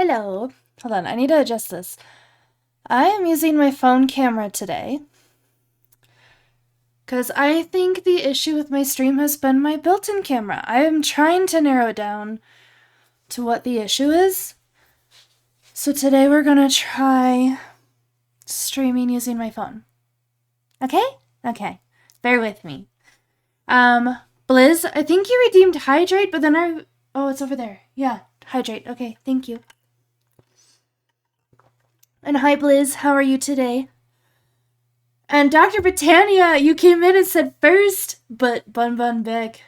Hello. Hold on, I need to adjust this. I am using my phone camera today because I think the issue with my stream has been my built-in camera. I am trying to narrow it down to what the issue is. So today we're gonna try streaming using my phone. Okay? Okay. Bear with me. Blizz, I think you redeemed Hydrate, but then oh, it's over there. Yeah, Hydrate. Okay, thank you. And hi, Blizz, how are you today? And Dr. Britannia, you came in and said first, but Bun Bun Beck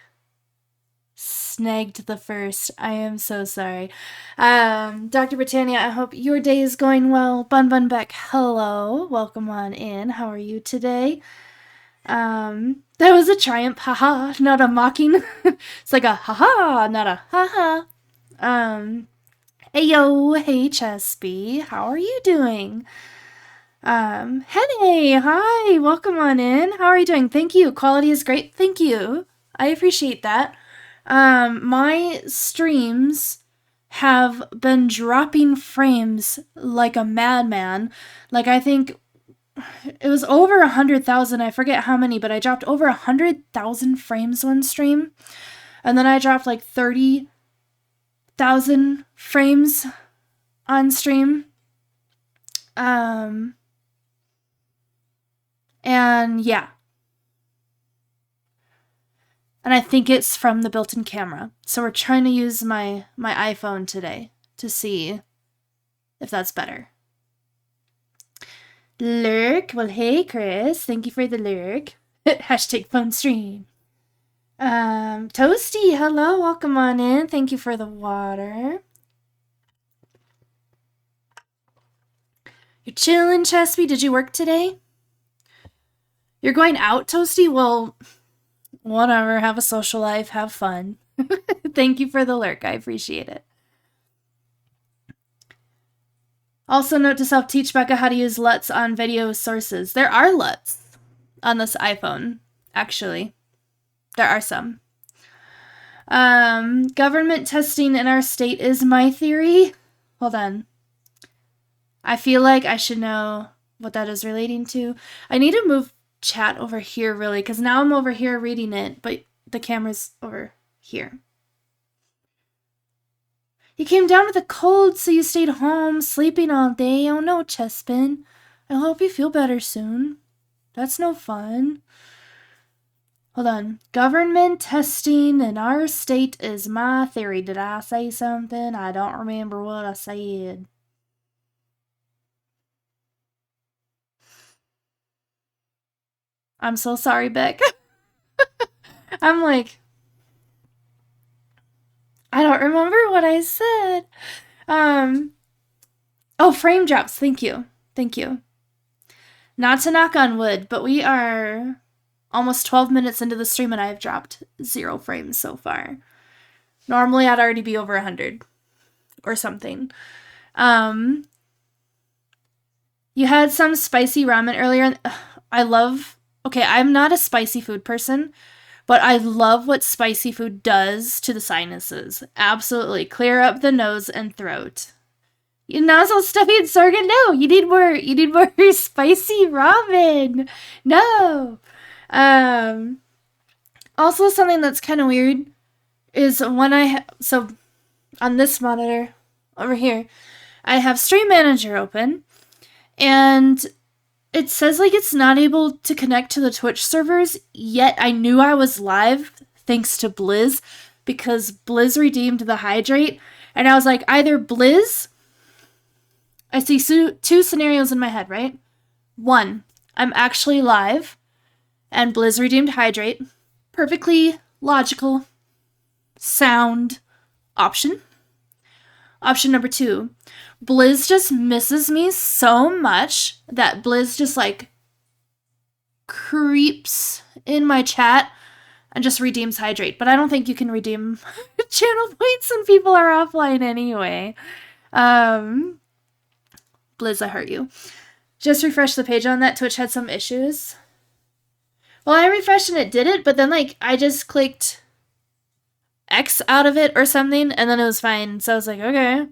snagged the first. I am so sorry. Dr. Britannia, I hope your day is going well. Bun Bun Beck, hello. Welcome on in. How are you today? That was a triumph, haha, not a mocking. It's like a haha, not a haha. Hey yo, hey Chesby, how are you doing? Hey, hi, welcome on in. How are you doing? Thank you. Quality is great. Thank you. I appreciate that. My streams have been dropping frames like a madman. Like, I think it was over 100,000. I forget how many, but I dropped over 100,000 frames one stream. And then I dropped like 30,000 frames on stream. And yeah. And I think it's from the built-in camera. So we're trying to use my iPhone today to see if that's better. Lurk. Well, hey, Chris. Thank you for the lurk. Hashtag phone stream. Toasty, hello. Welcome on in. Thank you for the water. You're chilling, Chesby. Did you work today? You're going out, Toasty? Well, whatever. Have a social life. Have fun. Thank you for the lurk. I appreciate it. Also, note to self, teach Becca how to use LUTs on video sources. There are LUTs on this iPhone, actually. There are some. Government testing in our state is my theory. Hold on. I feel like I should know what that is relating to. I need to move chat over here, really, because now I'm over here reading it, but the camera's over here. You came down with a cold, so you stayed home, sleeping all day. Oh no, Chespin. I hope you feel better soon. That's no fun. Hold on. Government testing in our state is my theory. Did I say something? I don't remember what I said. I'm so sorry, Beck. I'm like, I don't remember what I said. Oh, frame drops. Thank you. Thank you. Not to knock on wood, but we are almost 12 minutes into the stream and I've dropped 0 frames so far. Normally I'd already be over 100 or something. You had some spicy ramen earlier. Okay, I'm not a spicy food person, but I love what spicy food does to the sinuses. Absolutely. Clear up the nose and throat. Your nozzle stuffy and sorghum? No, you need more spicy ramen. No. Also something that's kind of weird is when so on this monitor over here, I have Stream Manager open and it says like it's not able to connect to the Twitch servers, yet I knew I was live thanks to Blizz because Blizz redeemed the Hydrate. And I was like, either Blizz, I see 2 scenarios in my head, right? 1, I'm actually live and Blizz redeemed Hydrate. Perfectly logical, sound option. Option number 2, Blizz just misses me so much that Blizz just like creeps in my chat and just redeems Hydrate. But I don't think you can redeem channel points when people are offline anyway. Blizz, I hurt you. Just refresh the page on that. Twitch had some issues. Well, I refreshed and it did it, but then like I just clicked X out of it or something and then it was fine. So I was like, okay.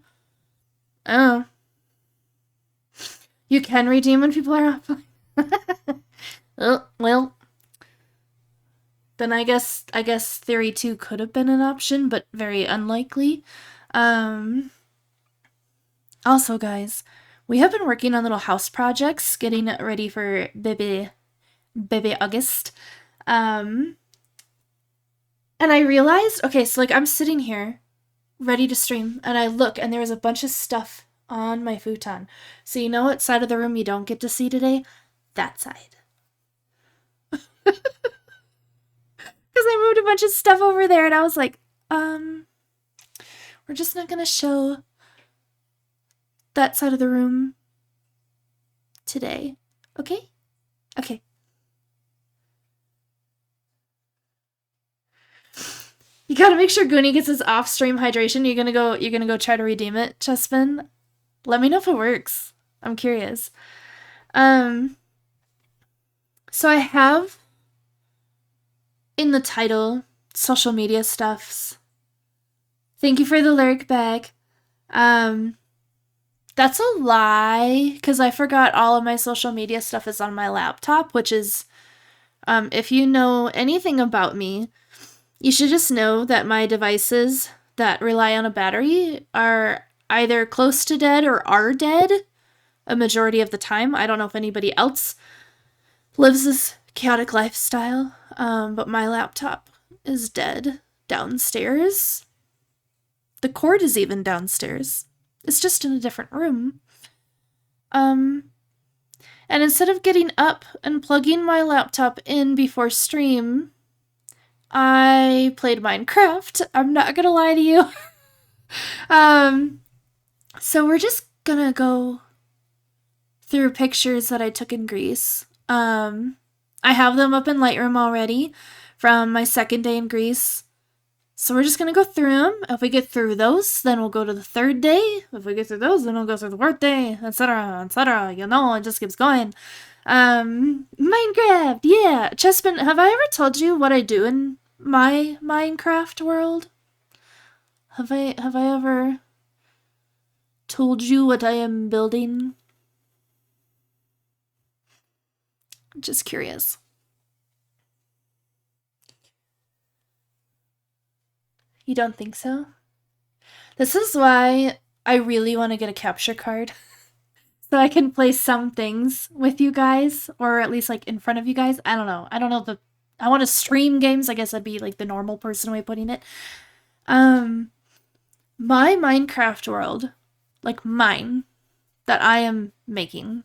Oh. You can redeem when people are offline. Oh, well, then I guess Theory 2 could have been an option, but very unlikely. Also, guys, we have been working on little house projects, getting ready for baby August. And I realized, okay, so like I'm sitting here ready to stream, and I look, and there was a bunch of stuff on my futon. So you know what side of the room you don't get to see today? That side. Because I moved a bunch of stuff over there, and I was like, we're just not gonna show that side of the room today. Okay? Okay. You gotta make sure Goonie gets his off-stream hydration. You're gonna go try to redeem it, Chespin? Let me know if it works. I'm curious. So I have in the title social media stuffs. Thank you for the lyric bag. That's a lie, because I forgot all of my social media stuff is on my laptop, which is, if you know anything about me, you should just know that my devices that rely on a battery are either close to dead or are dead a majority of the time. I don't know if anybody else lives this chaotic lifestyle, but my laptop is dead downstairs. The cord is even downstairs. It's just in a different room. And instead of getting up and plugging my laptop in before stream, I played Minecraft. I'm not gonna lie to you. So we're just gonna go through pictures that I took in Greece. I have them up in Lightroom already from my second day in Greece. So we're just gonna go through them. If we get through those, then we'll go to the third day. If we get through those, then we'll go through the fourth day, etc., etc. You know, it just keeps going. Minecraft, yeah. Chespin, have I ever told you what I do in my Minecraft world? Have I ever told you what I am building? Just curious. You don't think so? This is why I really want to get a capture card. So I can play some things with you guys, or at least like in front of you guys. I don't know. I want to stream games. I guess that'd be like the normal person way of putting it. My Minecraft world, like mine, that I am making,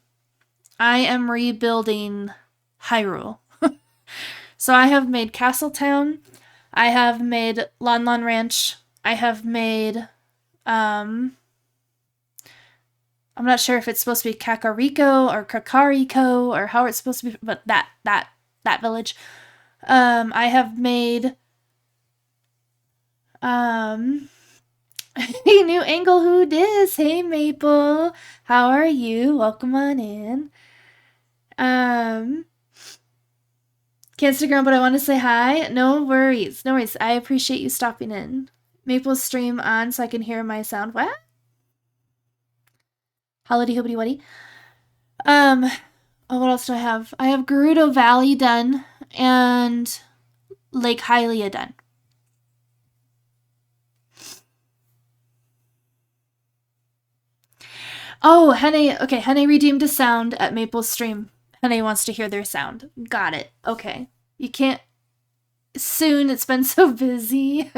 I am rebuilding Hyrule. So I have made Castletown, I have made Lon Lon Ranch, I have made, I'm not sure if it's supposed to be Kakariko or Kakariko or how it's supposed to be, but that village. I have made, hey, New Angle, who dis? Hey, Maple. How are you? Welcome on in. Can't stick around, but I want to say hi. No worries. No worries. I appreciate you stopping in. Maple stream on so I can hear my sound. What? Holiday hoobity wuddy. Oh, what else do I have? I have Gerudo Valley done and Lake Hylia done. Oh, Hene, okay, Hene redeemed a sound at Maple's stream. Hene wants to hear their sound. Got it. Okay. You can't... Soon, it's been so busy.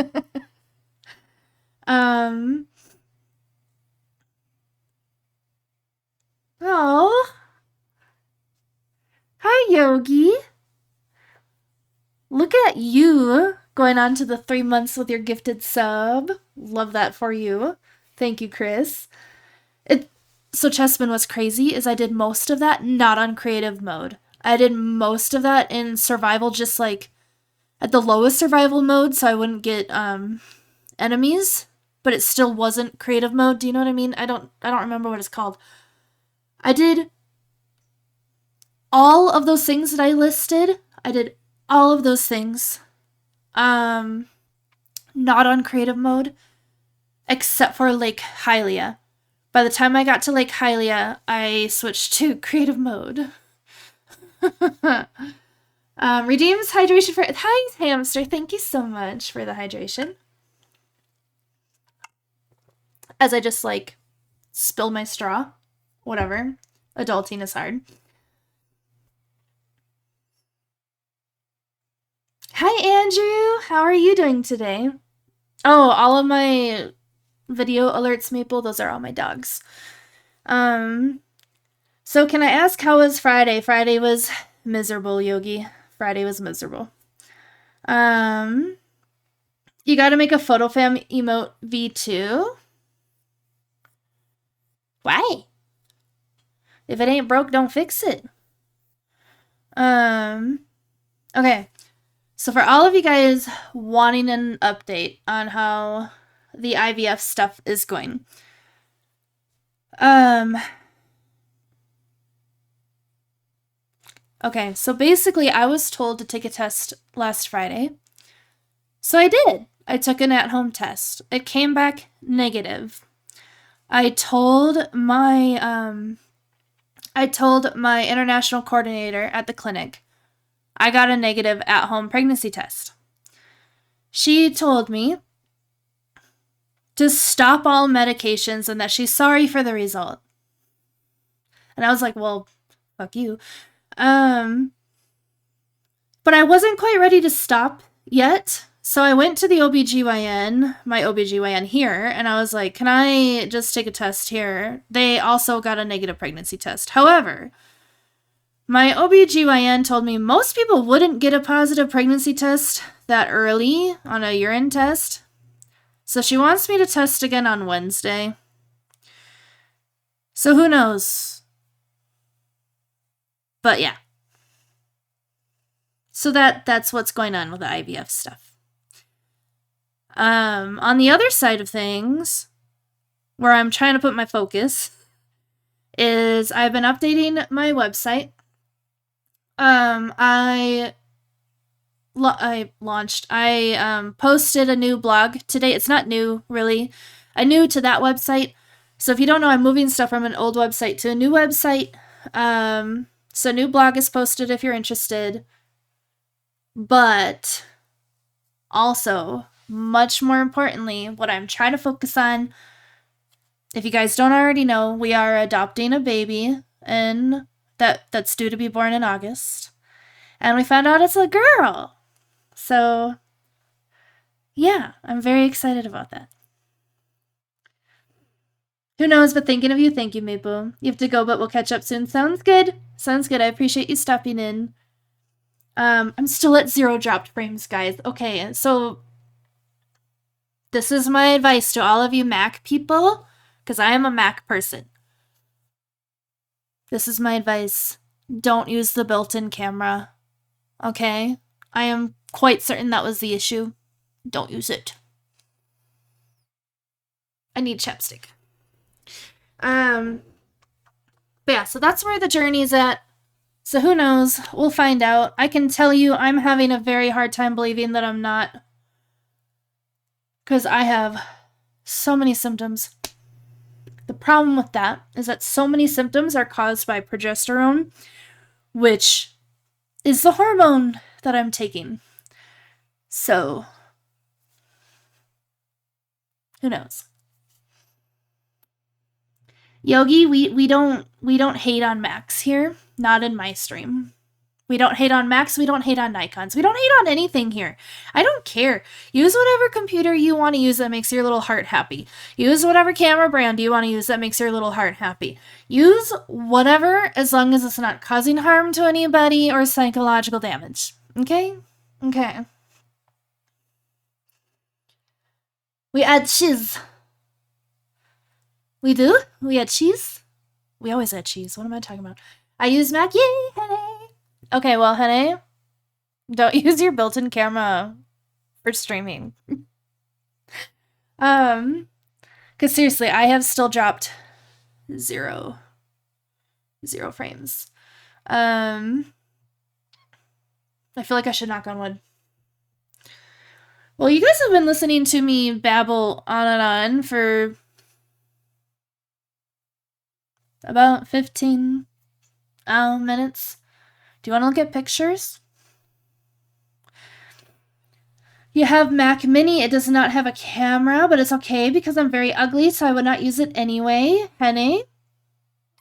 Oh. Hi, Yogi. Look at you going on to the 3 months with your gifted sub. Love that for you. Thank you, Chris. So Chessman was crazy is I did most of that not on creative mode. I did most of that in survival, just like at the lowest survival mode, so I wouldn't get enemies, but it still wasn't creative mode. Do you know what I mean? I don't remember what it's called. I did all of those things that I listed. I did all of those things not on creative mode, except for Lake Hylia. By the time I got to Lake Hylia, I switched to creative mode. Redeems hydration for... Hi, hamster. Thank you so much for the hydration. As I just, like, spill my straw. Whatever. Adulting is hard. Hi, Andrew. How are you doing today? Oh, all of my video alerts, Maple, those are all my dogs. So can I ask, how was Friday? Friday was miserable, Yogi. Friday was miserable. You gotta make a photo fam emote V2. Why? If it ain't broke, don't fix it. Okay. So for all of you guys wanting an update on how the IVF stuff is going. Okay, so basically I was told to take a test last Friday. So I did. I took an at-home test. It came back negative. I told my international coordinator at the clinic I got a negative at-home pregnancy test. She told me to stop all medications and that she's sorry for the result. And I was like, well, fuck you. But I wasn't quite ready to stop yet. So I went to the OBGYN, my OBGYN here, and I was like, can I just take a test here? They also got a negative pregnancy test. However, my OBGYN told me most people wouldn't get a positive pregnancy test that early on a urine test. So she wants me to test again on Wednesday. So who knows? But yeah. So that's what's going on with the IVF stuff. On the other side of things, where I'm trying to put my focus, is I've been updating my website. I posted a new blog today. It's not new, really. I'm new to that website. So if you don't know, I'm moving stuff from an old website to a new website. So new blog is posted if you're interested. But also, much more importantly, what I'm trying to focus on, if you guys don't already know, we are adopting a baby and that's due to be born in August. And we found out it's a girl. So, yeah, I'm very excited about that. Who knows, but thinking of you. Thank you, Maple. You have to go, but we'll catch up soon. Sounds good. Sounds good. I appreciate you stopping in. I'm still at 0 dropped frames, guys. Okay, so this is my advice to all of you Mac people, because I am a Mac person. This is my advice. Don't use the built-in camera. Okay? I am quite certain that was the issue. Don't use it. I need chapstick. But yeah, so that's where the journey's at. So who knows? We'll find out. I can tell you I'm having a very hard time believing that I'm not. Because I have so many symptoms. The problem with that is that so many symptoms are caused by progesterone, which is the hormone that I'm taking. So, who knows? Yogi, we don't hate on Macs here. Not in my stream. We don't hate on Macs. We don't hate on Nikons. We don't hate on anything here. I don't care. Use whatever computer you want to use that makes your little heart happy. Use whatever camera brand you want to use that makes your little heart happy. Use whatever as long as it's not causing harm to anybody or psychological damage. Okay? Okay. We add cheese. We do? We add cheese? We always add cheese. What am I talking about? I use Mac. Yay, honey. Okay, well, honey, don't use your built-in camera for streaming. Because seriously, I have still dropped 0 frames. I feel like I should knock on wood. Well, you guys have been listening to me babble on and on for about 15 minutes. Do you want to look at pictures? You have Mac Mini. It does not have a camera, but it's okay because I'm very ugly, so I would not use it anyway. Henny,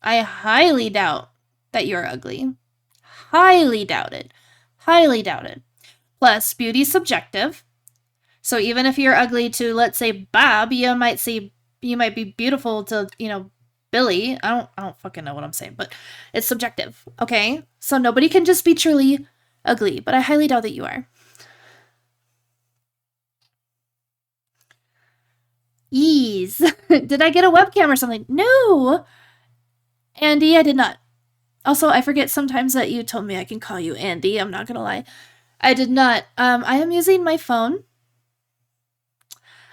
I highly doubt that you're ugly. Highly doubt it. Highly doubt it. Plus, beauty's subjective. So even if you're ugly to, let's say, Bob, you might be beautiful to, Billy. I don't fucking know what I'm saying, but it's subjective, okay? So nobody can just be truly ugly, but I highly doubt that you are. Yeez. Did I get a webcam or something? No! Andy, I did not. Also, I forget sometimes that you told me I can call you Andy. I'm not gonna lie. I did not. I am using my phone.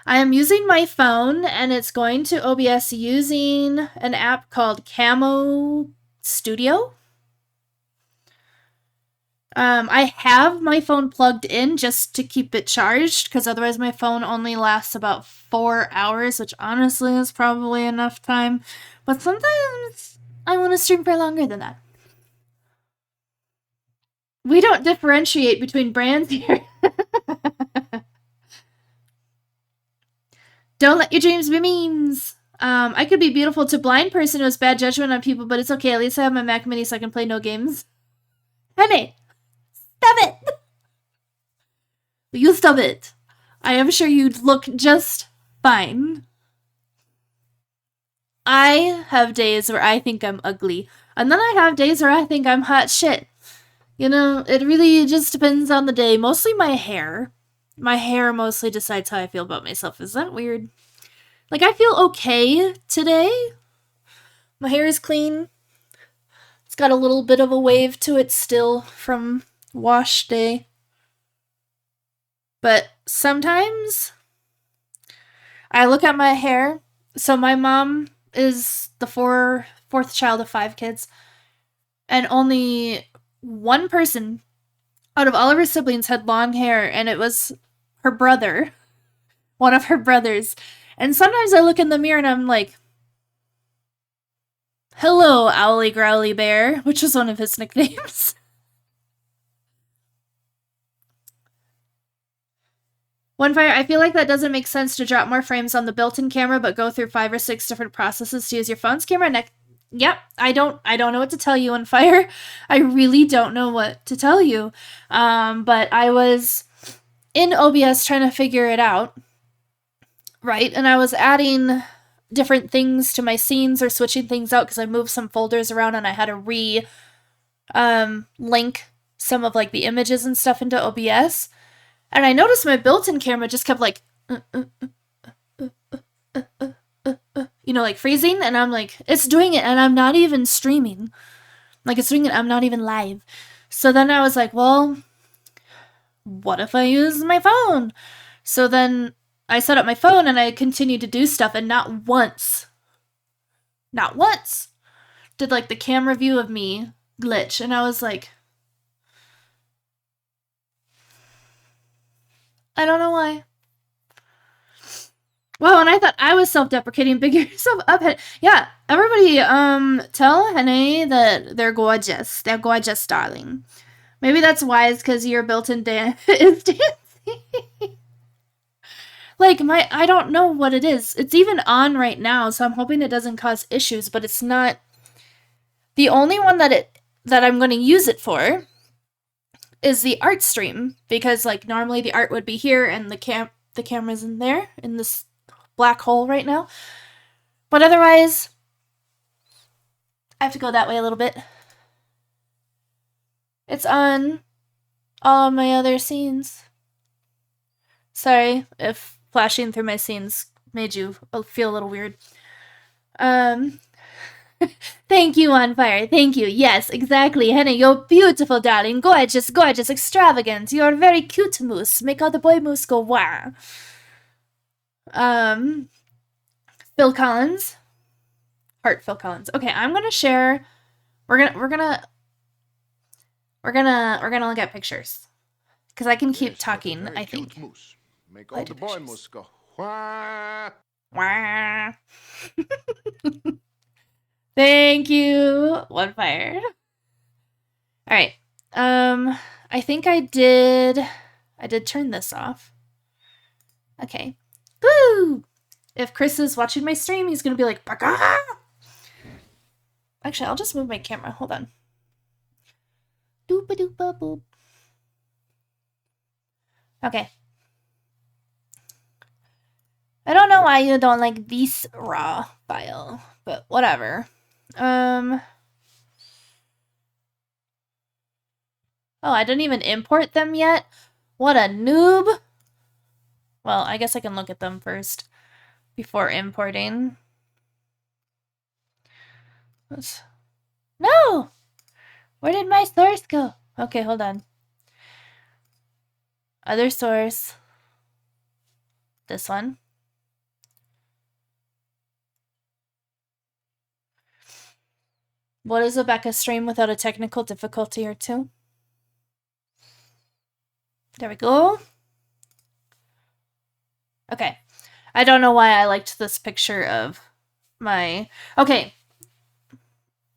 And it's going to OBS using an app called Camo Studio. I have my phone plugged in just to keep it charged, because otherwise my phone only lasts about 4 hours, which honestly is probably enough time. But sometimes I want to stream for longer than that. We don't differentiate between brands here. Don't let your dreams be memes. I could be beautiful to a blind person who has bad judgment on people, but it's okay. At least I have my Mac Mini so I can play no games. Honey, stop it! You stop it. I am sure you'd look just fine. I have days where I think I'm ugly, and then I have days where I think I'm hot shit. It really just depends on the day. Mostly my hair. My hair mostly decides how I feel about myself. Is that weird? Like, I feel okay today. My hair is clean. It's got a little bit of a wave to it still from wash day. But sometimes I look at my hair. So my mom is the fourth child of 5 kids. And only one person out of all of her siblings had long hair, and it was her brother. One of her brothers. And sometimes I look in the mirror and I'm like, hello, Owly Growly Bear, which was one of his nicknames. OneFire, I feel like that doesn't make sense to drop more frames on the built-in camera, but go through 5 or 6 different processes to use your phone's camera. Yep, I don't know what to tell you, OneFire. I really don't know what to tell you. But I was in OBS trying to figure it out, right? And I was adding different things to my scenes or switching things out because I moved some folders around and I had to link some of like the images and stuff into OBS. And I noticed my built-in camera just kept like, like freezing. And I'm like, it's doing it and I'm not even streaming. Like, it's doing it, I'm not even live. So then I was like, well, what if I use my phone? So then I set up my phone and I continued to do stuff, and not once did like the camera view of me glitch. And I was like, I don't know why. Wow, and I thought I was self-deprecating. Big yourself up. Yeah, everybody, tell Hene that they're gorgeous. They're gorgeous, darling. Maybe that's wise, because your built-in is dancing. Like, I don't know what it is. It's even on right now, so I'm hoping it doesn't cause issues, but it's not. The only one that I'm going to use it for is the art stream, because like normally the art would be here and the camera's in there in this black hole right now. But otherwise, I have to go that way a little bit. It's on all of my other scenes. Sorry if flashing through my scenes made you feel a little weird. Thank you, OneFire. Thank you. Yes, exactly. Henna, you're beautiful, darling. Gorgeous, gorgeous, extravagant. You're very cute, moose. Make all the boy moose go wah. Phil Collins. Heart Phil Collins. Okay, I'm gonna share. We're gonna look at pictures. Because I can keep talking, I think. Moose. Make all the boy moose go wah. Wah. Thank you. One fire. All right. I think I did turn this off. Okay. Woo! If Chris is watching my stream, he's gonna be like, Baka! Actually, I'll just move my camera. Hold on. Doopa doopa boop. Okay. I don't know why you don't like this raw file, but whatever. Oh, I didn't even import them yet? What a noob! Well, I guess I can look at them first before importing. No! Where did my source go? Okay, hold on. Other source. This one. What is a Becca stream without a technical difficulty or two? There we go. Okay. I don't know why I liked this picture of my... Okay.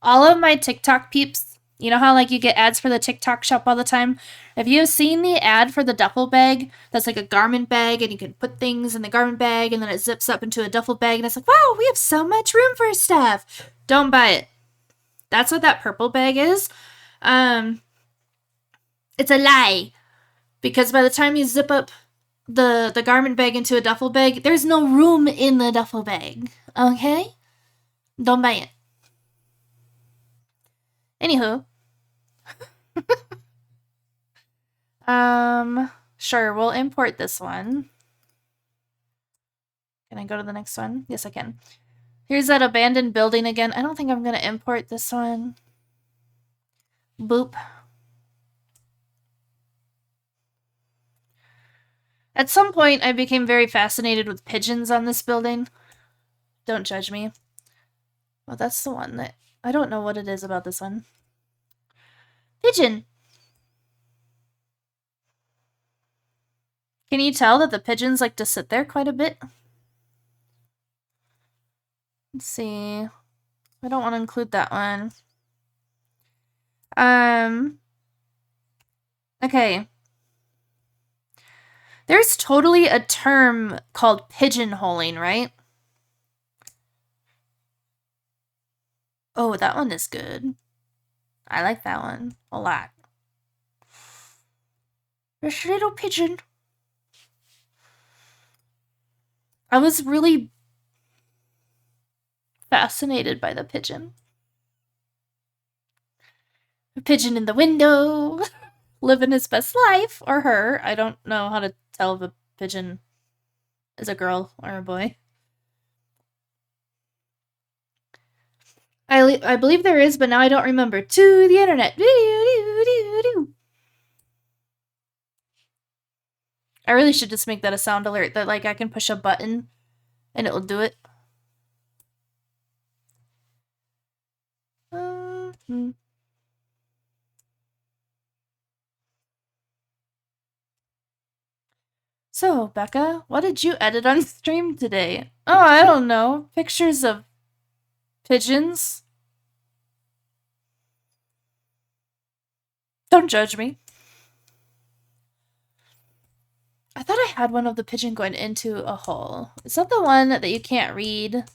All of my TikTok peeps, you know how like you get ads for the TikTok shop all the time? Have you seen the ad for the duffel bag that's like a garment bag and you can put things in the garment bag and then it zips up into a duffel bag and it's like, wow, we have so much room for stuff. Don't buy it. That's what that purple bag is. It's a lie. Because by the time you zip up the garment bag into a duffel bag, there's no room in the duffel bag. Okay? Don't buy it. Anywho. Sure, we'll import this one. Can I go to the next one? Yes, I can. Here's that abandoned building again. I don't think I'm going to import this one. Boop. At some point, I became very fascinated with pigeons on this building. Don't judge me. Well, that's the one that... I don't know what it is about this one. Pigeon! Can you tell that the pigeons like to sit there quite a bit? Let's see. I don't want to include that one. Okay. There's totally a term called pigeonholing, right? Oh, that one is good. I like that one a lot. This little pigeon. I was really fascinated by the pigeon. A pigeon in the window, living his best life, or her. I don't know how to tell if a pigeon is a girl or a boy. I believe there is, but now I don't remember. To the internet. I really should just make that a sound alert that like I can push a button and it'll do it. So, Becca, what did you edit on stream today? Oh, I don't know. Pictures of pigeons. Don't judge me. I thought I had one of the pigeon going into a hole. Is that the one that you can't read?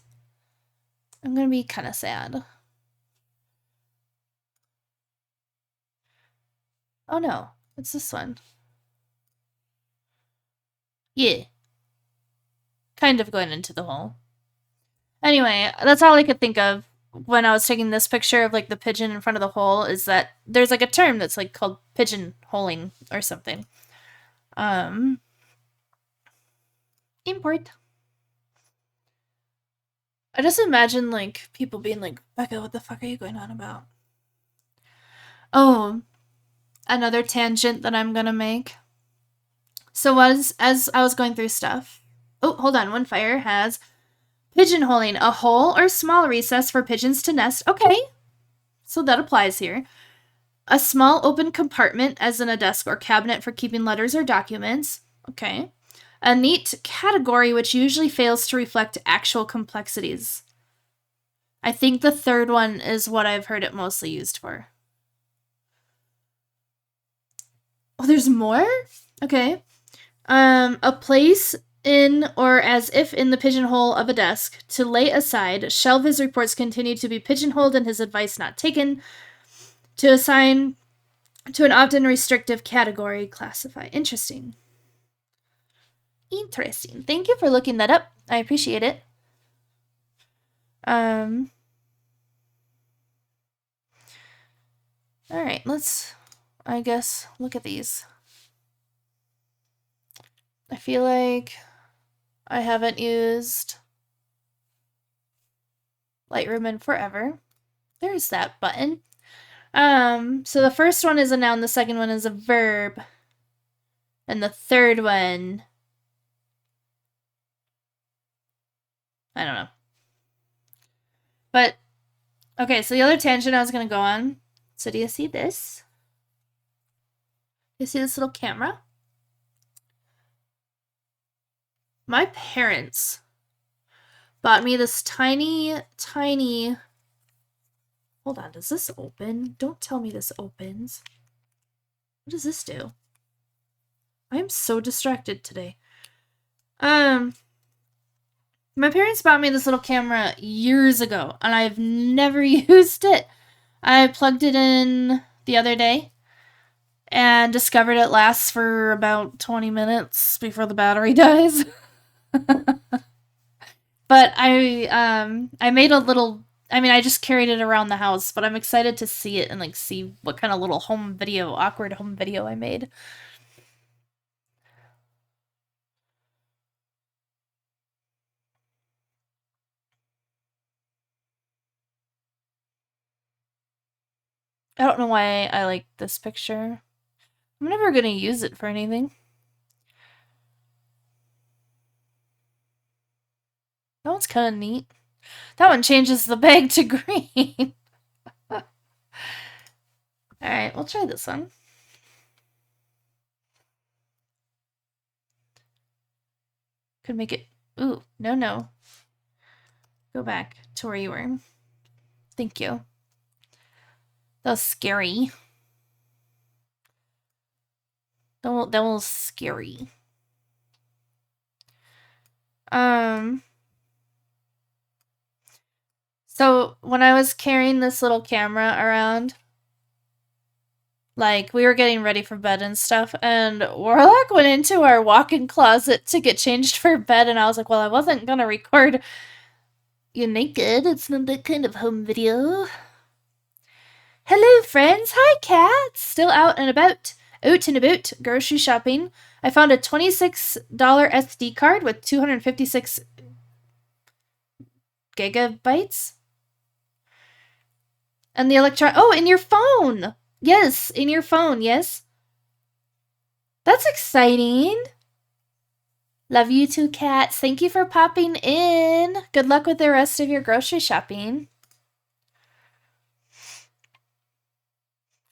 I'm gonna be kind of sad. Oh no, it's this one. Yeah. Kind of going into the hole. Anyway, that's all I could think of when I was taking this picture of like the pigeon in front of the hole is that there's like a term that's like called pigeonholing or something. Import. I just imagine like people being like, Becca, what the fuck are you going on about? Oh, another tangent that I'm gonna make. So as I was going through stuff. Oh, hold on. One fire has pigeonholing, a hole or small recess for pigeons to nest. Okay. So that applies here. A small open compartment as in a desk or cabinet for keeping letters or documents. Okay. A neat category which usually fails to reflect actual complexities. I think the third one is what I've heard it mostly used for. Oh, there's more? Okay. A place in or as if in the pigeonhole of a desk to lay aside. Shelve his reports continue to be pigeonholed and his advice not taken. To assign to an often restrictive category. Classify. Interesting. Interesting. Thank you for looking that up. I appreciate it. Alright, let's, I guess, look at these. I feel like I haven't used Lightroom in forever. There's that button. So the first one is a noun, the second one is a verb, and the third one, I don't know. But, okay, so the other tangent I was going to go on, so do you see this? You see this little camera? My parents bought me this tiny, hold on, does this open? Don't tell me this opens. What does this do? I am so distracted today. My parents bought me this little camera years ago, and I've never used it. I plugged it in the other day and discovered it lasts for about 20 minutes before the battery dies. But I made a little, I just carried it around the house, but I'm excited to see it and like see what kind of little awkward home video I made. I don't know why I like this picture. I'm never gonna use it for anything. That one's kind of neat. That one changes the bag to green. Alright, we'll try this one. Could make it... Ooh, no. Go back to where you were. Thank you. That was scary. That was scary. So when I was carrying this little camera around, like, we were getting ready for bed and stuff, and Warlock went into our walk-in closet to get changed for bed, and I was like, well, I wasn't gonna record you naked. It's not that kind of home video. Hello, friends. Hi, cats. Still out and about, grocery shopping. I found a $26 SD card with 256 gigabytes. And the in your phone! Yes, in your phone, yes. That's exciting. Love you too, cats. Thank you for popping in. Good luck with the rest of your grocery shopping.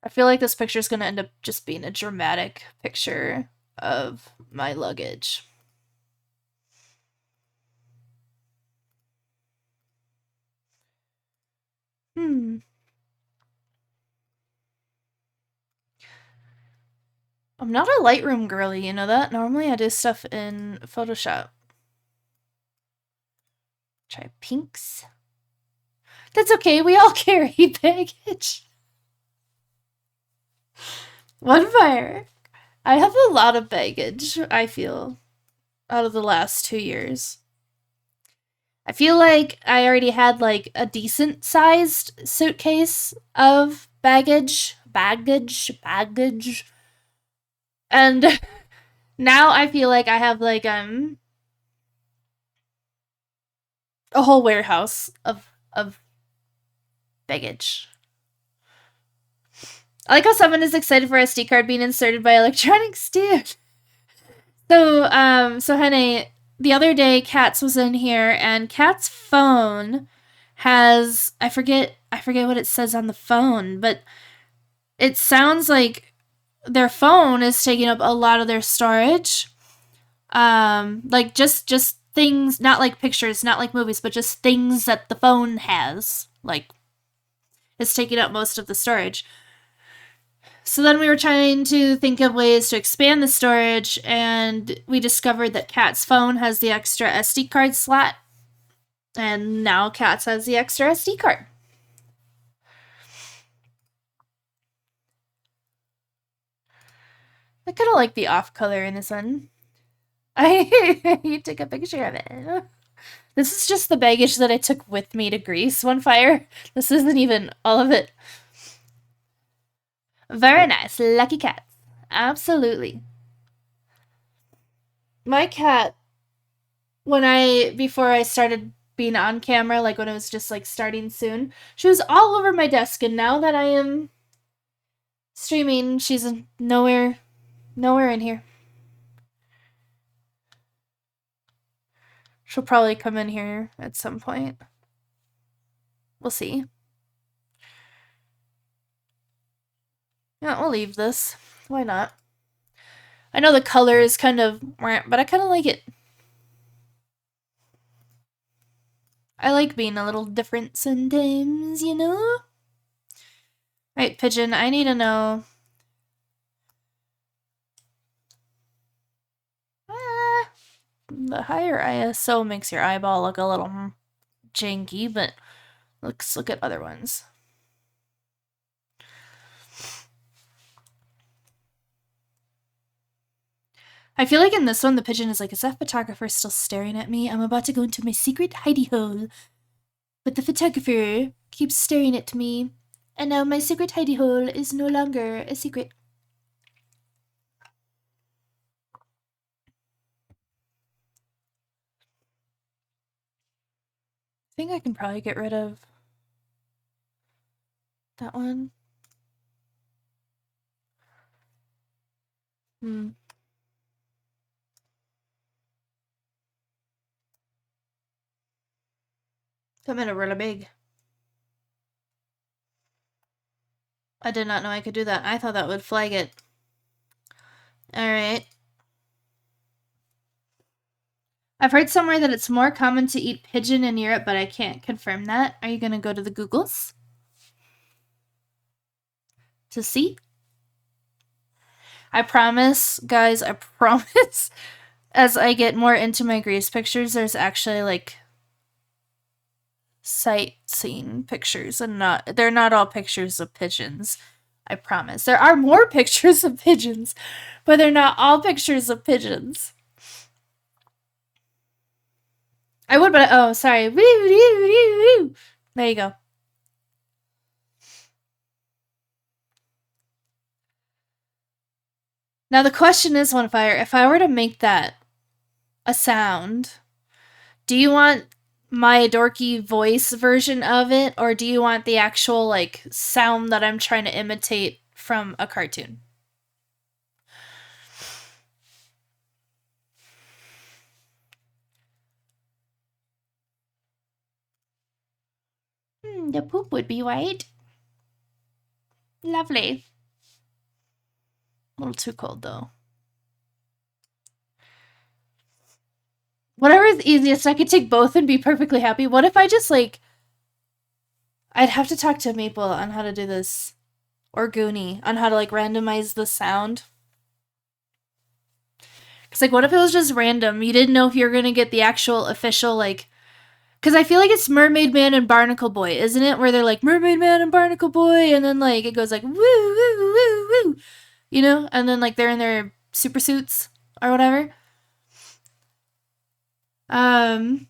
I feel like this picture is going to end up just being a dramatic picture of my luggage. I'm not a Lightroom girly, you know that? Normally I do stuff in Photoshop. Try pinks. That's okay, we all carry baggage. One fire. I have a lot of baggage, I feel, out of the last 2 years. I feel like I already had like a decent sized suitcase of baggage. And now I feel like I have like a whole warehouse of baggage. I like how someone is excited for SD card being inserted by electronics too. So Hene, the other day Kat's was in here and Kat's phone has I forget what it says on the phone, but it sounds like their phone is taking up a lot of their storage. Like just things, not like pictures, not like movies, but just things that the phone has. Like, it's taking up most of the storage. So then we were trying to think of ways to expand the storage, and we discovered that Kat's phone has the extra SD card slot, and now Kat's has the extra SD card. I kind of like the off color in this one. You took a picture of it. This is just the baggage that I took with me to Greece one fire. This isn't even all of it. Very nice. Lucky cats. Absolutely. My cat, before I started being on camera, like when it was just like starting soon, she was all over my desk, and now that I am streaming, she's nowhere in here. She'll probably come in here at some point. We'll see. Yeah, we'll leave this. Why not? I know the color is kind of, but I kind of like it. I like being a little different sometimes, you know? Right, Pigeon, I need to know. The higher ISO makes your eyeball look a little janky, but let's look at other ones. I feel like in this one, the pigeon is like, is that photographer still staring at me? I'm about to go into my secret hidey hole. But the photographer keeps staring at me, and now my secret hidey hole is no longer a secret. I think I can probably get rid of that one. That made it really big. I did not know I could do that. I thought that would flag it. Alright. I've heard somewhere that it's more common to eat pigeon in Europe, but I can't confirm that. Are you gonna go to the Googles? To see? I promise, guys, I promise, as I get more into my Greece pictures, there's actually, like, sightseeing pictures, and they're not all pictures of pigeons. I promise. There are more pictures of pigeons, but they're not all pictures of pigeons. I would, but oh, sorry. There you go. Now the question is, OneFire, if I were to make that a sound, do you want my dorky voice version of it, or do you want the actual, like, sound that I'm trying to imitate from a cartoon? The poop would be white. Lovely. A little too cold, though. Whatever is easiest, I could take both and be perfectly happy. What if I just, like... I'd have to talk to Maple on how to do this. Or Goonie on how to, like, randomize the sound. Because, like, what if it was just random? You didn't know if you were going to get the actual official, like... Because I feel like it's Mermaid Man and Barnacle Boy, isn't it? Where they're like, Mermaid Man and Barnacle Boy, and then, like, it goes like, woo, woo, woo, woo. You know? And then, like, they're in their super suits or whatever. And,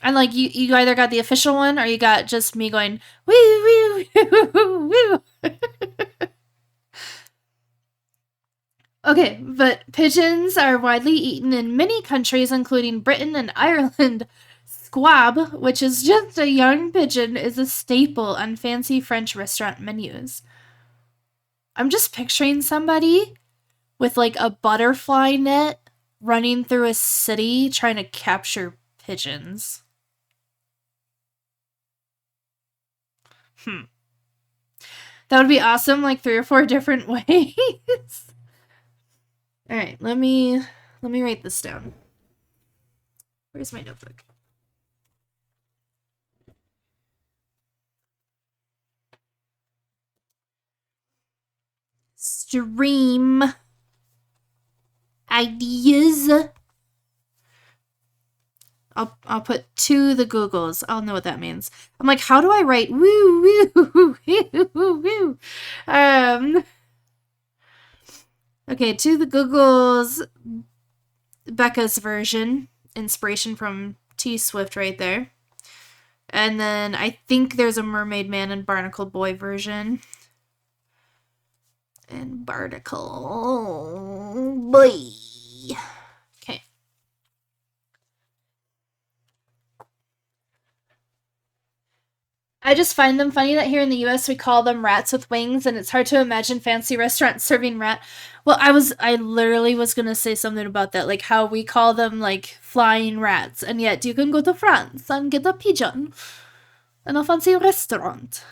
like, you either got the official one or you got just me going, woo, woo, woo, woo, woo. Okay, but pigeons are widely eaten in many countries, including Britain and Ireland. Squab, which is just a young pigeon, is a staple on fancy French restaurant menus. I'm just picturing somebody with, like, a butterfly net running through a city trying to capture pigeons. That would be awesome, like 3 or 4 different ways. Alright, let me write this down. Where's my notebook? Stream ideas. I'll put to the Googles. I'll know what that means. I'm like, how do I write woo woo woo woo woo? Okay, to the Googles. Becca's version, inspiration from T Swift right there. And then I think there's a Mermaid Man and Barnacle Boy version. And Barnacle Boy. Okay. I just find them funny that here in the US we call them rats with wings, and it's hard to imagine fancy restaurants serving rat. Well, I literally was gonna say something about that, like how we call them like flying rats, and yet you can go to France and get a pigeon in a fancy restaurant.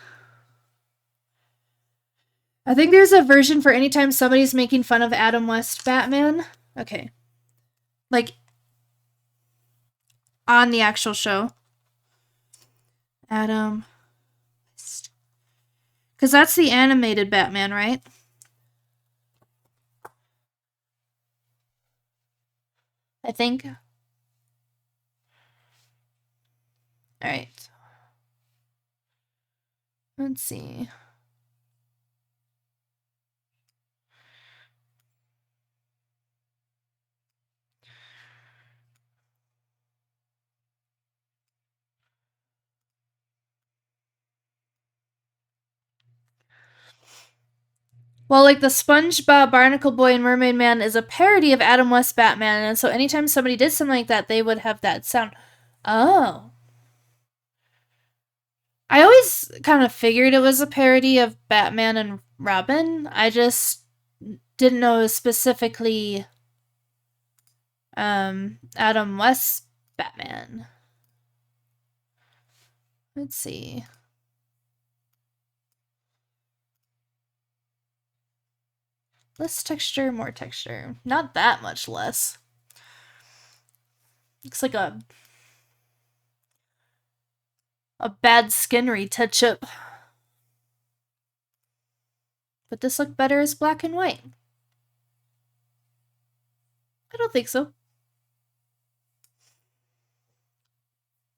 I think there's a version for anytime somebody's making fun of Adam West Batman. Okay. Like, on the actual show. Adam West. Because that's the animated Batman, right? I think. Alright. Let's see. Well, like the SpongeBob, Barnacle Boy, and Mermaid Man is a parody of Adam West Batman, and so anytime somebody did something like that, they would have that sound. Oh. I always kind of figured it was a parody of Batman and Robin. I just didn't know it was specifically Adam West Batman. Let's see. Less texture, more texture. Not that much less. Looks like a bad skin retouch-up. But this looked better as black and white. I don't think so.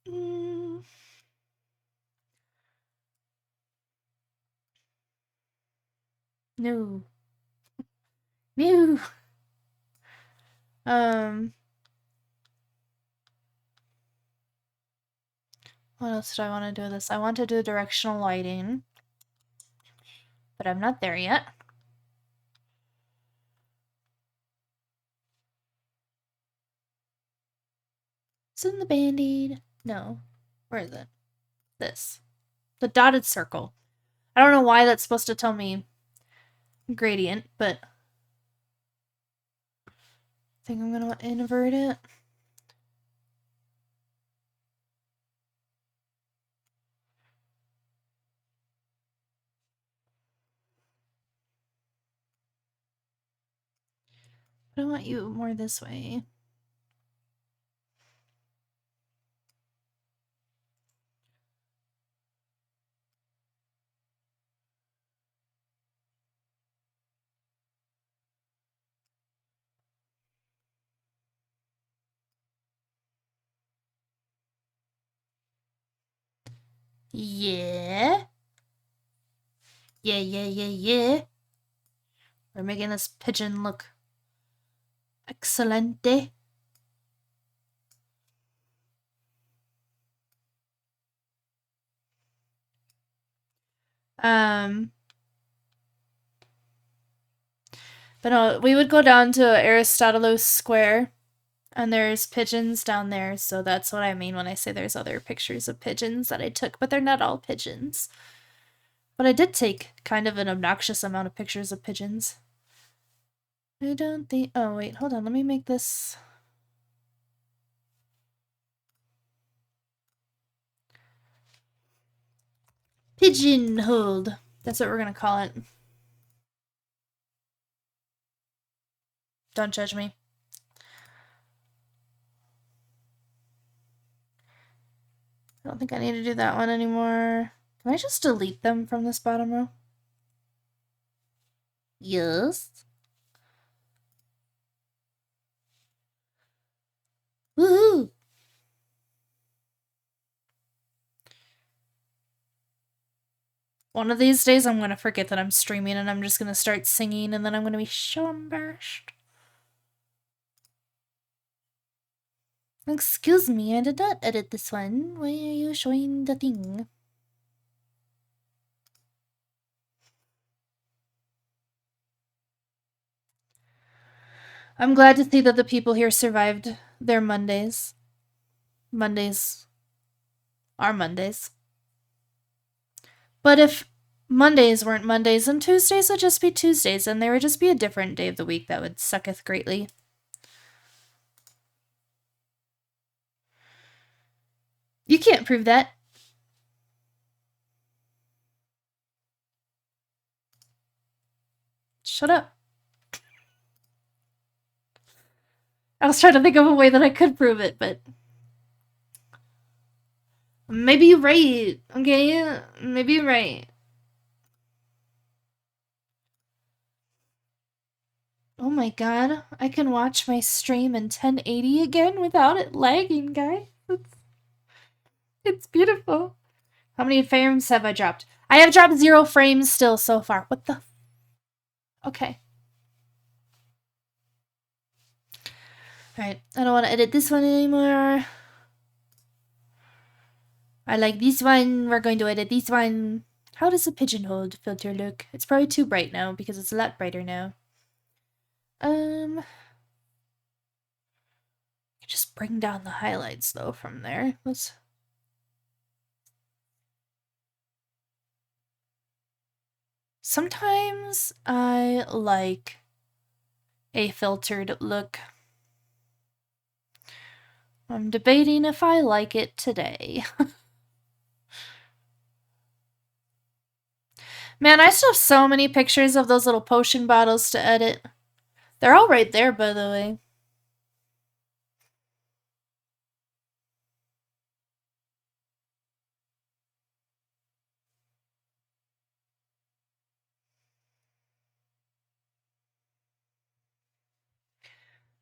No. No. What else do I want to do with this? I want to do directional lighting. But I'm not there yet. It's in the Band-Aid. No. Where is it? This. The dotted circle. I don't know why that's supposed to tell me gradient, but I think I'm gonna invert it. But I want you more this way. Yeah. Yeah. We're making this pigeon look excelente. But no, we would go down to Aristotelos Square, and there's pigeons down there, so that's what I mean when I say there's other pictures of pigeons that I took, but they're not all pigeons. But I did take kind of an obnoxious amount of pictures of pigeons. I don't think... Oh, wait, hold on, let me make this... Pigeonholed. That's what we're gonna call it. Don't judge me. don't think I need to do that one anymore. Can I just delete them from this bottom row? Yes. Woohoo! One of these days I'm gonna forget that I'm streaming and I'm just gonna start singing and then I'm gonna be so embarrassed. Excuse me, I did not edit this one. Why are you showing the thing? I'm glad to see that the people here survived their Mondays. Mondays are Mondays. But if Mondays weren't Mondays, then Tuesdays would just be Tuesdays, and there would just be a different day of the week that would sucketh greatly. You can't prove that. Shut up. I was trying to think of a way that I could prove it, but... Maybe you're right, okay? Maybe you're right. Oh my god, I can watch my stream in 1080 again without it lagging, guys. It's beautiful. How many frames have I dropped? I have dropped 0 frames still so far. What the? Okay. Alright, I don't want to edit this one anymore. I like this one. We're going to edit this one. How does the pigeonhole filter look? It's probably too bright now because it's a lot brighter now. Just bring down the highlights though from there. Let's... Sometimes I like a filtered look. I'm debating if I like it today. Man, I still have so many pictures of those little potion bottles to edit. They're all right there, by the way.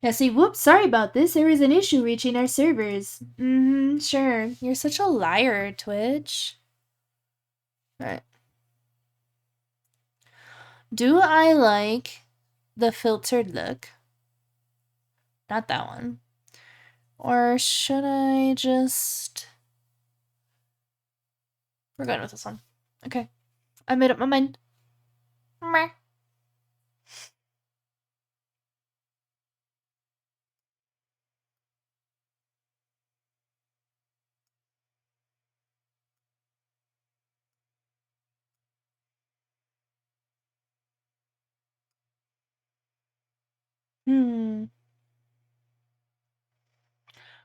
Yeah, see, whoops, sorry about this. There was an issue reaching our servers. Sure. You're such a liar, Twitch. Alright. Do I like the filtered look? Not that one. Or should I just... We're going with this one. Okay. I made up my mind. Meh.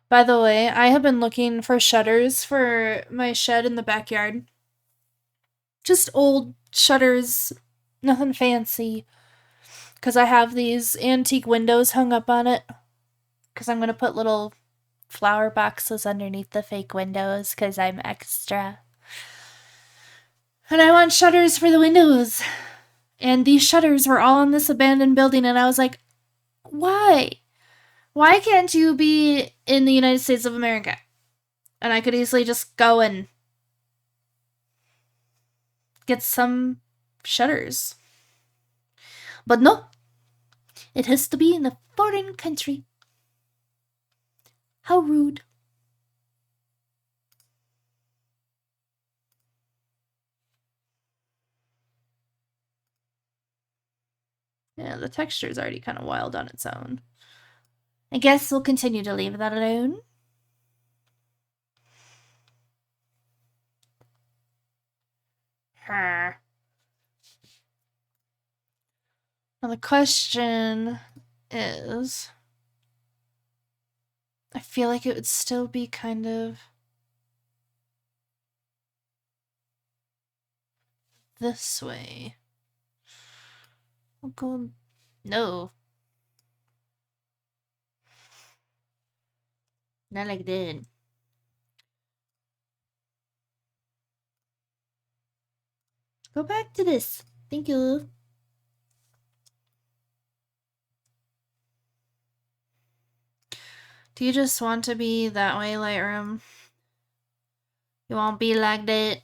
By the way, I have been looking for shutters for my shed in the backyard. Just old shutters, nothing fancy. Because I have these antique windows hung up on it. Because I'm going to put little flower boxes underneath the fake windows because I'm extra. And I want shutters for the windows. And these shutters were all in this abandoned building, and I was like, why? Why can't you be in the United States of America? And I could easily just go and get some shutters. But no, it has to be in a foreign country. How rude. Yeah, the texture is already kind of wild on its own. I guess we'll continue to leave that alone. Now the question is, I feel like it would still be kind of this way. I'll go... No. Not like that. Go back to this. Thank you. Do you just want to be that way, Lightroom? You won't be like that?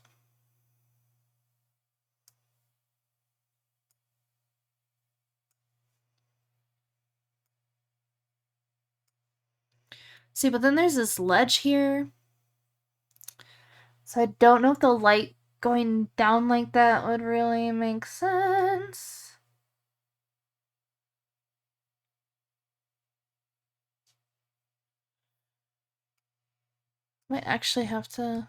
See, but then there's this ledge here. So I don't know if the light going down like that would really make sense. Might actually have to...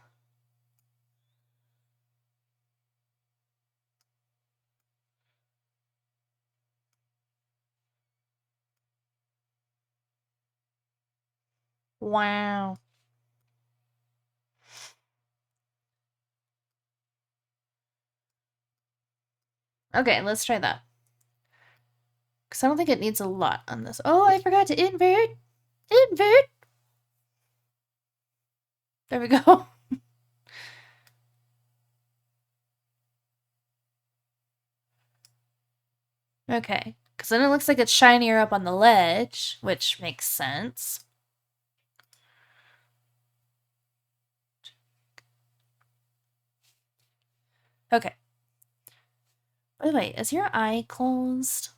Wow. Okay, let's try that. Because I don't think it needs a lot on this. Oh, I forgot to invert. Invert. There we go. Okay. Because then it looks like it's shinier up on the ledge, which makes sense. Okay. By the way, is your eye closed?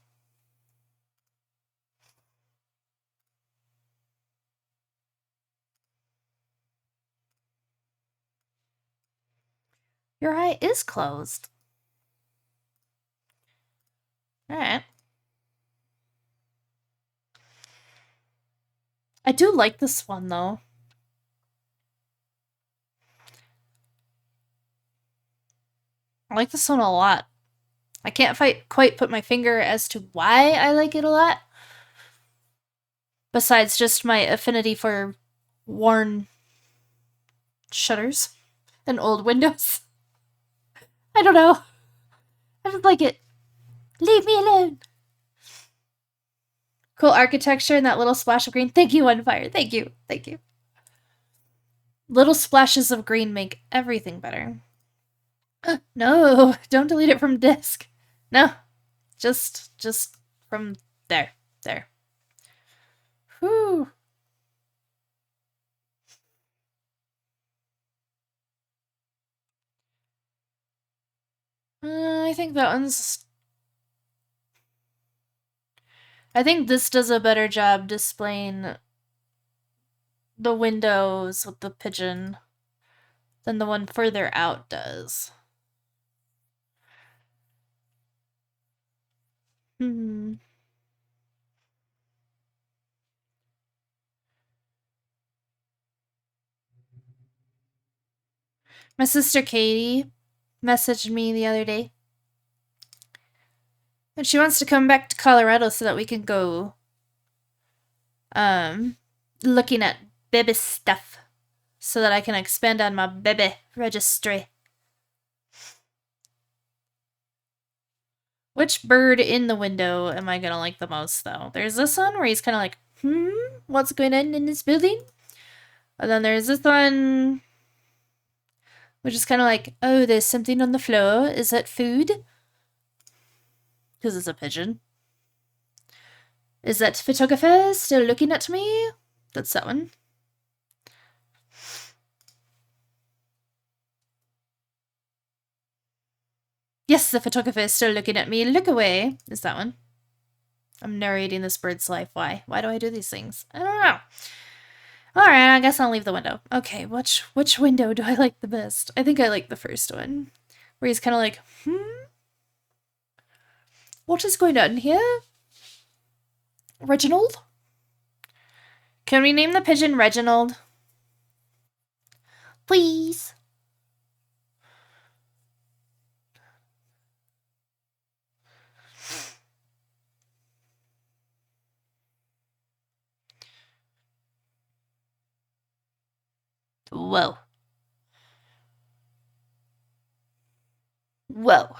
Your eye is closed. Alright. I do like this one, though. I like this one a lot. I can't quite put my finger as to why I like it a lot. Besides just my affinity for worn shutters and old windows. I don't know. I just like it. Leave me alone. Cool architecture and that little splash of green. Thank you, Onefire. Thank you. Thank you. Little splashes of green make everything better. No, don't delete it from disk. No, just from there. There. Whew. I think that one's... I think this does a better job displaying the windows with the pigeon than the one further out does. Hmm. My sister Katie messaged me the other day. And she wants to come back to Colorado so that we can go looking at baby stuff so that I can expand on my baby registry. Which bird in the window am I gonna like the most, though? There's this one where he's kind of like, what's going on in this building? And then there's this one, which is kind of like, oh, there's something on the floor. Is that food? Because it's a pigeon. Is that photographer still looking at me? That's that one. Yes, the photographer is still looking at me. Look away. Is that one. I'm narrating this bird's life. Why? Why do I do these things? I don't know. Alright, I guess I'll leave the window. Okay, which window do I like the best? I think I like the first one. Where he's kind of like, what is going on here? Reginald? Can we name the pigeon Reginald? Please. Whoa. Whoa.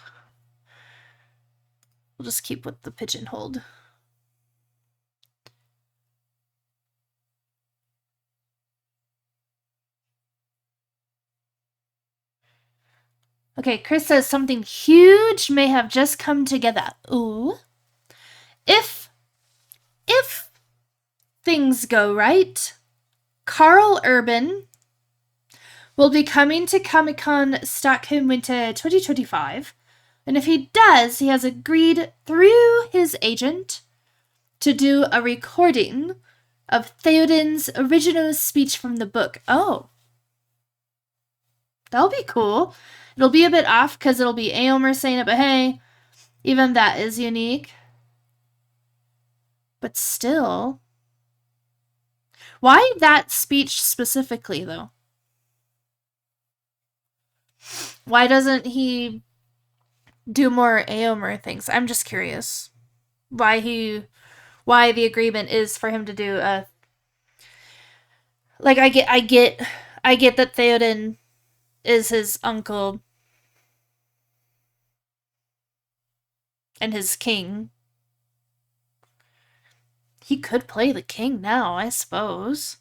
We'll just keep with the pigeonholed. Okay, Chris says something huge may have just come together. Ooh. If things go right, Karl Urban will be coming to Comic-Con Stockholm Winter 2025. And if he does, he has agreed through his agent to do a recording of Theoden's original speech from the book. Oh. That'll be cool. It'll be a bit off because it'll be Éomer saying it, but hey, even that is unique. But still. Why that speech specifically, though? Why doesn't he do more Éomer things? I'm just curious. Why the agreement is for him to do a... Like, I get that Theoden is his uncle and his king. He could play the king now, I suppose.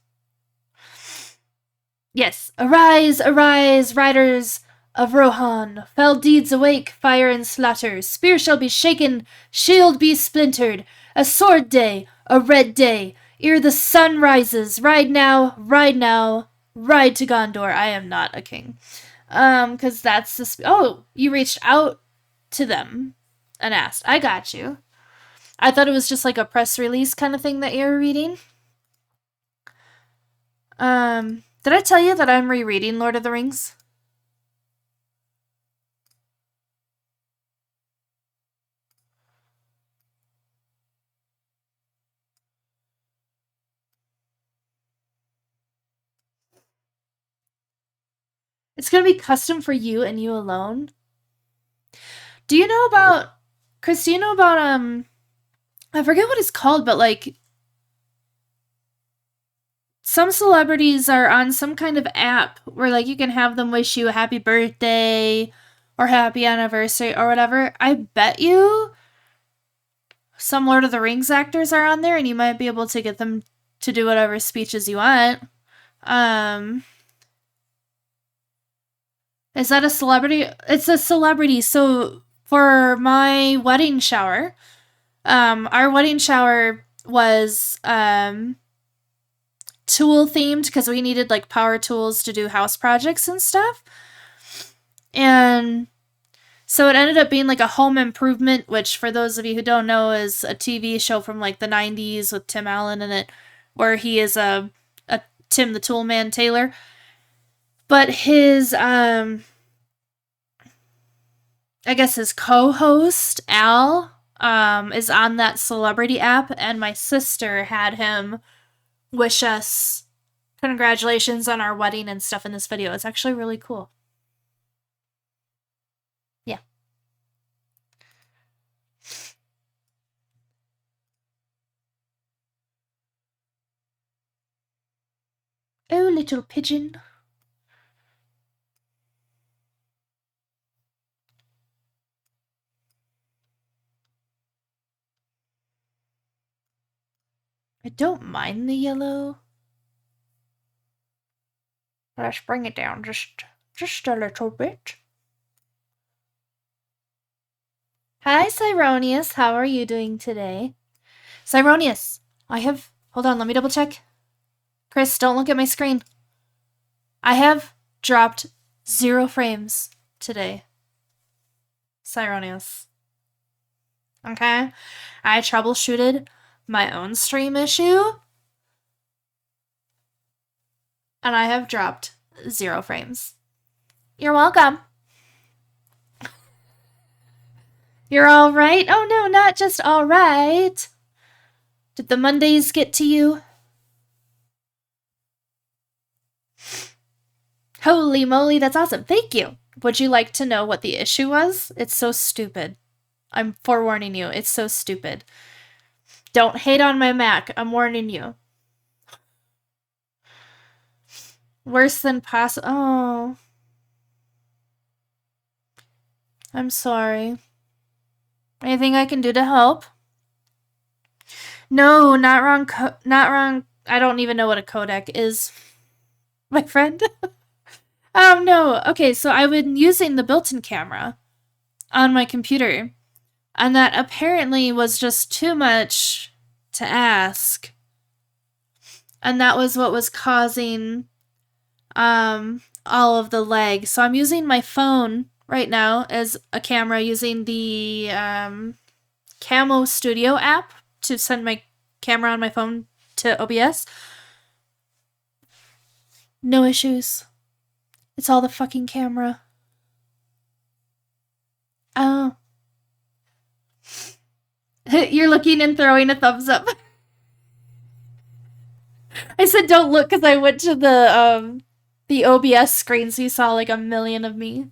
Yes, arise, arise, riders of Rohan. Fell deeds awake, fire and slaughter. Spear shall be shaken, shield be splintered. A sword day, a red day. Ere the sun rises, ride now, ride now. Ride to Gondor. I am not a king. Because that's the... Oh, you reached out to them and asked. I got you. I thought it was just like a press release kind of thing that you were reading. Did I tell you that I'm rereading Lord of the Rings? It's going to be custom for you and you alone. Do you know about... Chris, do you know about, I forget what it's called, but, like... Some celebrities are on some kind of app where, like, you can have them wish you a happy birthday or happy anniversary or whatever. I bet you some Lord of the Rings actors are on there and you might be able to get them to do whatever speeches you want. Is that a celebrity? It's a celebrity. So for my wedding shower, our wedding shower was tool themed because we needed like power tools to do house projects and stuff. And so it ended up being like a home improvement, which for those of you who don't know is a TV show from like the 90s with Tim Allen in it, where he is a Tim the Toolman Taylor. But his, I guess his co-host, Al, is on that celebrity app, and my sister had him wish us congratulations on our wedding and stuff in this video. It's actually really cool. Yeah. Oh, little pigeon. I don't mind the yellow. Let's bring it down just a little bit. Hi, Cyronius. How are you doing today? Cyronius, hold on, let me double check. Chris, don't look at my screen. I have dropped 0 frames today. Cyronius. Okay? I troubleshooted my own stream issue, and I have dropped 0 frames. You're welcome. You're all right? Oh no, not just all right. Did the Mondays get to you? Holy moly, that's awesome. Thank you. Would you like to know what the issue was? It's so stupid. I'm forewarning you. It's so stupid. Don't hate on my Mac. I'm warning you. Worse than possible. Oh. I'm sorry. Anything I can do to help? No, not wrong. Not wrong. I don't even know what a codec is. My friend. No. Okay, so I've been using the built-in camera on my computer, and that apparently was just too much to ask. And that was what was causing all of the lag. So I'm using my phone right now as a camera using the Camo Studio app to send my camera on my phone to OBS. No issues. It's all the fucking camera. Oh. You're looking and throwing a thumbs up. I said don't look because I went to the OBS screen, so you saw like a million of me.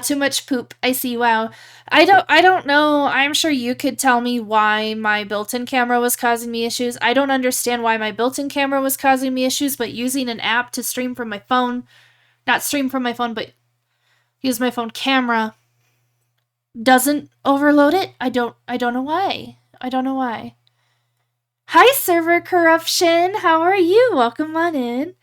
Too much poop. I see. Wow. I don't know. I'm sure you could tell me why my built-in camera was causing me issues. I don't understand why my built-in camera was causing me issues, but using an app to stream from my phone, not stream from my phone, but use my phone camera doesn't overload it. I don't know why. I don't know why. Hi, Server Corruption. How are you? Welcome on in.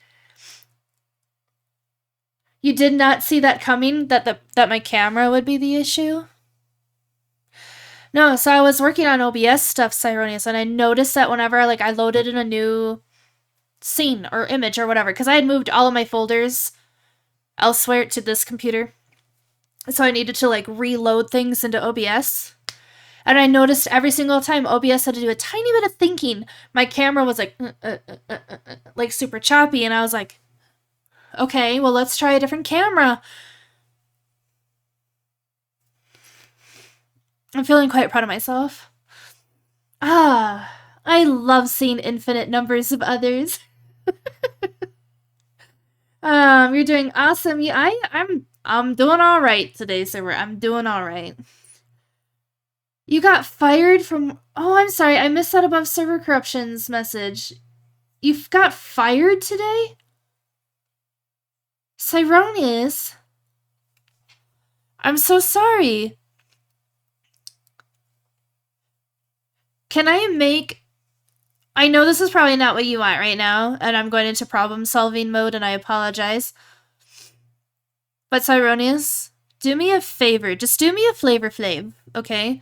You did not see that coming, that my camera would be the issue? No, so I was working on OBS stuff, Cyronius, and I noticed that whenever like I loaded in a new scene or image or whatever, because I had moved all of my folders elsewhere to this computer, so I needed to like reload things into OBS. And I noticed every single time OBS had to do a tiny bit of thinking, my camera was like super choppy, and I was like, okay, well, let's try a different camera. I'm feeling quite proud of myself. I love seeing infinite numbers of others. You're doing awesome. Yeah, I'm doing all right today, Server. I'm doing all right. You got fired from... Oh, I'm sorry. I missed that above Server Corruption's message. You got fired today? Cyronius? I'm so sorry. Can I make... I know this is probably not what you want right now, and I'm going into problem-solving mode, and I apologize. But Cyronius, do me a favor. Just do me a Flavor Flav, okay?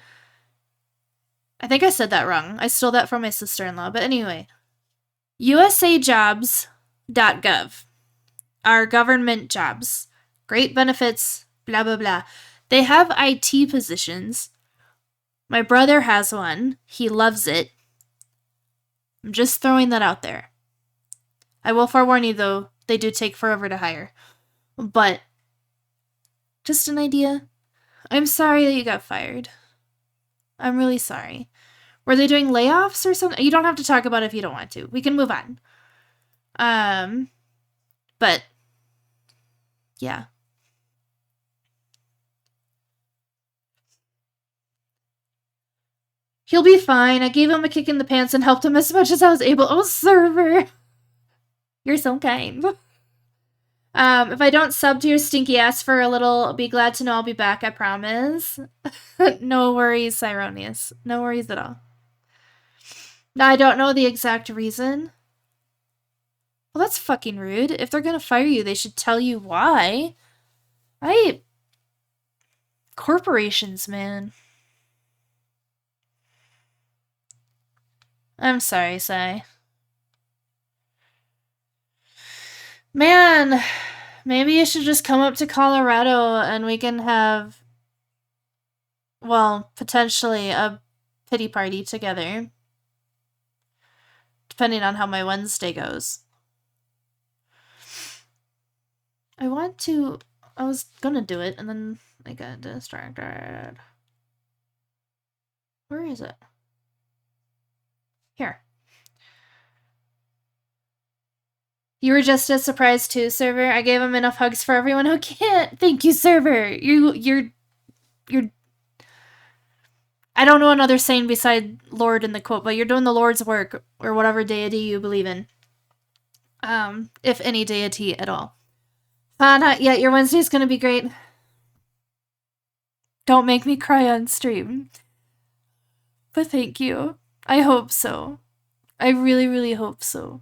I think I said that wrong. I stole that from my sister-in-law. But anyway, usajobs.gov are government jobs. Great benefits, blah, blah, blah. They have IT positions. My brother has one. He loves it. I'm just throwing that out there. I will forewarn you, though, they do take forever to hire. But, just an idea. I'm sorry that you got fired. I'm really sorry. Were they doing layoffs or something? You don't have to talk about it if you don't want to. We can move on. But, yeah. He'll be fine. I gave him a kick in the pants and helped him as much as I was able. Oh, Server! You're so kind. If I don't sub to your stinky ass for a little, be glad to know I'll be back, I promise. No worries, Cyronius. No worries at all. Now, I don't know the exact reason. Well, that's fucking rude. If they're gonna fire you, they should tell you why. Corporations, man. I'm sorry, Cy. Man, maybe you should just come up to Colorado and we can have, well, potentially a pity party together. Depending on how my Wednesday goes. I was gonna do it and then I got distracted. Where is it? Here. You were just as surprised too, Server. I gave him enough hugs for everyone who can't. Thank you, Server. You're. I don't know another saying beside Lord in the quote, but you're doing the Lord's work, or whatever deity you believe in. If any deity at all. Not yet. Your Wednesday's gonna be great. Don't make me cry on stream. But thank you. I hope so. I really, really hope so.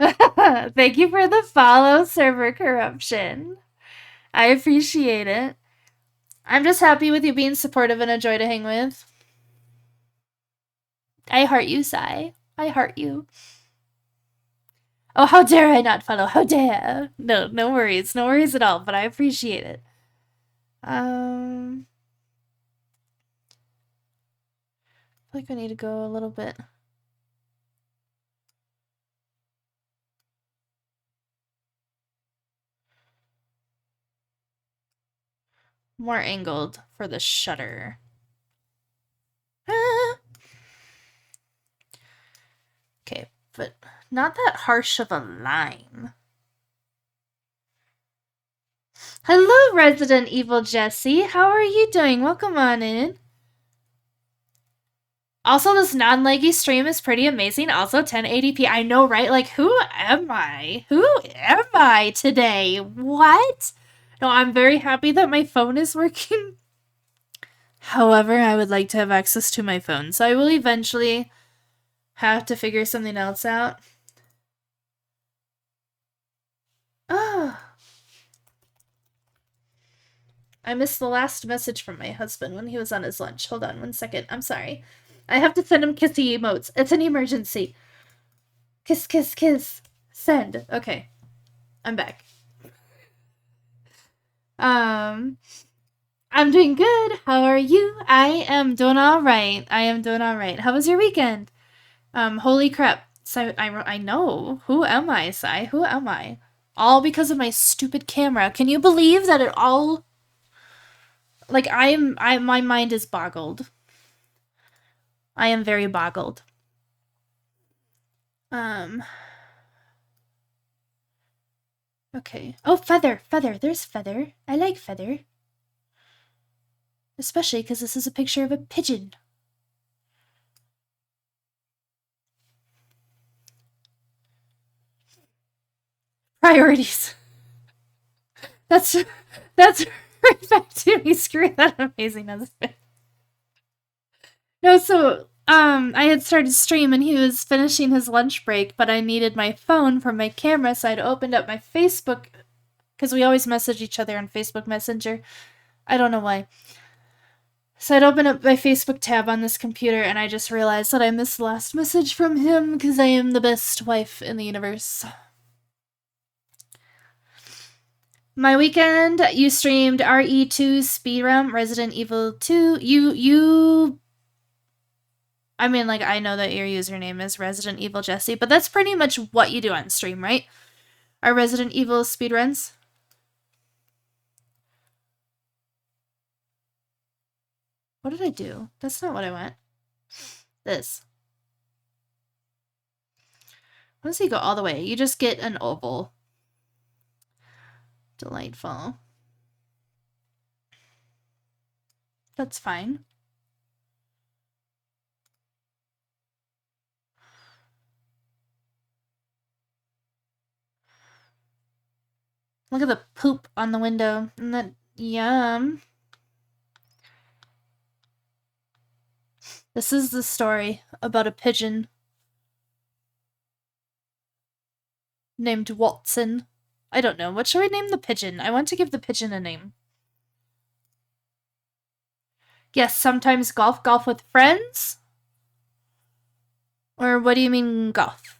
Thank you for the follow, server corruption. I appreciate it. I'm just happy with you being supportive and a joy to hang with. I heart you, Sai. I heart you. Oh, how dare I not follow? How dare? No, no worries. No worries at all, but I appreciate it. I feel like I need to go a little bit. More angled for the shutter. Okay, but not that harsh of a line. Hello, Resident Evil Jesse. How are you doing? Welcome on in. Also, this non-leggy stream is pretty amazing. Also, 1080p. I know, right? Like, who am I? Who am I today? What? No, I'm very happy that my phone is working. However, I would like to have access to my phone, so I will eventually have to figure something else out. Oh. I missed the last message from my husband when he was on his lunch. Hold on 1 second. I'm sorry. I have to send him kissy emotes. It's an emergency. Kiss, kiss, kiss. Send. Okay. I'm back. I'm doing good. How are you? I am doing all right. How was your weekend? Holy crap. So I know. Who am I, Sai? Who am I? All because of my stupid camera. Can you believe that it all... Like, my mind is boggled. I am very boggled. Okay. Oh, Feather. There's Feather. I like Feather. Especially because this is a picture of a pigeon. Priorities. That's right back to me. Screw that amazing husband. No, so I had started stream and he was finishing his lunch break, but I needed my phone for my camera, so I'd opened up my Facebook because we always message each other on Facebook Messenger. I don't know why. So I'd open up my Facebook tab on this computer and I just realized that I missed the last message from him because I am the best wife in the universe. My weekend, you streamed RE2 Speedrun, Resident Evil 2. I mean, like, I know that your username is Resident Evil Jesse, but that's pretty much what you do on stream, right? Are Resident Evil speedruns? What did I do? That's not what I want. This. What does he go all the way? You just get an oval. Delightful. That's fine. Look at the poop on the window. And that, yum. This is the story about a pigeon named Watson. I don't know. What should we name the pigeon? I want to give the pigeon a name. Yes, sometimes golf. Golf with friends? Or what do you mean golf?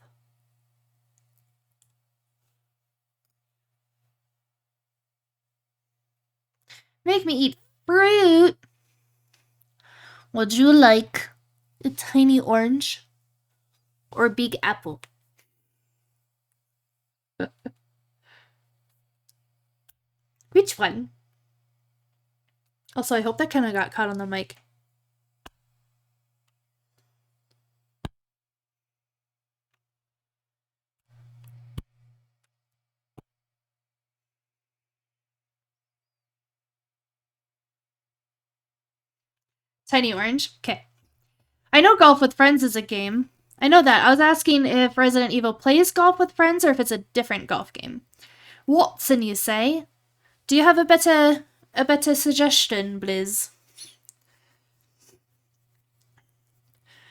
Make me eat fruit. Would you like a tiny orange or a big apple? Which one? Also, I hope that kind of got caught on the mic. Tiny orange? Okay. I know Golf with Friends is a game. I know that. I was asking if Resident Evil plays Golf with Friends or if it's a different golf game. Watson, you say? Do you have a better suggestion, Blizz?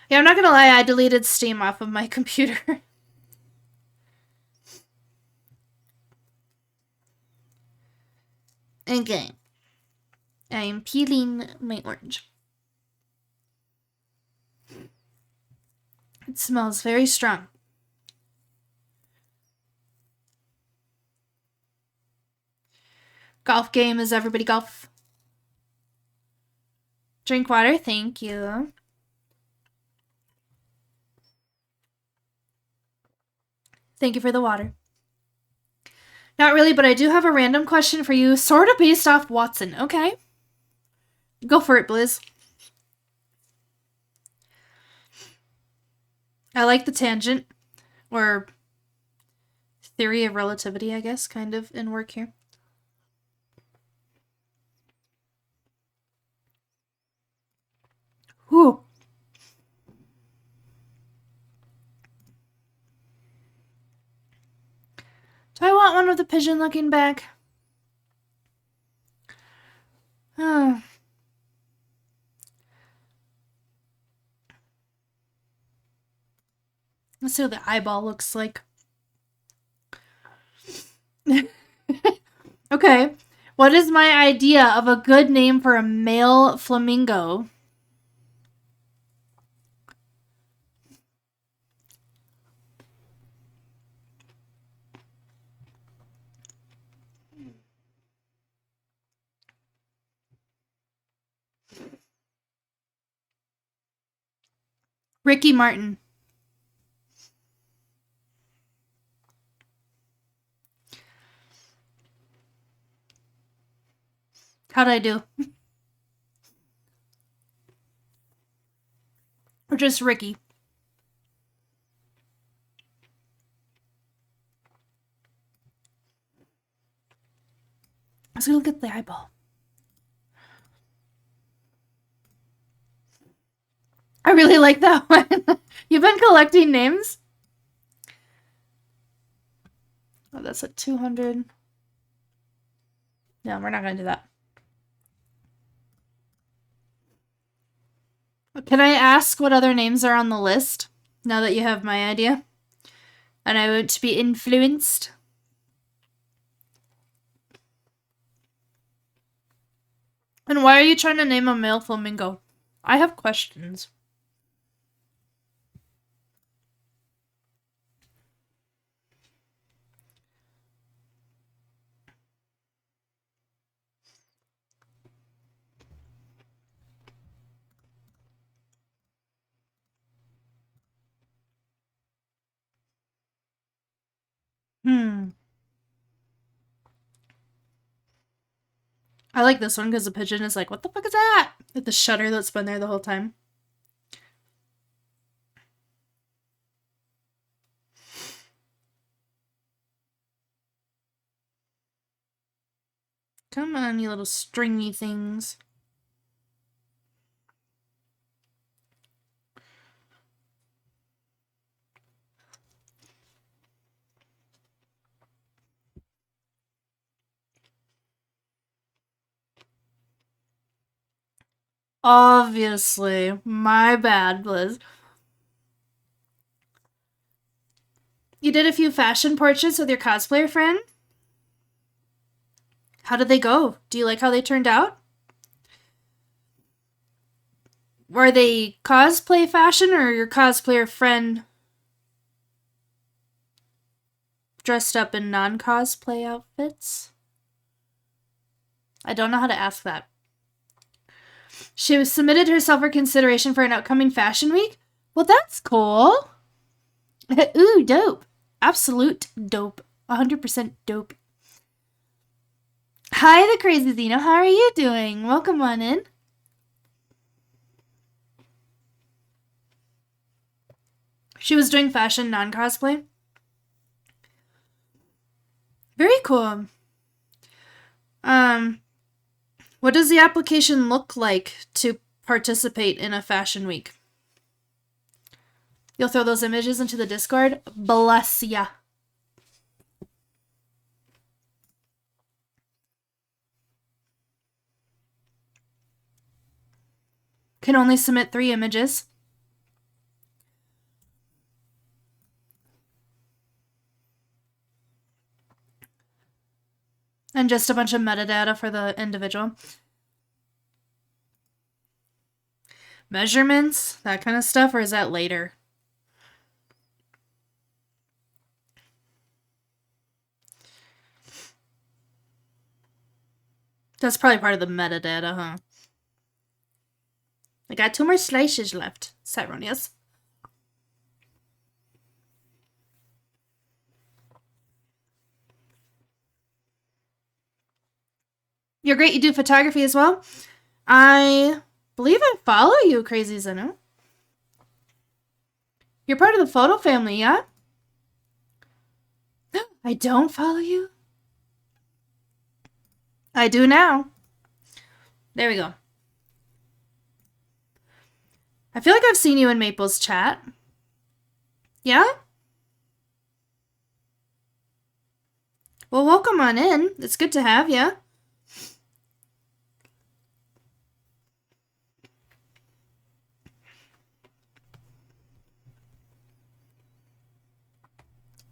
Yeah, I'm not gonna lie, I deleted Steam off of my computer. Okay. I am peeling my orange. It smells very strong. Golf game. Is everybody golf? Drink water. Thank you. Thank you for the water. Not really, but I do have a random question for you, sort of based off Watson. Okay. Go for it, Blizz. I like the tangent, or theory of relativity, I guess, kind of in work here. Whew. Do I want one with a pigeon looking back? Oh. Let's see what the eyeball looks like. Okay. What is my idea of a good name for a male flamingo? Ricky Martin. How'd I do? Or just Ricky? Let's go look at the eyeball. I really like that one. You've been collecting names? Oh, that's a 200. No, we're not going to do that. Can I ask what other names are on the list now that you have my idea? And I want to be influenced. And why are you trying to name a male flamingo? I have questions. I like this one because the pigeon is like, what the fuck is that? With the shutter that's been there the whole time. Come on, you little stringy things. Obviously. My bad, Blizz. You did a few fashion portraits with your cosplayer friend? How did they go? Do you like how they turned out? Were they cosplay fashion or your cosplayer friend dressed up in non-cosplay outfits? I don't know how to ask that. She was submitted herself for consideration for an upcoming fashion week? Well, that's cool. Ooh, dope. Absolute dope. 100% dope. Hi, the Crazy Zeno. How are you doing? Welcome on in. She was doing fashion non-cosplay. Very cool. What does the application look like to participate in a fashion week? You'll throw those images into the Discord? Bless ya. Can only submit 3 images. And and just a bunch of metadata for the individual. Measurements, that kind of stuff, or is that later? That's probably part of the metadata, huh? I got 2 more slices left. Cyronius. You're great. You do photography as well? I believe I follow you, Crazy Zeno. You're part of the photo family, yeah? I don't follow you? I do now. There we go. I feel like I've seen you in Maple's chat. Yeah? Well, welcome on in. It's good to have you.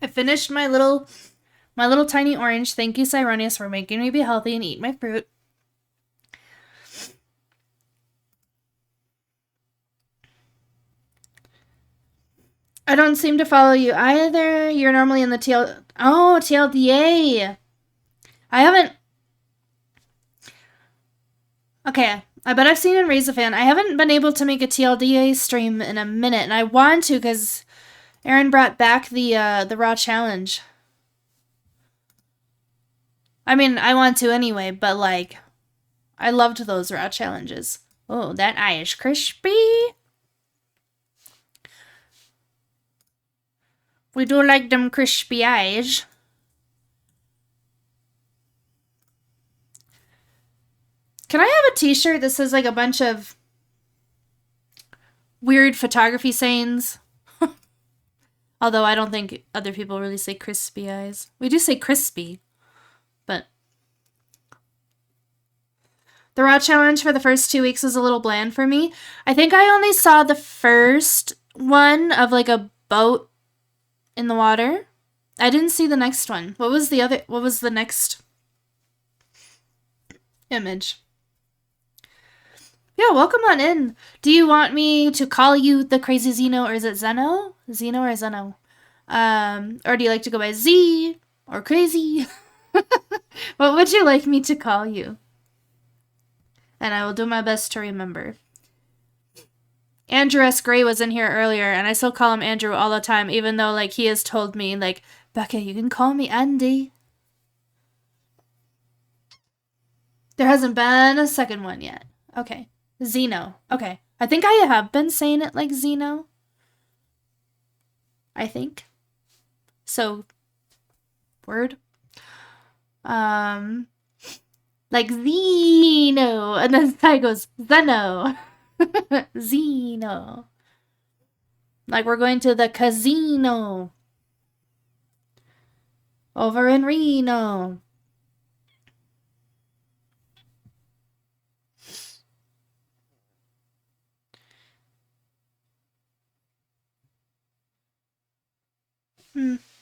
I finished my little tiny orange. Thank you, Cyronius, for making me be healthy and eat my fruit. I don't seem to follow you either. You're normally in the TLDA. I haven't... Okay, I bet I've seen in Raise a Fan. I haven't been able to make a TLDA stream in a minute, and I want to because Aaron brought back the Raw Challenge. I mean, I want to anyway, but like, I loved those Raw Challenges. Oh, that eye is crispy. We do like them crispy eyes. Can I have a t-shirt that says like a bunch of weird photography sayings? Although I don't think other people really say crispy eyes. We do say crispy, but... The Raw Challenge for the first 2 weeks was a little bland for me. I think I only saw the first one of like a boat in the water. I didn't see the next one. What was the next image? Yeah, welcome on in. Do you want me to call you the Crazy Zeno, or is it Zeno? Zeno or Zeno? Or do you like to go by Z or Crazy? What would you like me to call you? And I will do my best to remember. Andrew S. Gray was in here earlier, and I still call him Andrew all the time, even though, like, he has told me, like, Becca, you can call me Andy. There hasn't been a second one yet. Okay. Zeno. Okay. I think I have been saying it like Zeno. I think. So, word. Like Zeno. And then the guy goes, Zeno. Zeno. Like we're going to the casino. Over in Reno.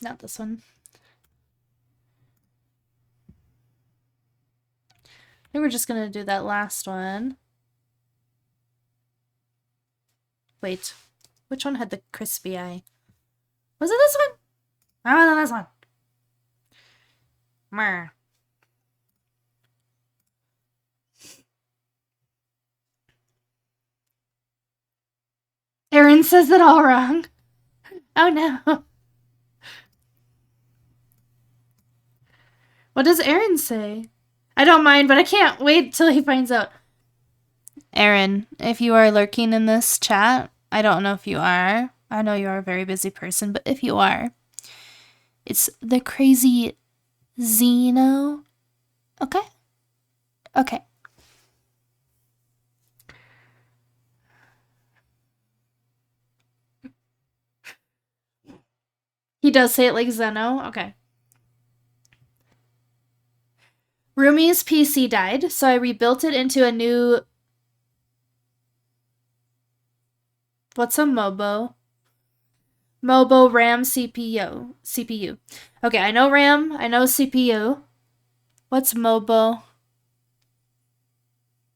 Not this one. I think we're just gonna do that last one. Wait, which one had the crispy eye? Was it this one? Oh, no, this one. Mer. Aaron says it all wrong. Oh no. What does Aaron say? I don't mind, but I can't wait till he finds out. Aaron, if you are lurking in this chat, I don't know if you are. I know you are a very busy person, but if you are, it's the Crazy Zeno. Okay? Okay. He does say it like Zeno? Okay. Rumi's PC died, so I rebuilt it into a new... What's a MOBO? MOBO RAM CPU. Okay, I know RAM, I know CPU. What's MOBO?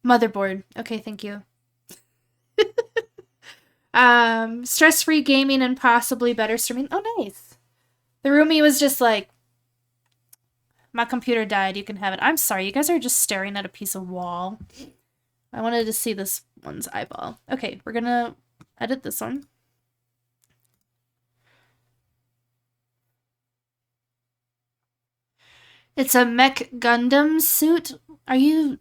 Motherboard. Okay, thank you. Stress-free gaming and possibly better streaming. Oh, nice. The roomie was just like, my computer died. You can have it. I'm sorry. You guys are just staring at a piece of wall. I wanted to see this one's eyeball. Okay, we're gonna edit this one. It's a Mech Gundam suit. Are you...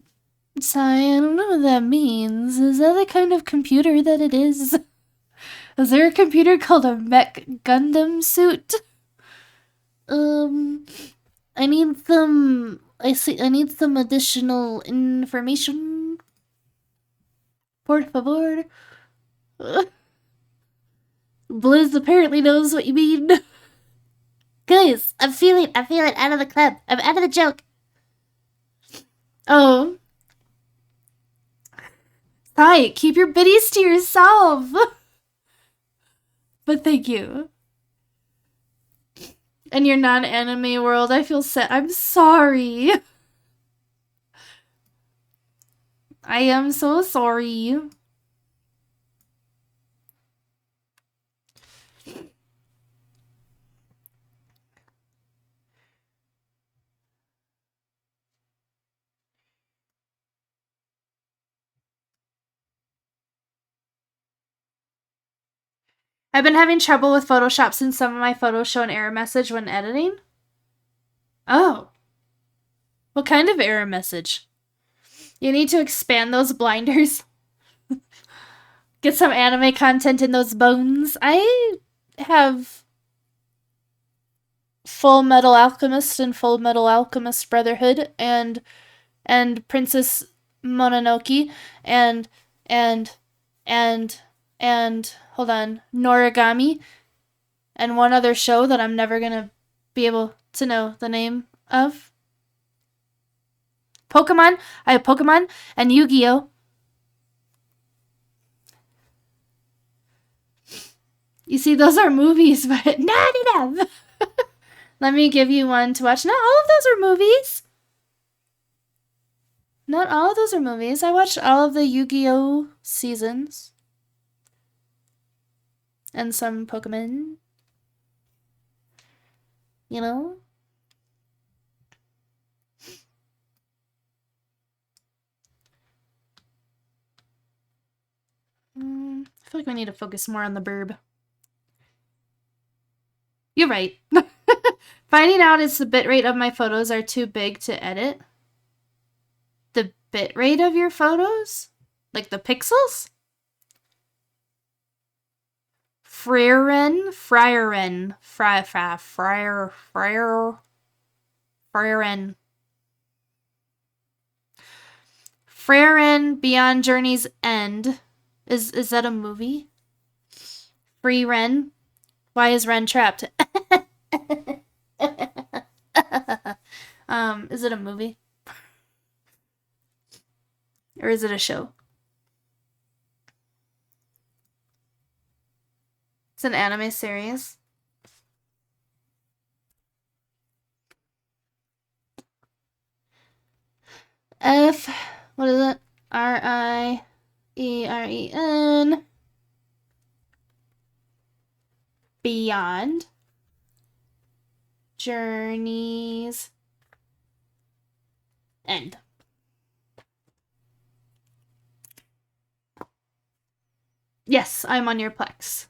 Sorry, I don't know what that means. Is that the kind of computer that it is? Is there a computer called a Mech Gundam suit? I need some... I need some additional information. Por favor. Blizz apparently knows what you mean. Guys, I'm feeling out of the club. I'm out of the joke. Oh. Hi, keep your biddies to yourself. But thank you. In your non-anime world, I feel sad. I'm sorry. I am so sorry. I've been having trouble with Photoshop since some of my photos show an error message when editing. Oh. What kind of error message? You need to expand those blinders. Get some anime content in those bones. I have Full Metal Alchemist and Full Metal Alchemist Brotherhood and Princess Mononoke and hold on, Noragami and one other show that I'm never gonna be able to know the name of. Pokemon. I have Pokemon and Yu-Gi-Oh! You see, those are movies, but not enough. Let me give you one to watch. Not all of those are movies. Not all of those are movies. I watched all of the Yu-Gi-Oh! Seasons. And some Pokemon. You know? I feel like we need to focus more on the burb. You're right. Finding out if the bitrate of my photos are too big to edit. The bitrate of your photos? Like the pixels? Frieren? Frieren Beyond Journey's End. Is that a movie? Free Ren? Why is Ren trapped? Is it a movie? Or is it a show? It's an anime series. F, what is it? Rieren. Beyond Journeys End. Yes, I'm on your Plex.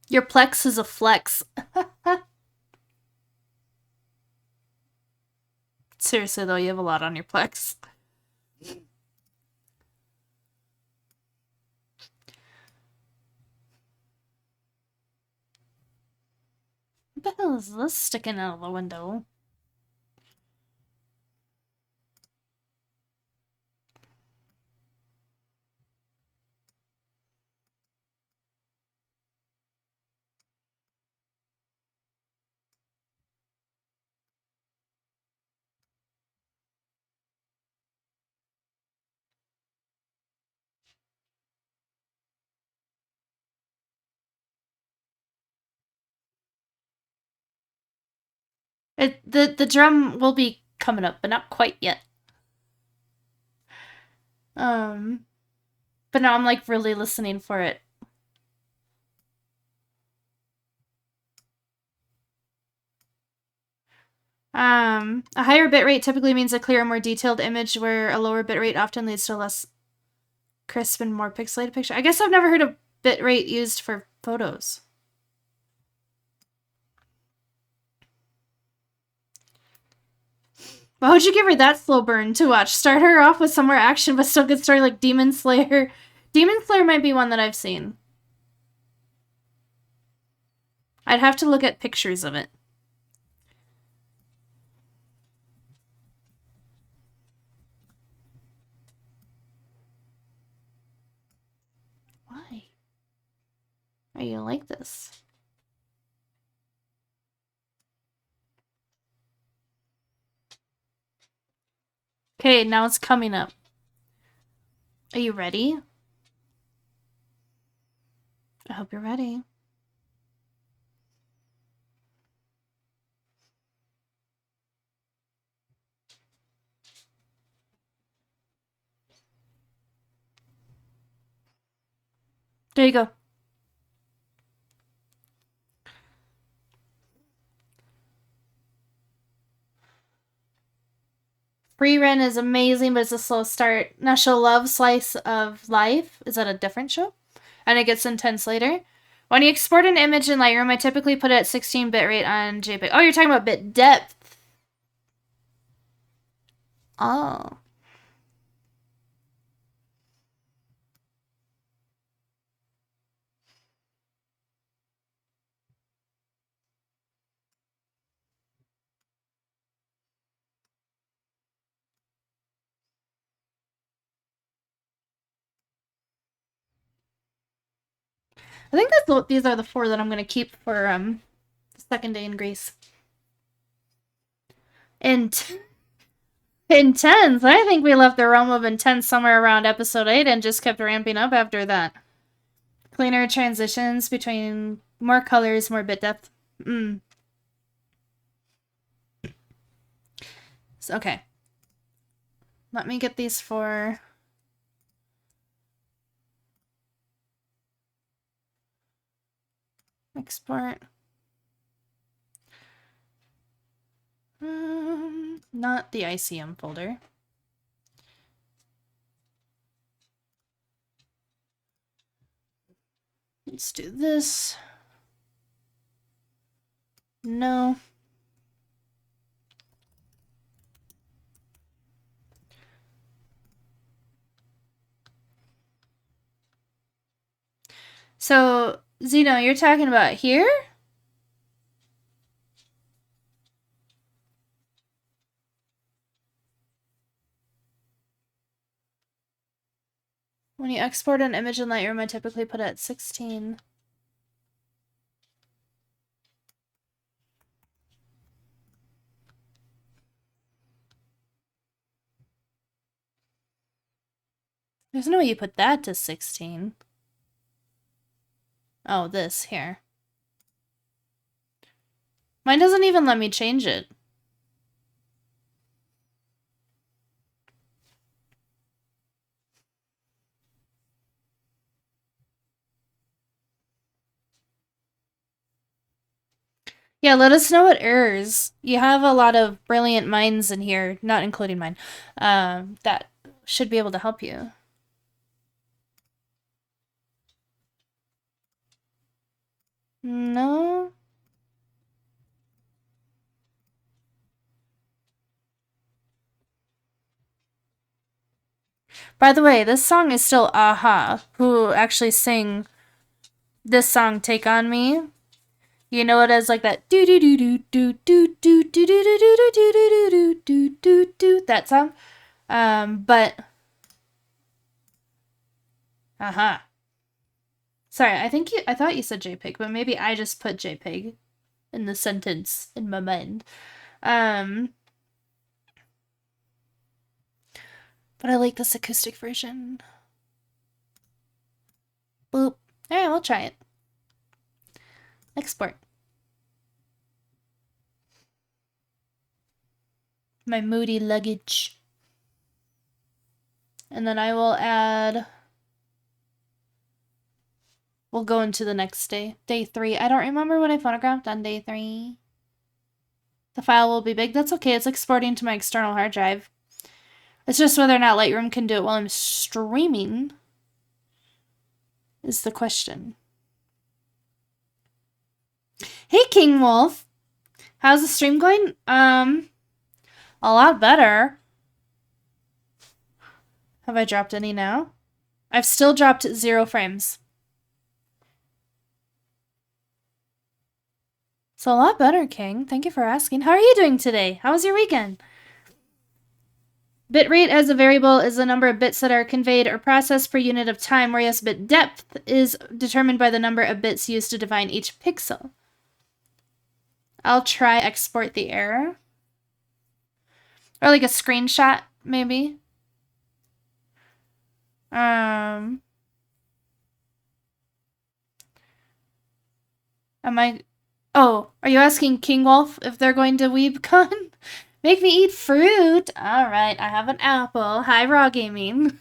Your Plex is a flex. Seriously, though, you have a lot on your Plex. What the hell is this sticking out of the window? The drum will be coming up, but not quite yet. But now I'm like really listening for it. A higher bitrate typically means a clearer, more detailed image, where a lower bitrate often leads to a less crisp and more pixelated picture. I guess I've never heard of bitrate used for photos. Why would you give her that slow burn to watch? Start her off with some more action, but still good story like Demon Slayer. Demon Slayer might be one that I've seen. I'd have to look at pictures of it. Why are you like this? Okay, now it's coming up. Are you ready? I hope you're ready. There you go. Frieren is amazing, but it's a slow start. Now she'll love Slice of Life. Is that a different show? And it gets intense later. When you export an image in Lightroom, I typically put it at 16 bitrate on JPEG. Oh, you're talking about bit depth. Oh. I think these are the 4 that I'm going to keep for the second day in Greece. Intense. I think we left the realm of intense somewhere around episode 8 and just kept ramping up after that. Cleaner transitions between more colors, more bit depth. So, okay. Let me get these 4. Export. Not the ICM folder. Let's do this. No. So, Zeno, you're talking about here? When you export an image in Lightroom, I typically put it at 16. There's no way you put that to 16. Oh, this here. Mine doesn't even let me change it. Yeah, let us know what errors. You have a lot of brilliant minds in here, not including mine, that should be able to help you. No? By the way, this song is still a-ha, who actually sing this song, Take On Me. You know it as like that do do do do do do do do do do do do do do do do do that song. But sorry, I thought you said JPEG, but maybe I just put JPEG in the sentence in my mind. But I like this acoustic version. Boop. Alright, we'll try it. Export. my moody luggage. And then I will add... We'll go into the next day. Day 3. I don't remember what I photographed on day 3. The file will be big. That's okay. It's exporting to my external hard drive. It's just whether or not Lightroom can do it while I'm streaming is the question. Hey, King Wolf. How's the stream going? A lot better. Have I dropped any now? I've still dropped 0 frames. It's a lot better, King. Thank you for asking. How are you doing today? How was your weekend? Bitrate as a variable is the number of bits that are conveyed or processed per unit of time, whereas bit depth is determined by the number of bits used to define each pixel. I'll try export the error. Or like a screenshot, maybe. Am I... Oh, are you asking King Wolf if they're going to WeebCon? Make me eat fruit. All right, I have an apple. Hi, Raw Gaming.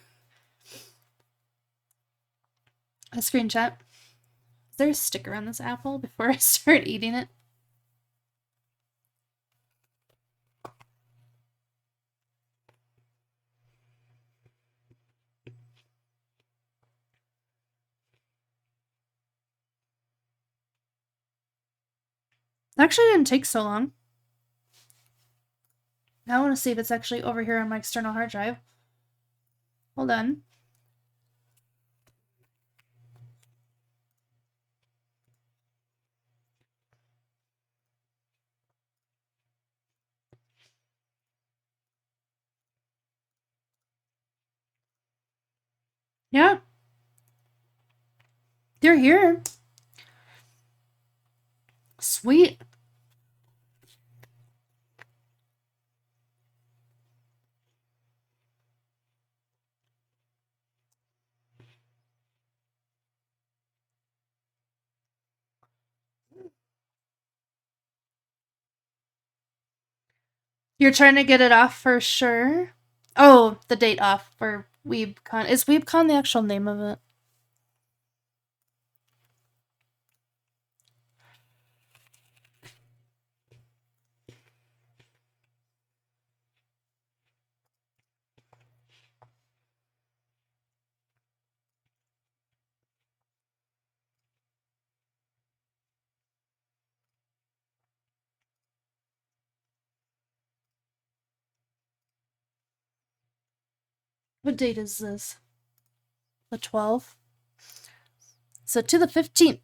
A screenshot. Is there a sticker on this apple before I start eating it? It actually didn't take so long. Now I want to see if it's actually over here on my external hard drive. Hold on. Yeah. They're here. Sweet. You're trying to get it off for sure? Oh, the date off for WeebCon. Is WeebCon the actual name of it? What date is this? The 12th? So to the 15th.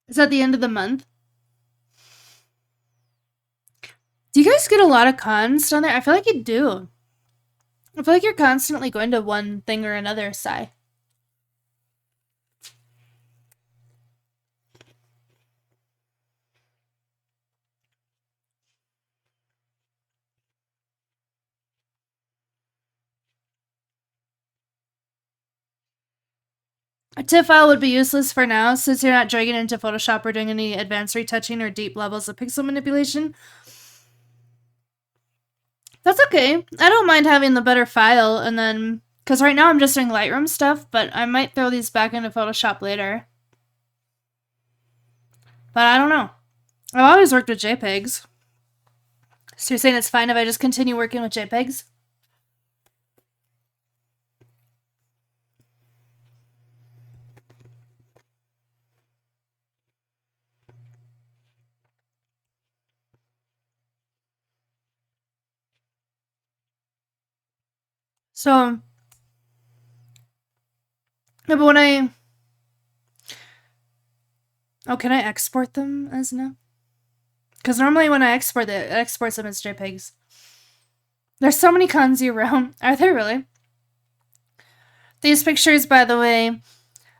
Is that the end of the month? Do you guys get a lot of cons down there? I feel like you do. I feel like you're constantly going to one thing or another, Sai. A TIFF file would be useless for now, since you're not dragging it into Photoshop or doing any advanced retouching or deep levels of pixel manipulation. That's okay. I don't mind having the better file, and then... Because right now I'm just doing Lightroom stuff, but I might throw these back into Photoshop later. But I don't know. I've always worked with JPEGs. So you're saying it's fine if I just continue working with JPEGs? So... No, but when I... Oh, can I export them as no? Because normally when I export it exports them as JPEGs. There's so many cons year round. Are there really? These pictures, by the way,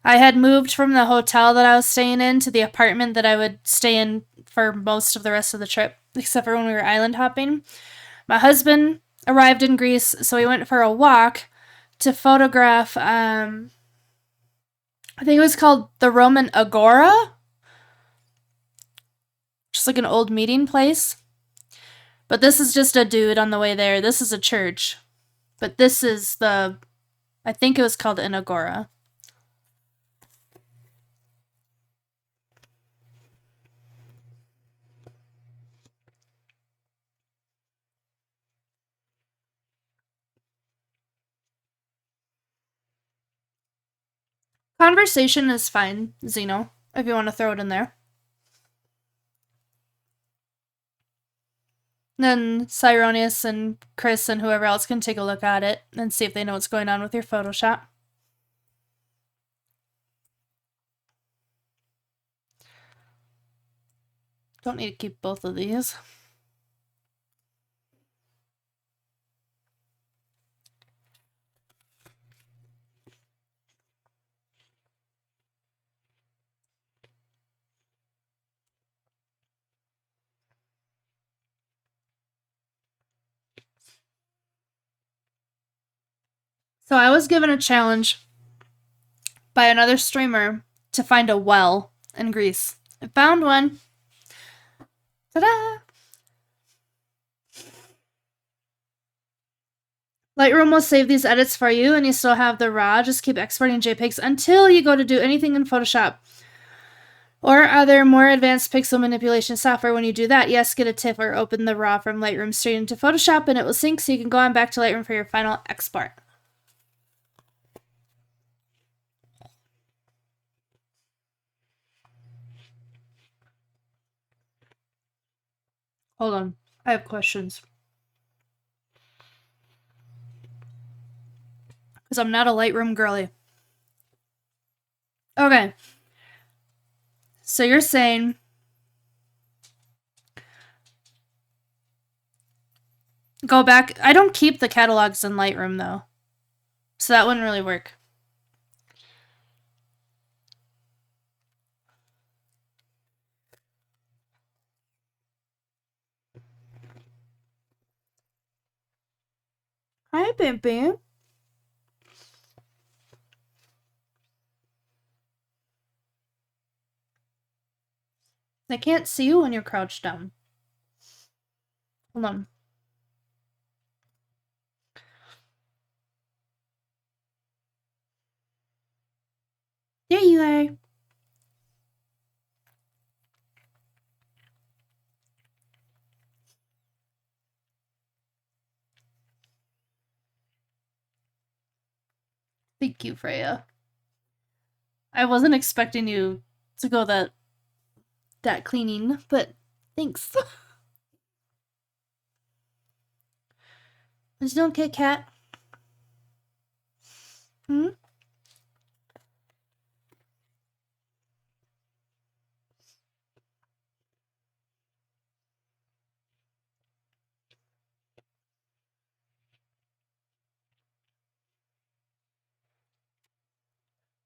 I had moved from the hotel that I was staying in to the apartment that I would stay in for most of the rest of the trip, except for when we were island hopping. My husband arrived in Greece, so we went for a walk to photograph, I think it was called the Roman Agora, just like an old meeting place. But this is just a dude on the way there. This is a church. But this is I think it was called an Agora. Conversation is fine, Zeno, if you want to throw it in there. Then Cyronius and Chris and whoever else can take a look at it and see if they know what's going on with your Photoshop. Don't need to keep both of these. So I was given a challenge by another streamer to find a well in Greece. I found one. Ta-da! Lightroom will save these edits for you, and you still have the raw. Just keep exporting JPEGs until you go to do anything in Photoshop. Or are there more advanced pixel manipulation software when you do that? Yes, get a TIFF or open the raw from Lightroom straight into Photoshop and it will sync so you can go on back to Lightroom for your final export. Hold on. I have questions. Because I'm not a Lightroom girly. Okay. So you're saying go back. I don't keep the catalogs in Lightroom though. So that wouldn't really work. Hi, baby. I can't see you when you're crouched down. Hold on. There you are. Thank you, Freya. I wasn't expecting you to go that cleaning, but thanks. Just don't Kit Kat. Hmm?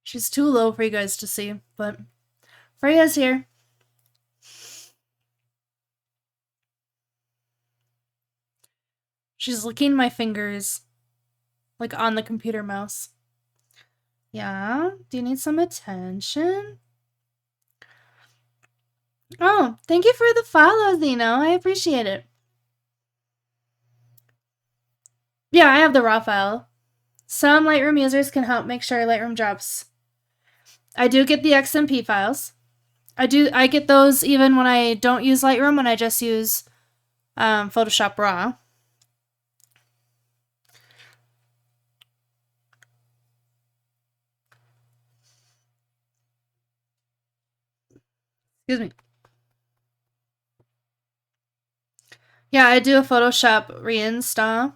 She's too low for you guys to see, but Freya's here. She's licking my fingers, like on the computer mouse. Yeah? Do you need some attention? Oh, thank you for the follow, Zeno. I appreciate it. Yeah, I have the raw file. Some Lightroom users can help make sure Lightroom drops. I do get the XMP files. I get those even when I don't use Lightroom, when I just use Photoshop Raw. Excuse me. Yeah, I do a Photoshop reinstall.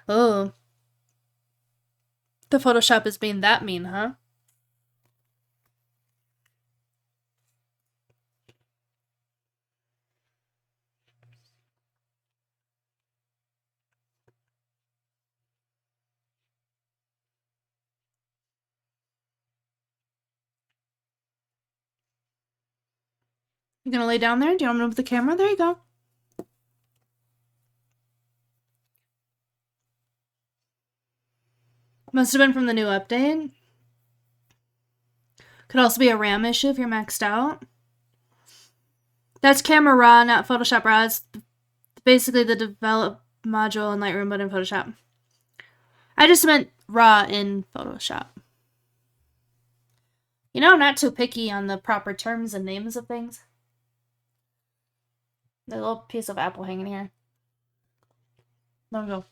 Oh. The Photoshop is being that mean, huh? You gonna lay down there? Do you want me to move the camera? There you go. Must have been from the new update. Could also be a RAM issue if you're maxed out. That's Camera Raw, not Photoshop Raw. It's basically the develop module in Lightroom, but in Photoshop. I just meant Raw in Photoshop. You know, I'm not too picky on the proper terms and names of things. There's a little piece of apple hanging here. There we go.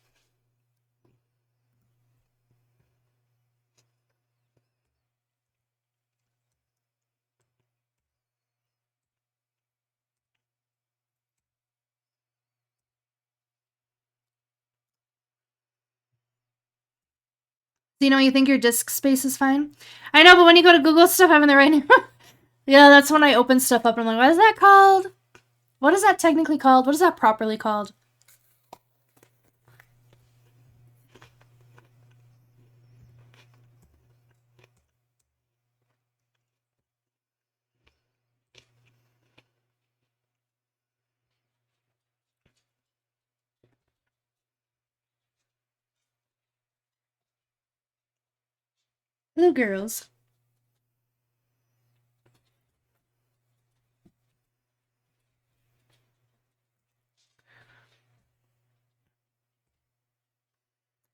So, you know, you think your disk space is fine? I know, but when you go to Google stuff, I'm in there right now. Yeah, that's when I open stuff up and I'm like, what is that called? What is that technically called? What is that properly called? Blue girls.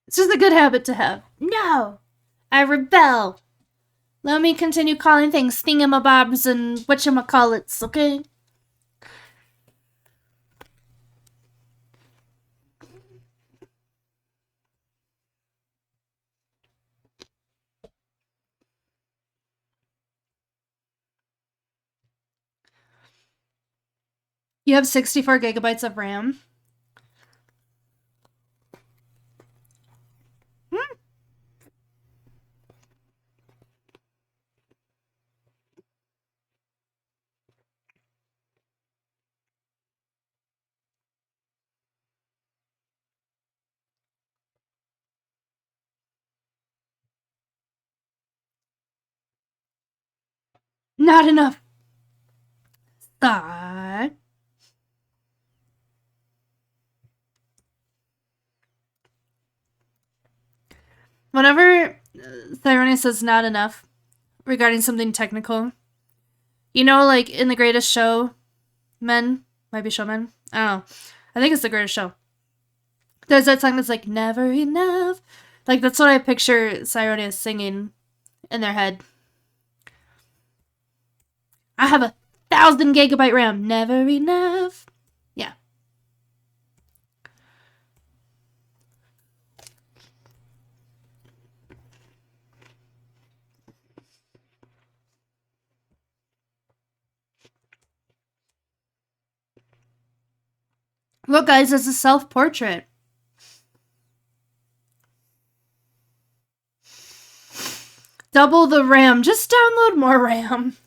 It's just a good habit to have. No! I rebel. Let me continue calling things thingamabobs and whatchamacallits, okay? You have 64 gigabytes of RAM. Not enough. Thought. Whenever Thyrone says not enough regarding something technical, you know, like in The Greatest Show, men, might be showmen, I don't know. I think it's The Greatest Show. There's that song that's like, never enough. Like, that's what I picture Cyrone singing in their head. I have 1,000 gigabyte RAM. Never enough. Yeah. Look, guys, it's a self-portrait. Double the RAM. Just download more RAM.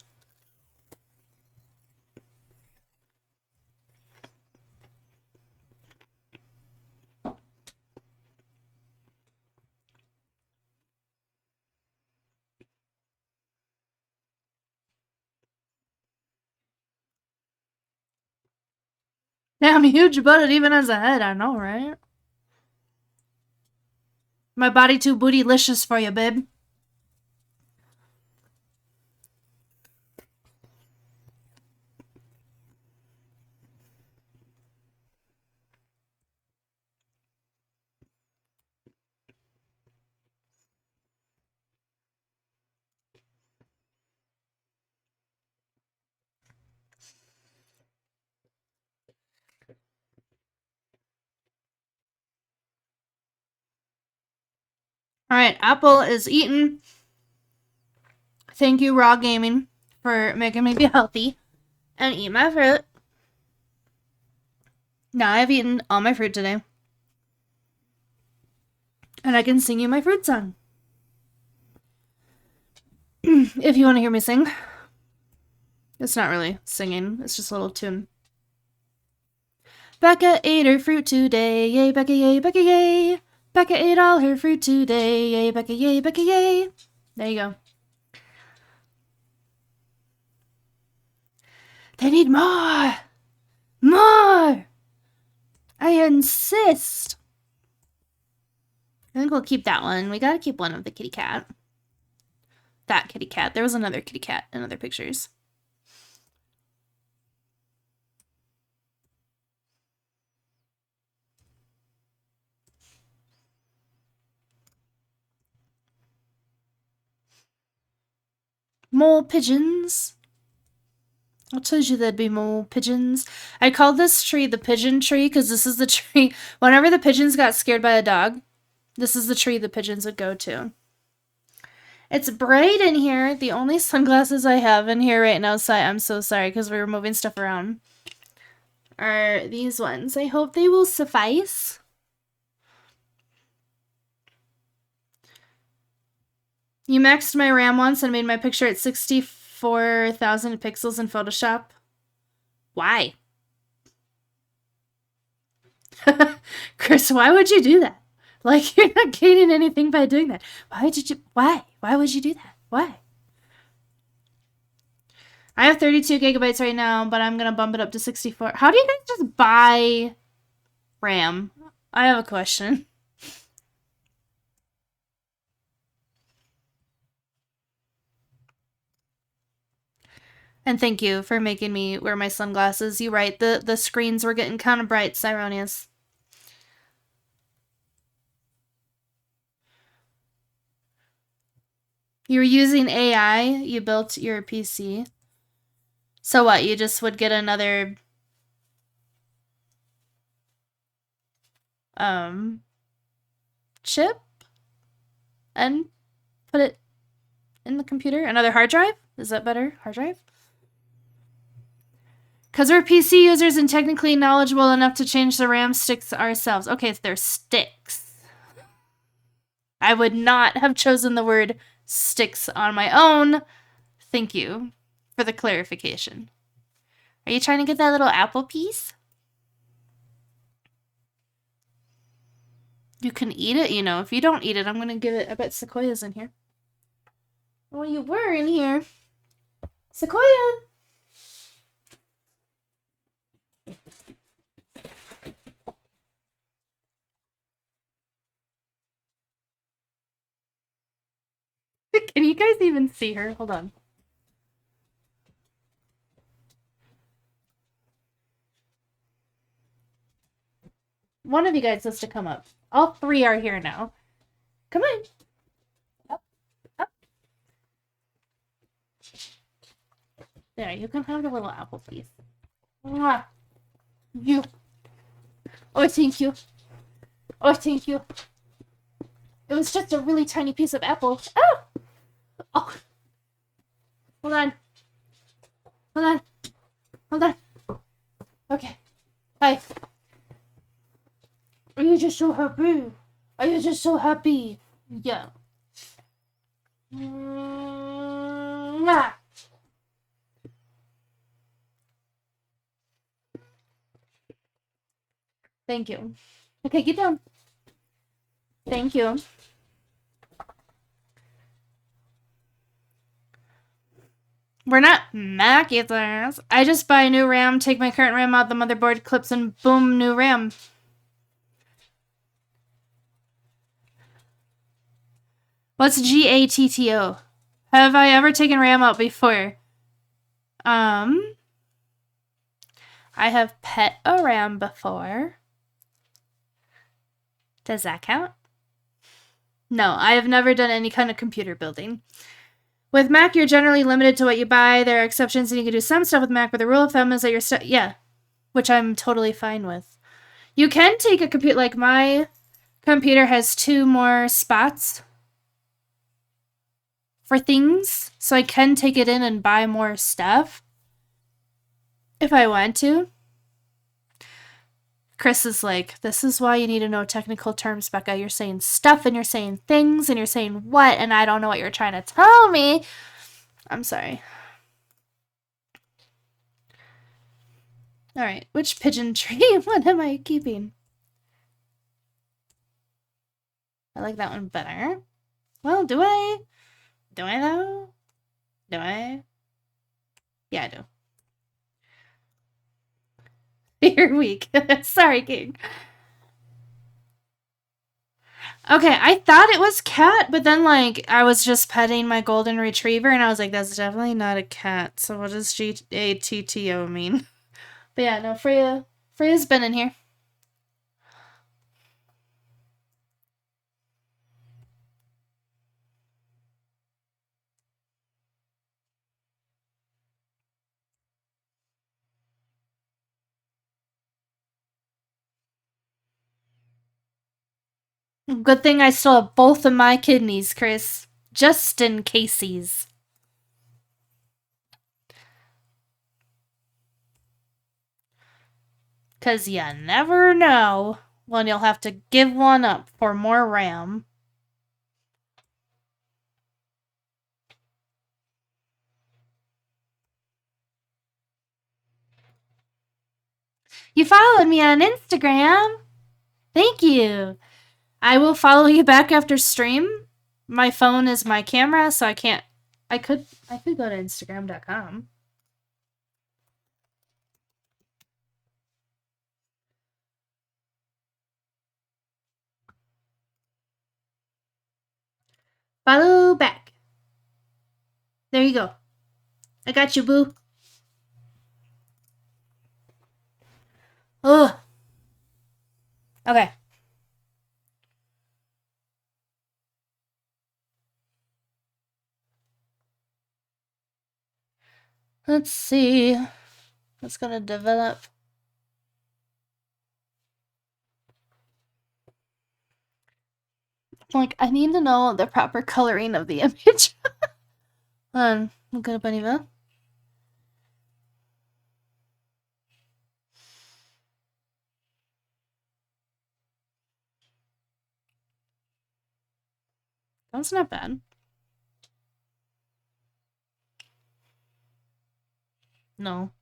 Damn, huge butted even as a head. I know, right? My body too bootylicious for you, babe. Alright, Apple is eaten. Thank you, Raw Gaming, for making me be healthy and eat my fruit. Now I've eaten all my fruit today. And I can sing you my fruit song. If you want to hear me sing. It's not really singing, it's just a little tune. Becca ate her fruit today, yay, Becca, yay, Becca, yay. Becca ate all her fruit today, yay, Becca, yay, Becca, yay. There you go. They need more! More! I insist! I think we'll keep that one. We gotta keep one of the kitty cat. That kitty cat. There was another kitty cat in other pictures. More pigeons. I told you there'd be more pigeons. I called this tree the pigeon tree because this is the tree. Whenever the pigeons got scared by a dog, this is the tree the pigeons would go to. It's bright in here. The only sunglasses I have in here right now, so I'm so sorry because we were moving stuff around, are these ones. I hope they will suffice. You maxed my RAM once and made my picture at 64,000 pixels in Photoshop. Why? Chris, why would you do that? Like, you're not gaining anything by doing that. Why would you do that? Why? I have 32 gigabytes right now, but I'm going to bump it up to 64. How do you guys just buy RAM? I have a question. And thank you for making me wear my sunglasses. You're right, the screens were getting kind of bright, Cyronius. You were using AI, you built your PC. So what, you just would get another chip and put it in the computer? Another hard drive? Is that better? Hard drive? Because we're PC users and technically knowledgeable enough to change the RAM sticks ourselves. Okay, so they're sticks. I would not have chosen the word sticks on my own. Thank you for the clarification. Are you trying to get that little apple piece? You can eat it, you know. If you don't eat it, I'm going to give it... I bet Sequoia's in here. Well, you were in here. Sequoia! Can you guys even see her? Hold on. One of you guys has to come up. All three are here now. Come on. Up. Up. There, you can have the little apple piece. Mwah. You. Oh, thank you. Oh, thank you. It was just a really tiny piece of apple. Oh! Oh. Hold on. Hold on. Hold on. Okay. Hi. Are you just so happy? Are you just so happy? Yeah. Mwah. Thank you. Okay, get down. Thank you. We're not Mac users. I just buy a new RAM, take my current RAM out the motherboard clips, and boom, new RAM. What's GATTO? Have I ever taken RAM out before? I have pet a RAM before. Does that count? No, I have never done any kind of computer building. With Mac, you're generally limited to what you buy. There are exceptions, and you can do some stuff with Mac, but the rule of thumb is that your stuff... Yeah, which I'm totally fine with. You can take a computer... Like, my computer has 2 more spots for things, so I can take it in and buy more stuff if I want to. Chris is like, this is why you need to know technical terms, Becca. You're saying stuff, and you're saying things, and you're saying what, and I don't know what you're trying to tell me. I'm sorry. Alright, which pigeon tree? What am I keeping? I like that one better. Well, do I? Do I, though? Do I? Yeah, I do. your week. Sorry, King. Okay, I thought it was cat, but then like I was just petting my golden retriever, and I was like, that's definitely not a cat. So what does GATTO mean? But yeah, no, Freya's been in here. Good thing I still have both of my kidneys, Chris. Just in cases. Because you never know when you'll have to give one up for more RAM. You followed me on Instagram. Thank you. I will follow you back after stream. My phone is my camera, so I can't. I could go to Instagram.com. Follow back. There you go. I got you, boo. Ugh. Okay. Let's see. It's gonna develop. Like, I need to know the proper coloring of the image. Hold on. We'll go to Bunnyville. That's not bad. No.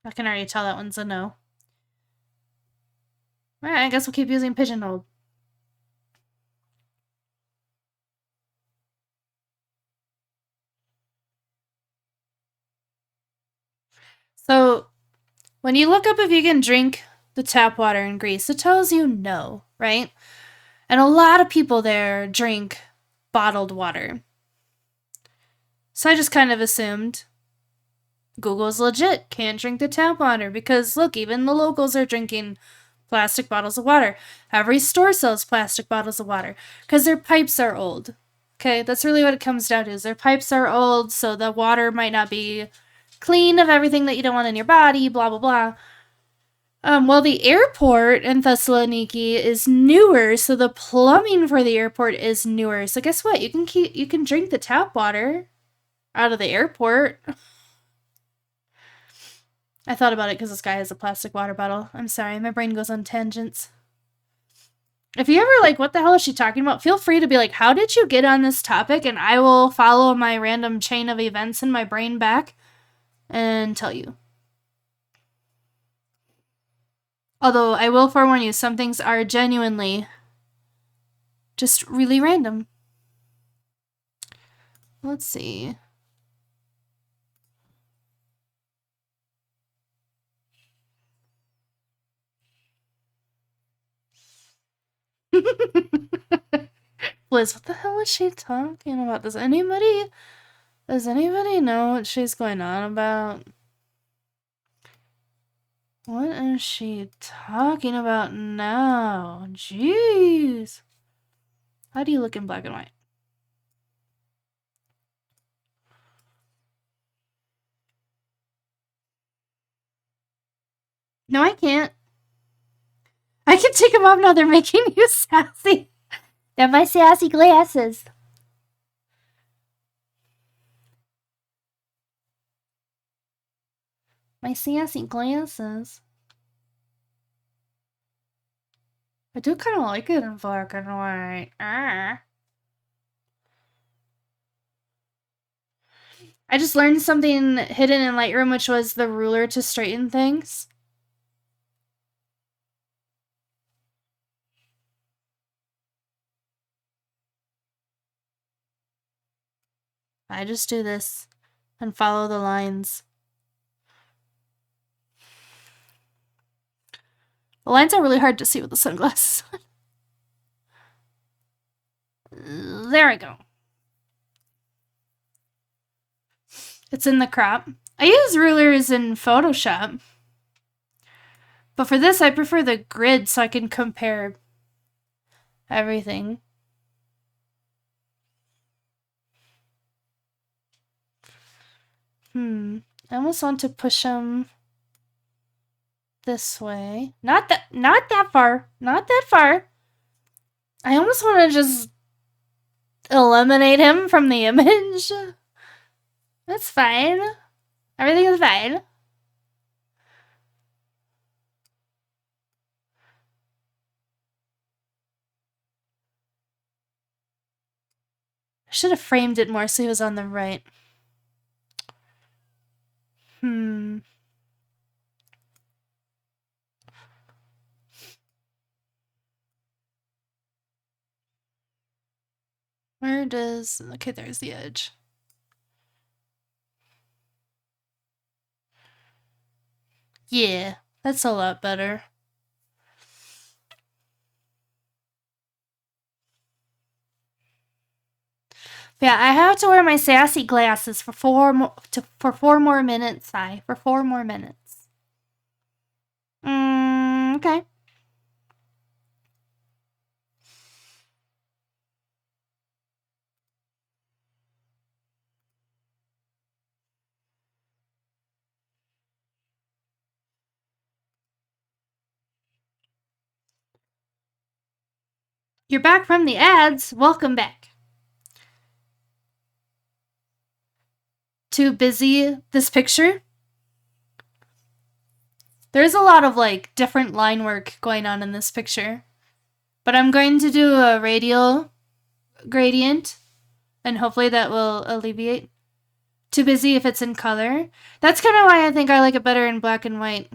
I can already tell that one's a no. Alright, I guess we'll keep using Pigeonhole. So, when you look up if you can drink the tap water in Greece, it tells you no, right? And a lot of people there drink bottled water. So I just kind of assumed Google's legit, can't drink the tap water because look, even the locals are drinking plastic bottles of water. Every store sells plastic bottles of water because their pipes are old. Okay, that's really what it comes down to. Is their pipes are old, so the water might not be clean of everything that you don't want in your body, blah blah blah. Well, the airport in Thessaloniki is newer, so the plumbing for the airport is newer. So guess what? You can drink the tap water out of the airport. I thought about it because this guy has a plastic water bottle. I'm sorry, my brain goes on tangents. If you ever like, what the hell is she talking about? Feel free to be like, how did you get on this topic? And I will follow my random chain of events in my brain back and tell you. Although I will forewarn you, some things are genuinely just really random. Let's see. Liz, what the hell is she talking about? Does anybody know what she's going on about? What is she talking about now? Jeez. How do you look in black and white? No, I can't. I can take them off now. They're making you sassy. They're my sassy glasses. My sassy glasses. I do kind of like it in black and white. I just learned something hidden in Lightroom, which was the ruler to straighten things. I just do this and follow the lines. The lines are really hard to see with the sunglasses on. There we go. It's in the crop. I use rulers in Photoshop. But for this, I prefer the grid so I can compare everything. I almost want to push them this way. Not that far. Not that far. I almost want to just eliminate him from the image. That's fine. Everything is fine. I should have framed it more so he was on the right. Where does... Okay, there's the edge. Yeah, that's a lot better. Yeah, I have to wear my sassy glasses for 4 more minutes, for 4 more minutes. Okay. You're back from the ads. Welcome back. Too busy this picture? There's a lot of like different line work going on in this picture. But I'm going to do a radial gradient and hopefully that will alleviate. Too busy if it's in color. That's kind of why I think I like it better in black and white.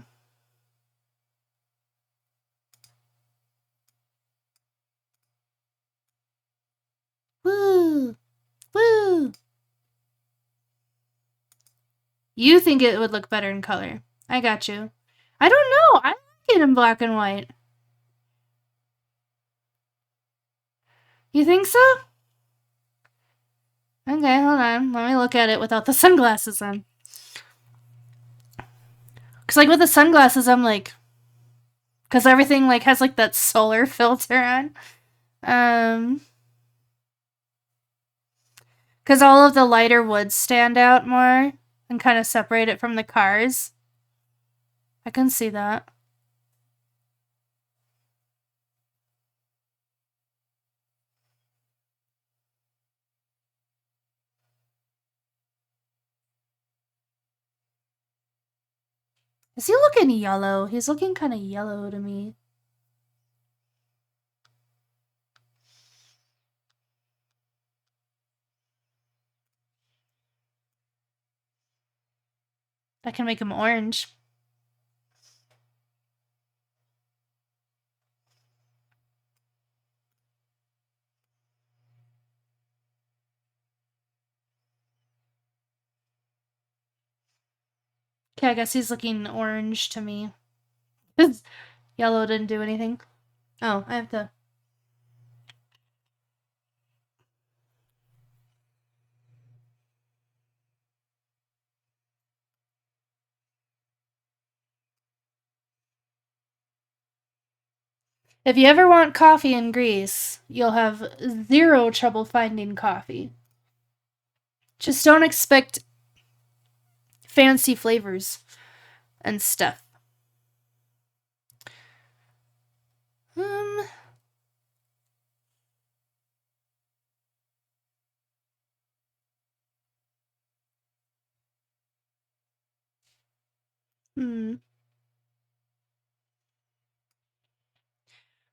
Woo! Woo! You think it would look better in color. I got you. I don't know. I like it in black and white. You think so? Okay, hold on. Let me look at it without the sunglasses on. Because, like, with the sunglasses, I'm like... Because everything, like, has, like, that solar filter on. Because all of the lighter woods stand out more and kind of separate it from the cars. I can see that. Is he looking yellow? He's looking kind of yellow to me. I can make him orange. Okay, I guess he's looking orange to me. Yellow didn't do anything. Oh, I have to... If you ever want coffee in Greece, you'll have zero trouble finding coffee. Just don't expect fancy flavors and stuff.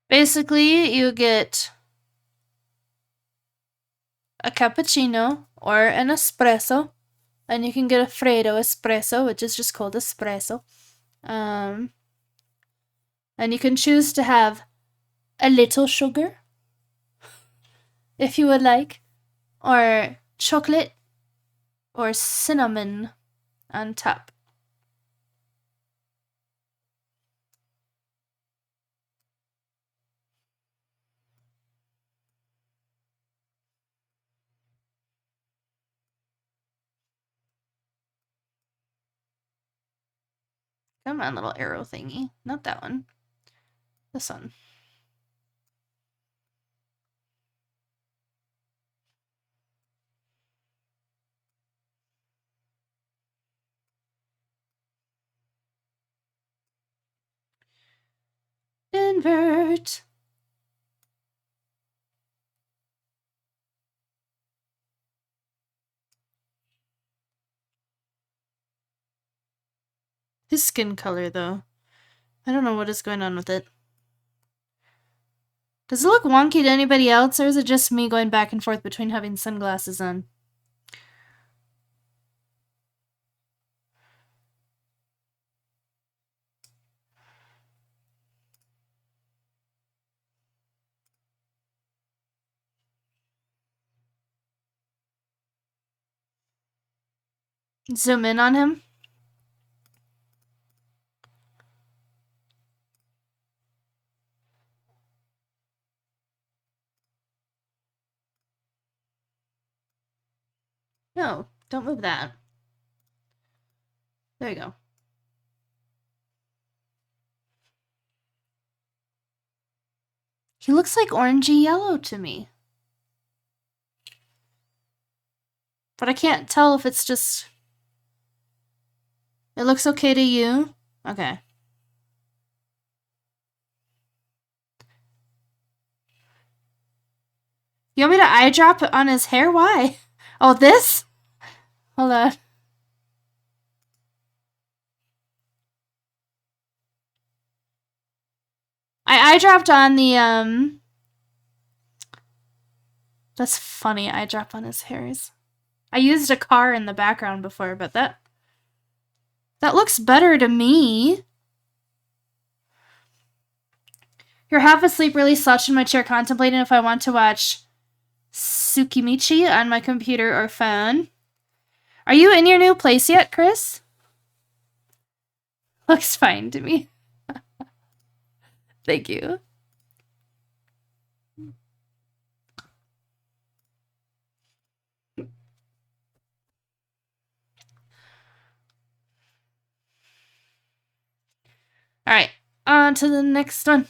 Basically, you get a cappuccino or an espresso, and you can get a Freddo espresso, which is just called espresso. And you can choose to have a little sugar, if you would like, or chocolate, or cinnamon on top. Come on, little arrow thingy. Not that one. This one. Invert. His skin color, though. I don't know what is going on with it. Does it look wonky to anybody else, or is it just me going back and forth between having sunglasses on? Zoom in on him. No, don't move that. There you go. He looks like orangey yellow to me. But I can't tell if it's just... It looks okay to you? Okay. You want me to eye drop on his hair? Why? Oh, this? Hold on. I eye dropped on the, That's funny, eye drop on his hairs. I used a car in the background before, but that looks better to me. You're half asleep, really slouched in my chair, contemplating if I want to watch Tsukimichi on my computer or phone. Are you in your new place yet, Chris? Looks fine to me. Thank you. Alright, on to the next one.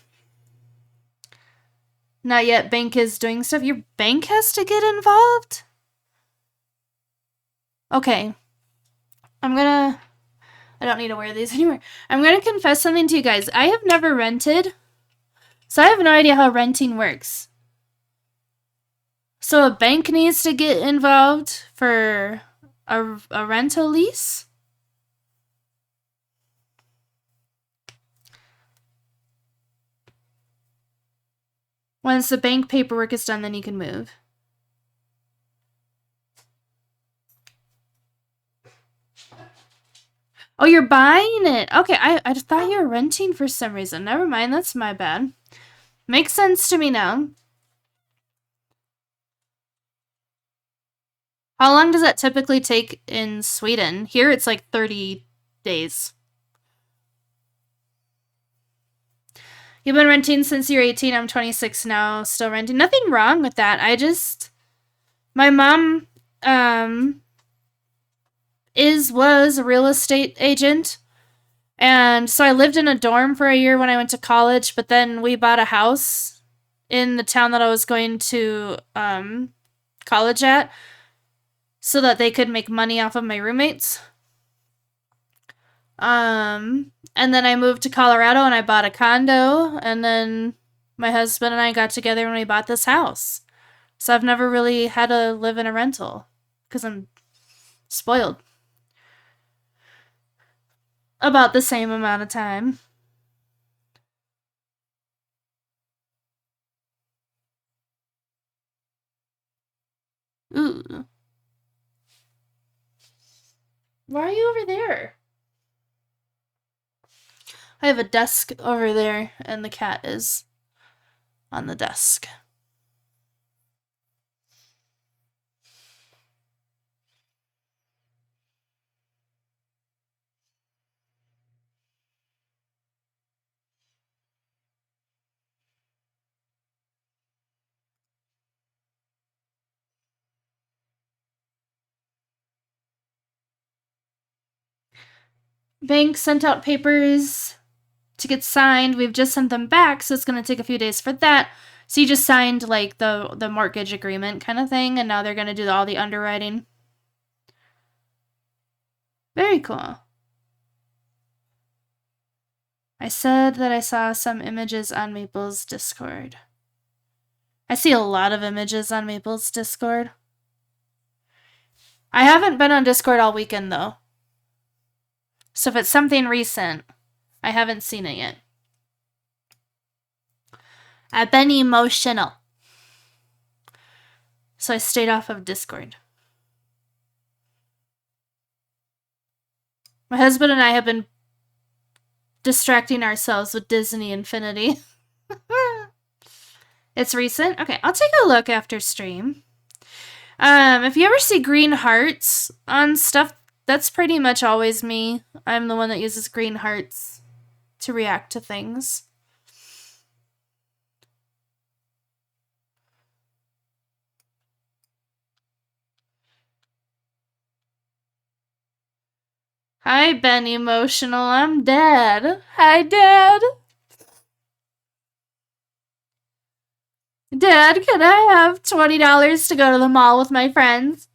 Not yet, bank is doing stuff. Your bank has to get involved? Okay. I don't need to wear these anymore. I'm gonna confess something to you guys. I have never rented, so I have no idea how renting works. So a bank needs to get involved for a rental lease? Once the bank paperwork is done, then you can move. Oh, you're buying it. Okay, I thought you were renting for some reason. Never mind, that's my bad. Makes sense to me now. How long does that typically take in Sweden? Here it's like 30 days. You've been renting since you're 18. I'm 26 now, still renting. Nothing wrong with that. My mom was a real estate agent. And so I lived in a dorm for a year when I went to college, but then we bought a house in the town that I was going to college at so that they could make money off of my roommates. And then I moved to Colorado and I bought a condo, and then my husband and I got together when we bought this house. So I've never really had to live in a rental because I'm spoiled. About the same amount of time. Ooh. Why are you over there? I have a desk over there, and the cat is on the desk. bank sent out papers to get signed. We've just sent them back, so it's going to take a few days for that. So you just signed like the mortgage agreement kind of thing, and now they're going to do all the underwriting. Very cool. I said that I saw some images on Maple's Discord. I see a lot of images on Maple's Discord. I haven't been on Discord all weekend, though. So if it's something recent, I haven't seen it yet. I've been emotional. So I stayed off of Discord. My husband and I have been distracting ourselves with Disney Infinity. It's recent? Okay, I'll take a look after stream. If you ever see green hearts on stuff, that's pretty much always me. I'm the one that uses green hearts to react to things. Hi, Ben Emotional. I'm Dad. Hi, Dad. Dad, can I have $20 to go to the mall with my friends?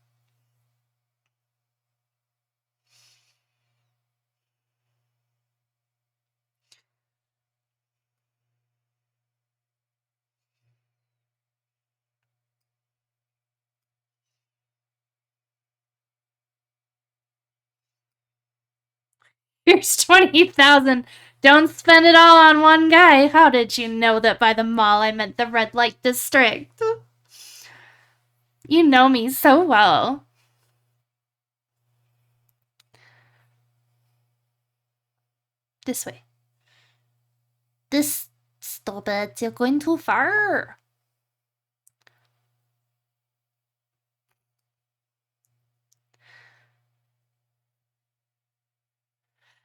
Here's 20,000. Don't spend it all on one guy. How did you know that by the mall I meant the red light district? You know me so well. This way. Stop it. You're going too far.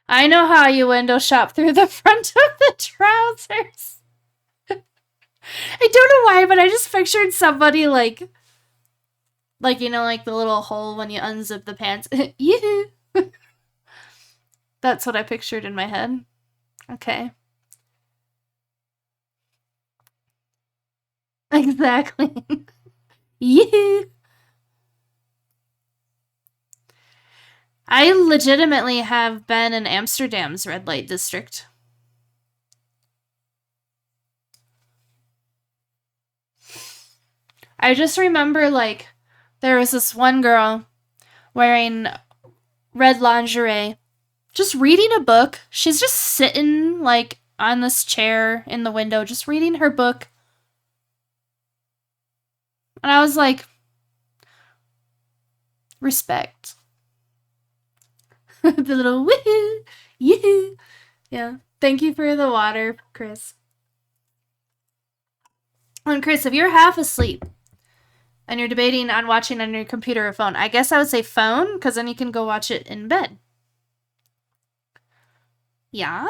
I know how you window shop through the front of the trousers. I don't know why, but I just pictured somebody like, you know, like the little hole when you unzip the pants. Yoo-hoo. That's what I pictured in my head. Okay. Exactly. Yoo-hoo. I legitimately have been in Amsterdam's red light district. I just remember, like, there was this one girl wearing red lingerie, just reading a book. She's just sitting, like, on this chair in the window, just reading her book. And I was like, respect. The little woohoo, yoo. Yeah. Thank you for the water, Chris. And Chris, if you're half asleep and you're debating on watching on your computer or phone, I guess I would say phone, because then you can go watch it in bed. Yeah?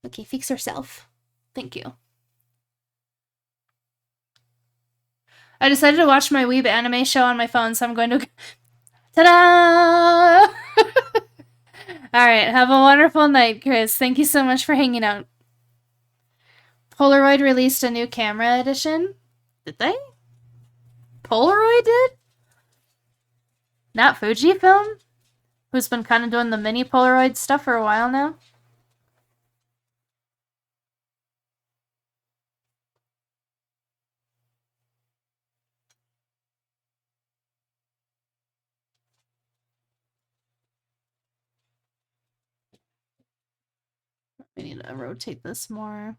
Okay, fix yourself. Thank you. I decided to watch my Weeb anime show on my phone, so I'm going to... Ta-da! Alright, have a wonderful night, Chris. Thank you so much for hanging out. Polaroid released a new camera edition. Did they? Polaroid did? Not Fujifilm? Who's been kind of doing the mini Polaroid stuff for a while now? We need to rotate this more.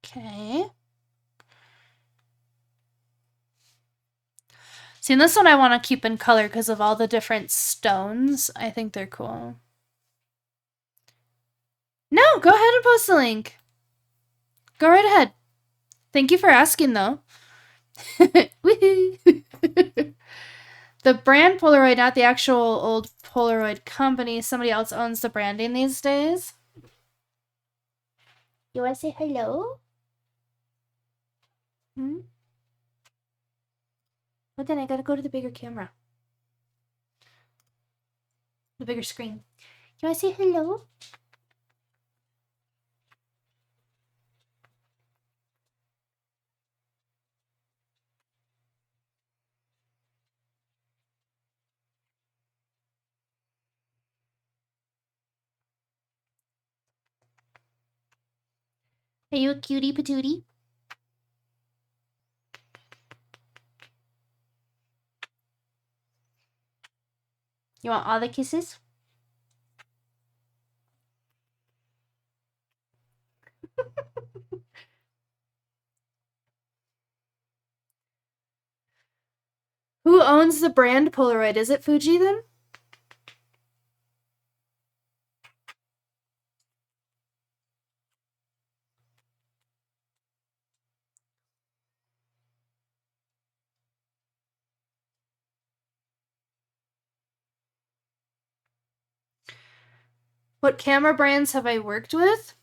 Okay. See, in this one I want to keep in color because of all the different stones. I think they're cool. No, go ahead and post the link. Go right ahead. Thank you for asking, though. Woohoo! The brand Polaroid, not the actual old Polaroid company. Somebody else owns the branding these days. You want to say hello? Hmm? But then I gotta go to the bigger camera. The bigger screen. You want to say hello? Are you a cutie patootie? You want all the kisses? Who owns the brand Polaroid? Is it Fuji then? What camera brands have I worked with?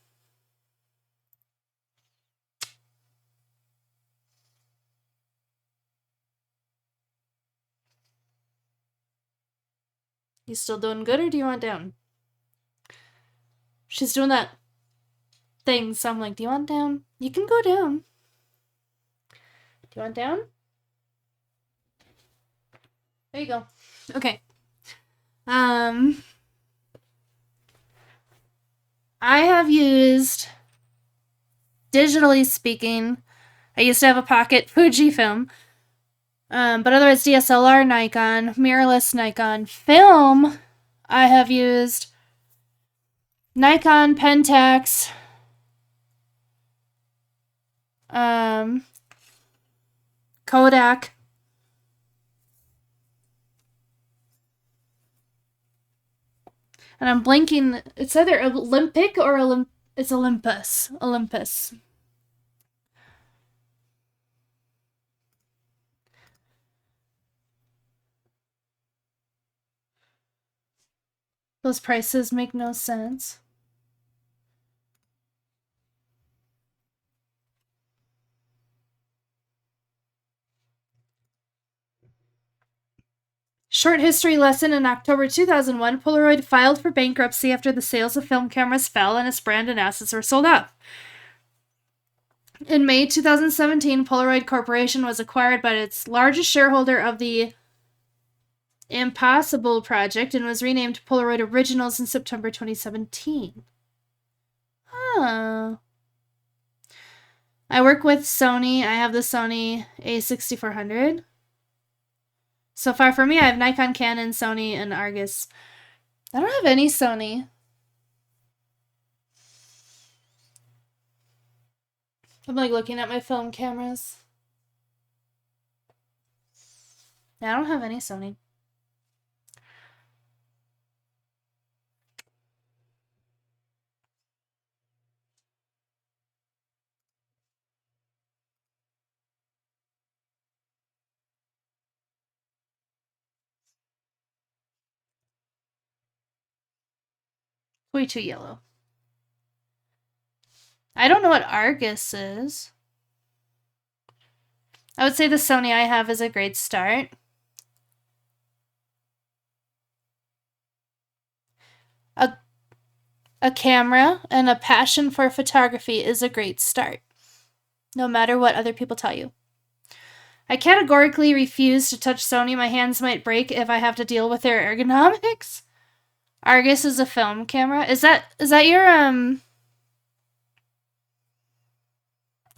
You still doing good or do you want down? She's doing that thing, so I'm like, do you want down? You can go down. Do you want down? There you go. Okay. I have used, digitally speaking, I used to have a pocket Fujifilm. But otherwise DSLR, Nikon, mirrorless Nikon. Film, I have used Nikon, Pentax, Kodak. And I'm blanking. It's either Olympic or it's Olympus. Olympus. Those prices make no sense. Short history lesson: in October 2001, Polaroid filed for bankruptcy after the sales of film cameras fell and its brand and assets were sold off. In May 2017, Polaroid Corporation was acquired by its largest shareholder of the Impossible Project and was renamed Polaroid Originals in September 2017. Oh. I work with Sony. I have the Sony A6400. So far for me, I have Nikon, Canon, Sony, and Argus. I don't have any Sony. I'm like looking at my film cameras. I don't have any Sony. Way too yellow. I don't know what Argus is. I would say the Sony I have is a great start. A camera and a passion for photography is a great start, no matter what other people tell you. I categorically refuse to touch Sony. My hands might break if I have to deal with their ergonomics. Argus is a film camera. Is that your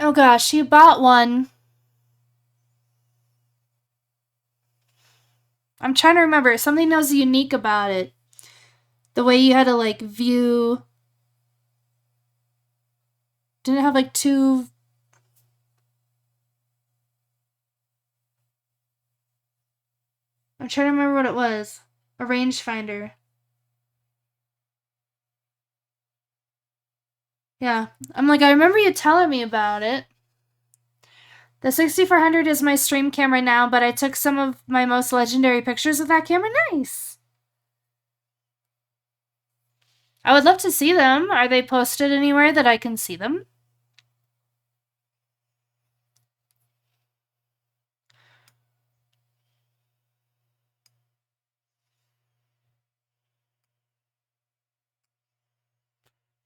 Oh gosh, you bought one. I'm trying to remember. Something that was unique about it. The way you had to like view. Didn't it have like two. I'm trying to remember what it was. A rangefinder. Yeah. I'm like, I remember you telling me about it. The 6400 is my stream camera now, but I took some of my most legendary pictures with that camera. Nice. I would love to see them. Are they posted anywhere that I can see them?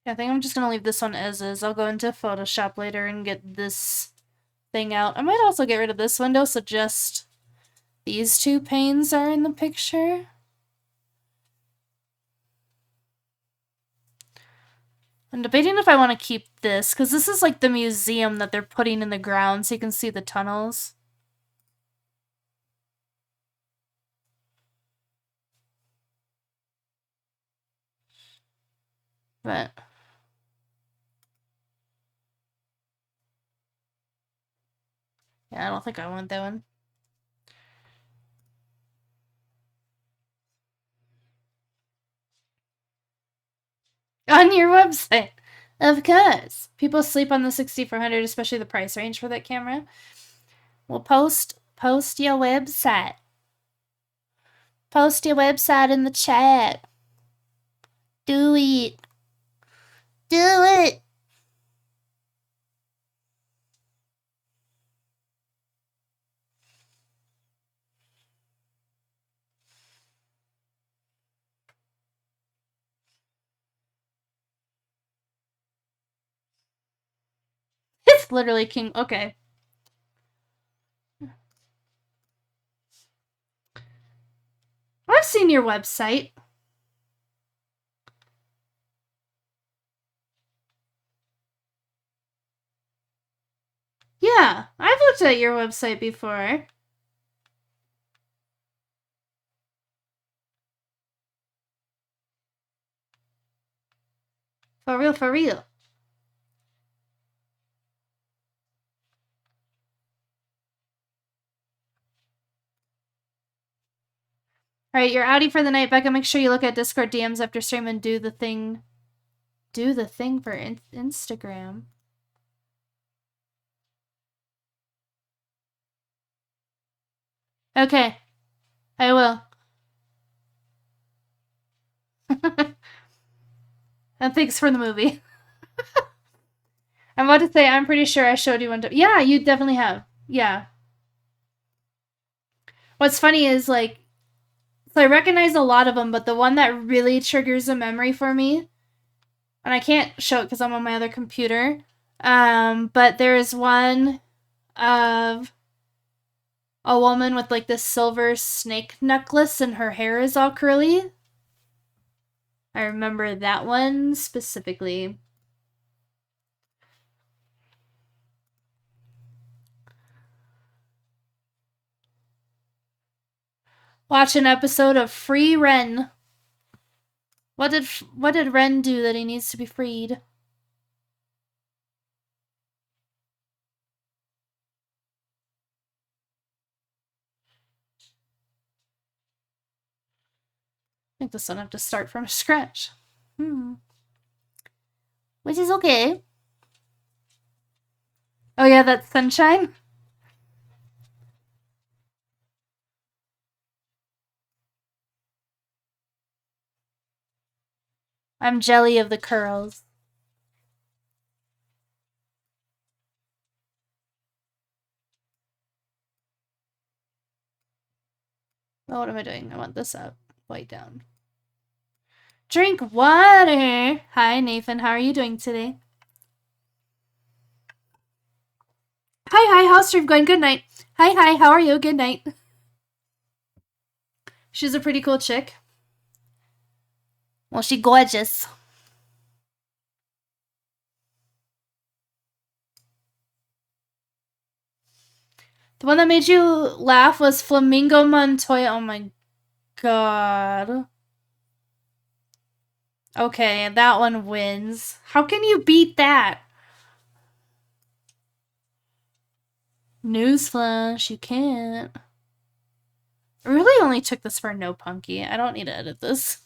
I think I'm just gonna leave this one as is. I'll go into Photoshop later and get this thing out. I might also get rid of this window so just these two panes are in the picture. I'm debating if I want to keep this, because this is like the museum that they're putting in the ground so you can see the tunnels. But yeah, I don't think I want that one. On your website. Of course. People sleep on the 6400, especially the price range for that camera. Well, post your website. Post your website in the chat. Do it. Do it. It's literally King. Okay. I've seen your website. Yeah, I've looked at your website before. For real, for real. Alright, you're outie for the night, Becca. Make sure you look at Discord DMs after stream and do the thing. Do the thing for Instagram. Okay. I will. And thanks for the movie. I'm about to say, I'm pretty sure I showed you one time. Yeah, you definitely have. Yeah. What's funny is, like, so I recognize a lot of them, but the one that really triggers a memory for me, and I can't show it because I'm on my other computer, but there is one of a woman with, like, this silver snake necklace and her hair is all curly. I remember that one specifically. Watch an episode of Free Ren. What did Ren do that he needs to be freed? I think this one I have to start from scratch. Which is okay. Oh yeah, that's Sunshine? I'm jelly of the curls. Oh, what am I doing? I want this up. White down. Drink water! Hi, Nathan. How are you doing today? Hi, how's stream going? Good night. Hi, how are you? Good night. She's a pretty cool chick. Well, she gorgeous. The one that made you laugh was Flamingo Montoya. Oh my god. Okay, that one wins. How can you beat that? Newsflash, you can't. I really only took this for No Punky. I don't need to edit this.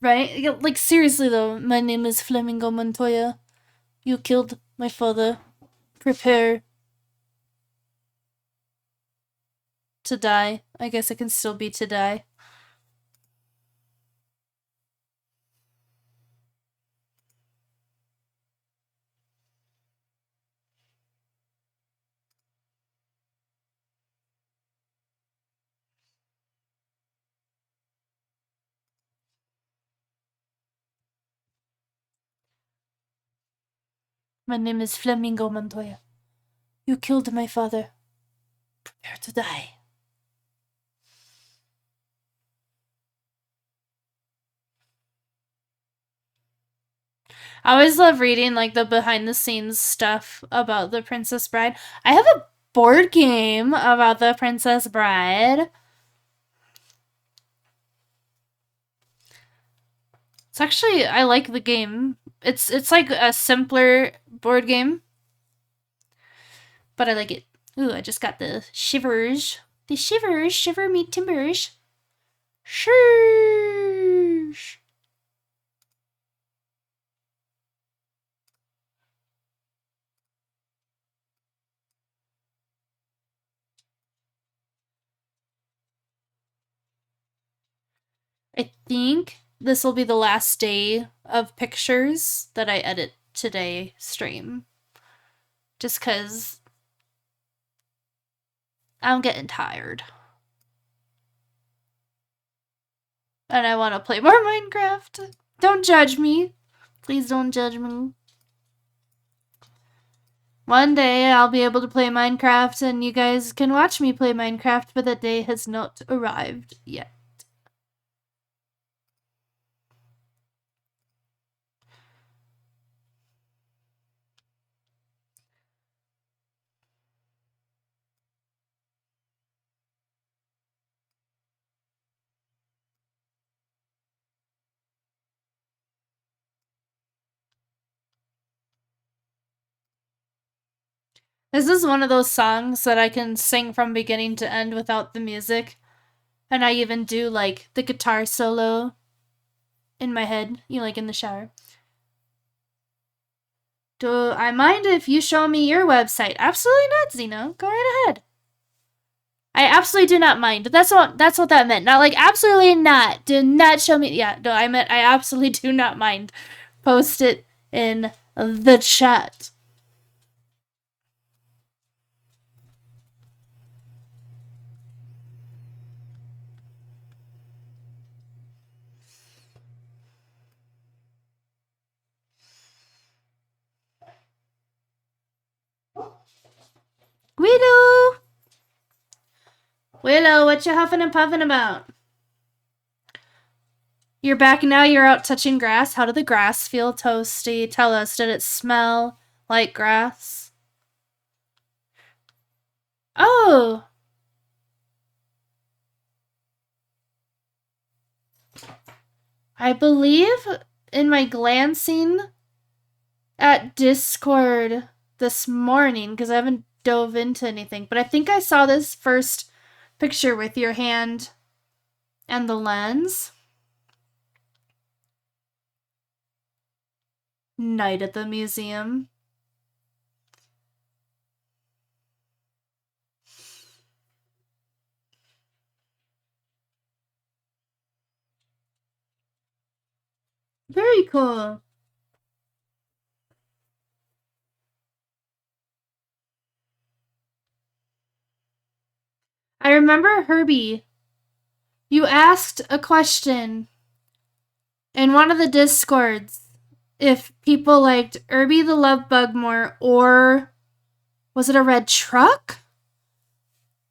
Right? Like, seriously though, my name is Flamingo Montoya. You killed my father. Prepare to die. I guess it can still be to die. My name is Flamingo Montoya. You killed my father. Prepare to die. I always love reading like the behind the scenes stuff about the Princess Bride. I have a board game about the Princess Bride. It's actually, I like the game. It's like a simpler board game, but I like it. Ooh, I just got the shivers. The shivers, shiver me timbers. Sheesh. I think this will be the last day of pictures that I edit today stream. Just because I'm getting tired. And I want to play more Minecraft. Don't judge me. Please don't judge me. One day I'll be able to play Minecraft and you guys can watch me play Minecraft, but that day has not arrived yet. This is one of those songs that I can sing from beginning to end without the music. And I even do like the guitar solo in my head, you know, like in the shower. Do I mind if you show me your website? Absolutely not, Xeno. Go right ahead. I absolutely do not mind. That's what that meant. Not like absolutely not. Do not show me. Yeah, no, I meant I absolutely do not mind. Post it in the chat. Willow! Willow, what you huffing and puffing about? You're back now, you're out touching grass. How did the grass feel, Toasty? Tell us, did it smell like grass? Oh! I believe in my glancing at Discord this morning, because I haven't dove into anything, but I think I saw this first picture with your hand and the lens. Night at the museum. Very cool. I remember, Herbie, you asked a question in one of the Discords if people liked Herbie the Love Bug more, or was it a red truck?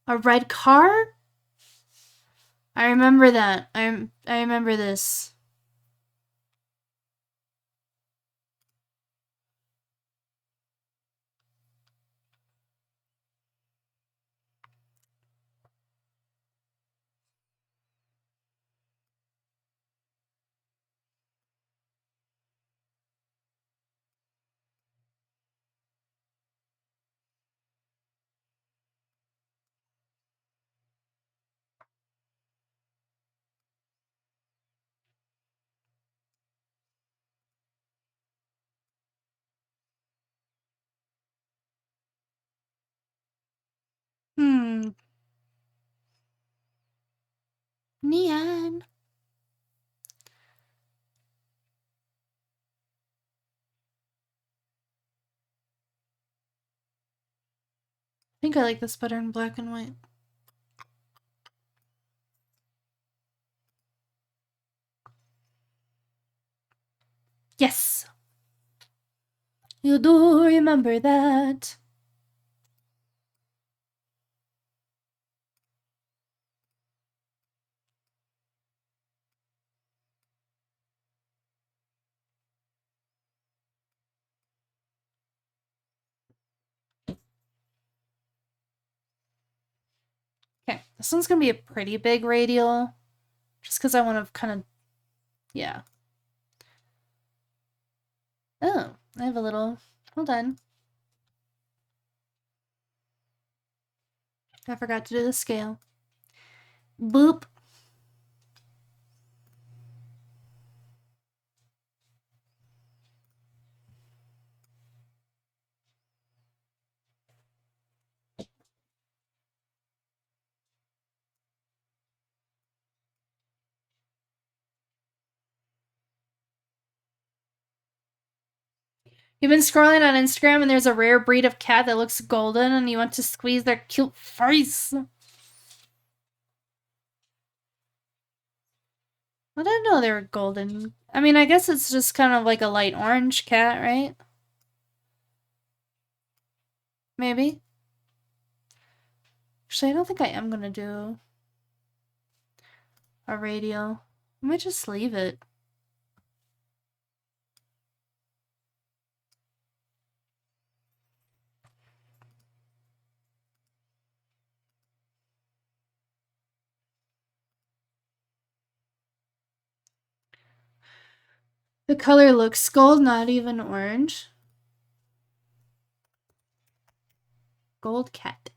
A red car? I remember that. I remember this. Neon. I think I like this better in black and white. Yes. You do remember that. Okay, this one's gonna be a pretty big radial. Just because I want to kind of, yeah. Oh, I have a little, hold on. I forgot to do the scale. Boop. You've been scrolling on Instagram and there's a rare breed of cat that looks golden and you want to squeeze their cute face. I didn't know they were golden. I mean, I guess it's just kind of like a light orange cat, right? Maybe. Actually, I don't think I am gonna do a radial. I might just leave it. The color looks gold, not even orange. Gold cat.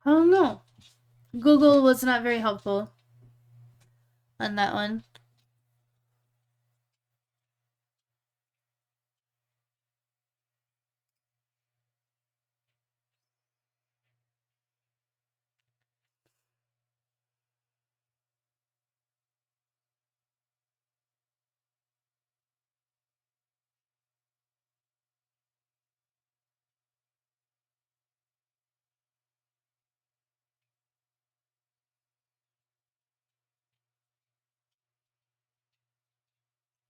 I don't know. Google was not very helpful on that one.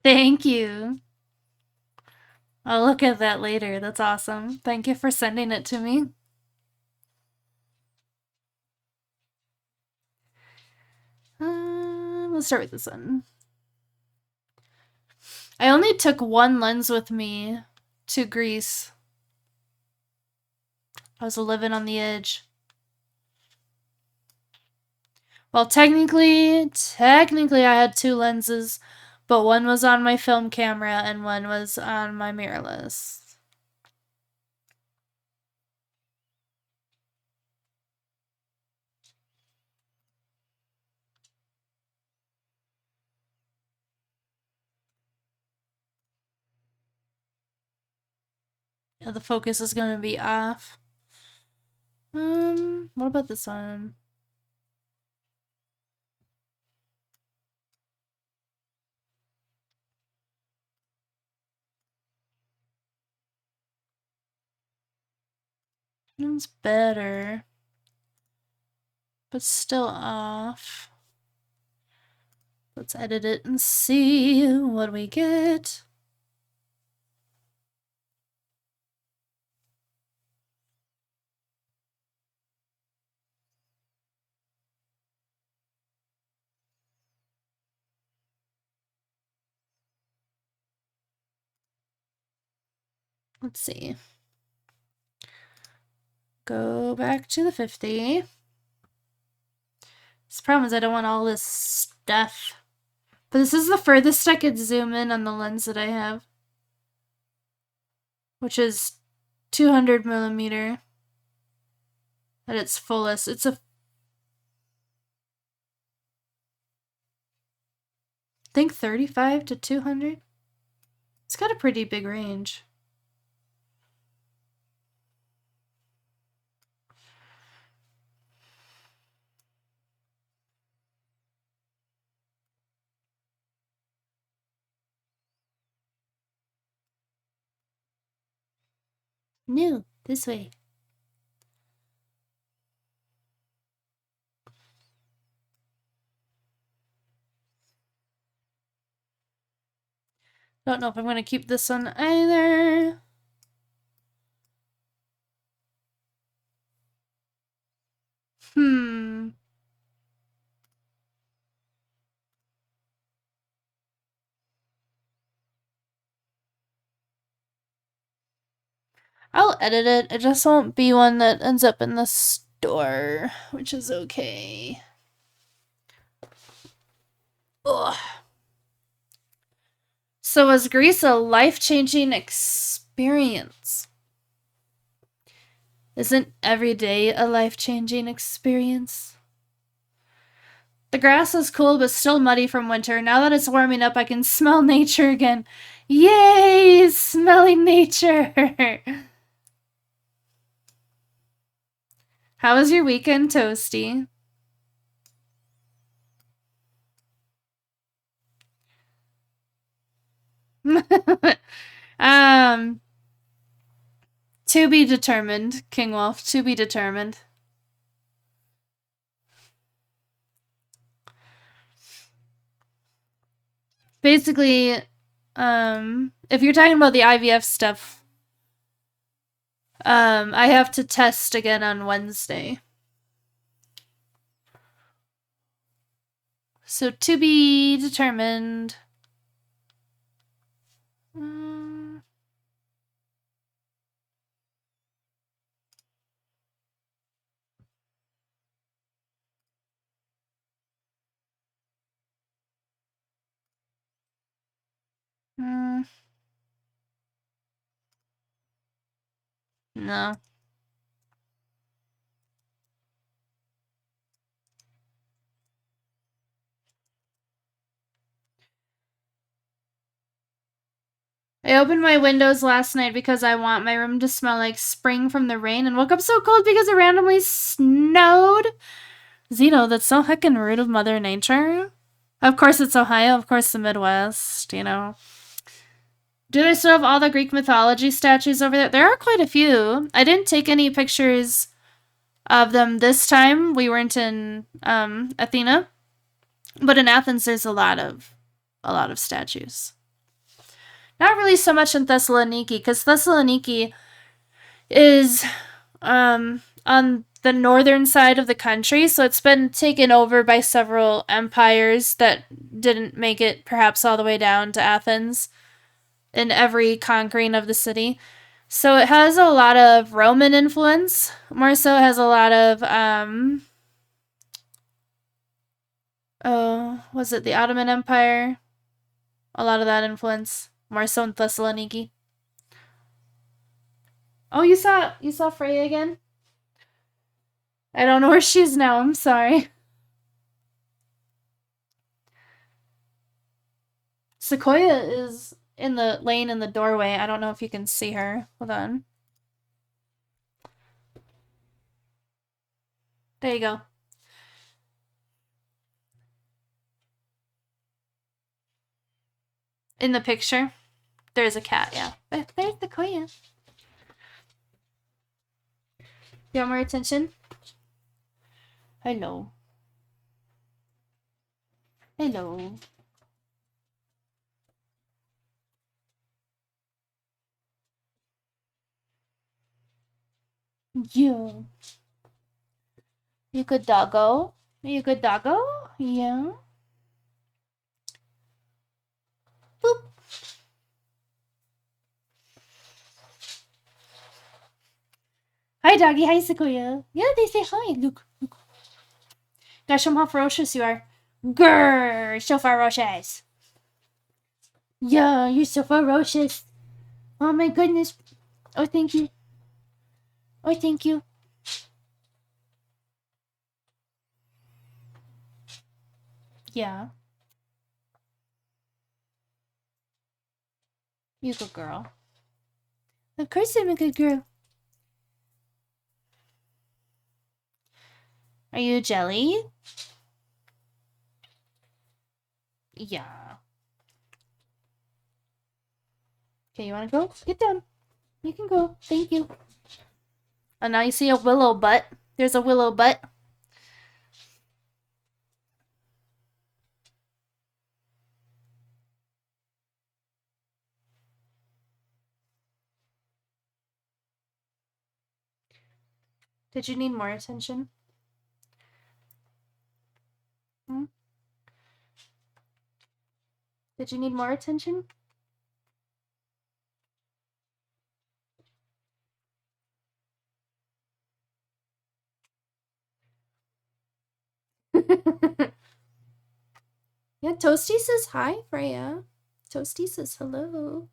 Thank you. I'll look at that later. That's awesome. Thank you for sending it to me. Let's start with this one. I only took one lens with me to Greece. I was living on the edge. Well, technically I had two lenses, but one was on my film camera and one was on my mirrorless. Yeah, the focus is gonna be off. What about this one? It's better, but still off. Let's edit it and see what we get. Let's see. Go back to the 50. The problem is I don't want all this stuff. But this is the furthest I could zoom in on the lens that I have, which is 200 millimeter at its fullest. It's a, I think 35 to 200. It's got a pretty big range. No, this way. Don't know if I'm going to keep this one either. I'll edit it. It just won't be one that ends up in the store, which is okay. Ugh. So was Greece a life-changing experience? Isn't every day a life-changing experience? The grass is cool but still muddy from winter. Now that it's warming up, I can smell nature again. Yay! Smelling nature! How was your weekend, Toasty? To be determined, King Wolf. To be determined. Basically, if you're talking about the IVF stuff, I have to test again on Wednesday. So to be determined. No. I opened my windows last night because I want my room to smell like spring from the rain and woke up so cold because it randomly snowed. Zeno, that's so heckin' rude of Mother Nature. Of course it's Ohio, of course the Midwest, you know. Do they still have all the Greek mythology statues over there? There are quite a few. I didn't take any pictures of them this time. We weren't in Athena. But in Athens there's a lot of statues. Not really so much in Thessaloniki, because Thessaloniki is on the northern side of the country, so it's been taken over by several empires that didn't make it perhaps all the way down to Athens in every conquering of the city. So it has a lot of Roman influence. More so it has a lot of, was it the Ottoman Empire? A lot of that influence. More so in Thessaloniki. Oh, you saw Freya again? I don't know where she is now, I'm sorry. Sequoia is in the lane in the doorway. I don't know if you can see her. Hold on. There you go. In the picture, there's a cat, yeah. There's Sequoia. You want more attention? Hello. Hello. Yeah. You good doggo? You good doggo? Yeah. Boop. Hi, doggy. Hi, Sequoia. Yeah, they say hi. Look. Gosh, show them how ferocious you are. Grrr, so ferocious. Yeah, you're so ferocious. Oh my goodness. Oh, thank you. Oh, thank you. Yeah. You good girl. Of course I'm a good girl. Are you a jelly? Yeah. Okay, you wanna go? Get down. You can go. Thank you. And now you see a willow butt. There's a willow butt. Did you need more attention? Hmm? Did you need more attention? Yeah, Toasty says hi, Freya. Toasty says hello.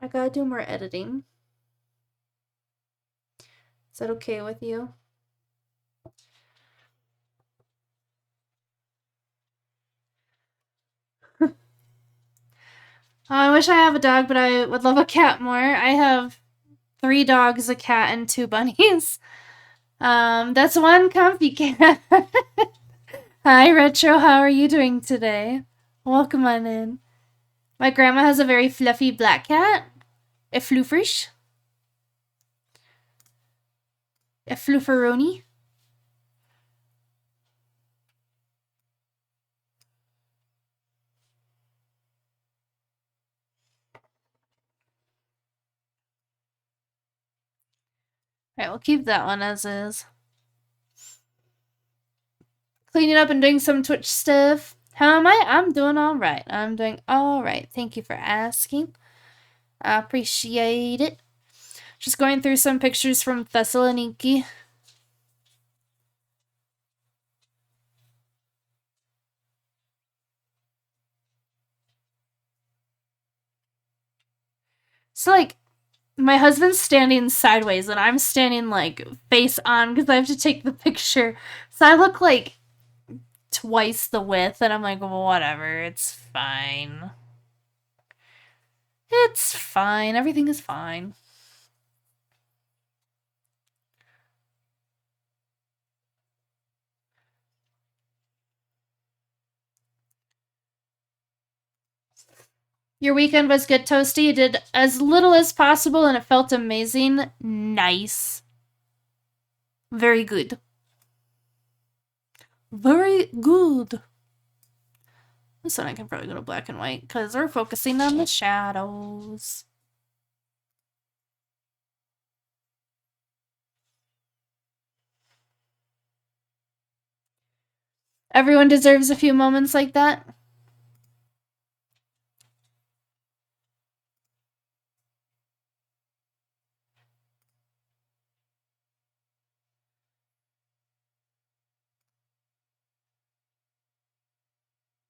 I gotta do more editing. Is that okay with you? I wish I have a dog, but I would love a cat more. I have 3 dogs, a cat, and 2 bunnies. That's one comfy cat. Hi, Retro. How are you doing today? Welcome on in. My grandma has a very fluffy black cat. A floofrish. A flooferoni. Alright, we'll keep that one as is. Cleaning up and doing some Twitch stuff. How am I? I'm doing alright. I'm doing alright. Thank you for asking. I appreciate it. Just going through some pictures from Thessaloniki. So, like, my husband's standing sideways and I'm standing, like, face on because I have to take the picture. So I look like twice the width, and I'm like, well, whatever, it's fine. It's fine. Everything is fine. Your weekend was good, Toasty. You did as little as possible and it felt amazing. Nice. Very good. Very good. This one I can probably go to black and white because we're focusing on the shadows. Everyone deserves a few moments like that.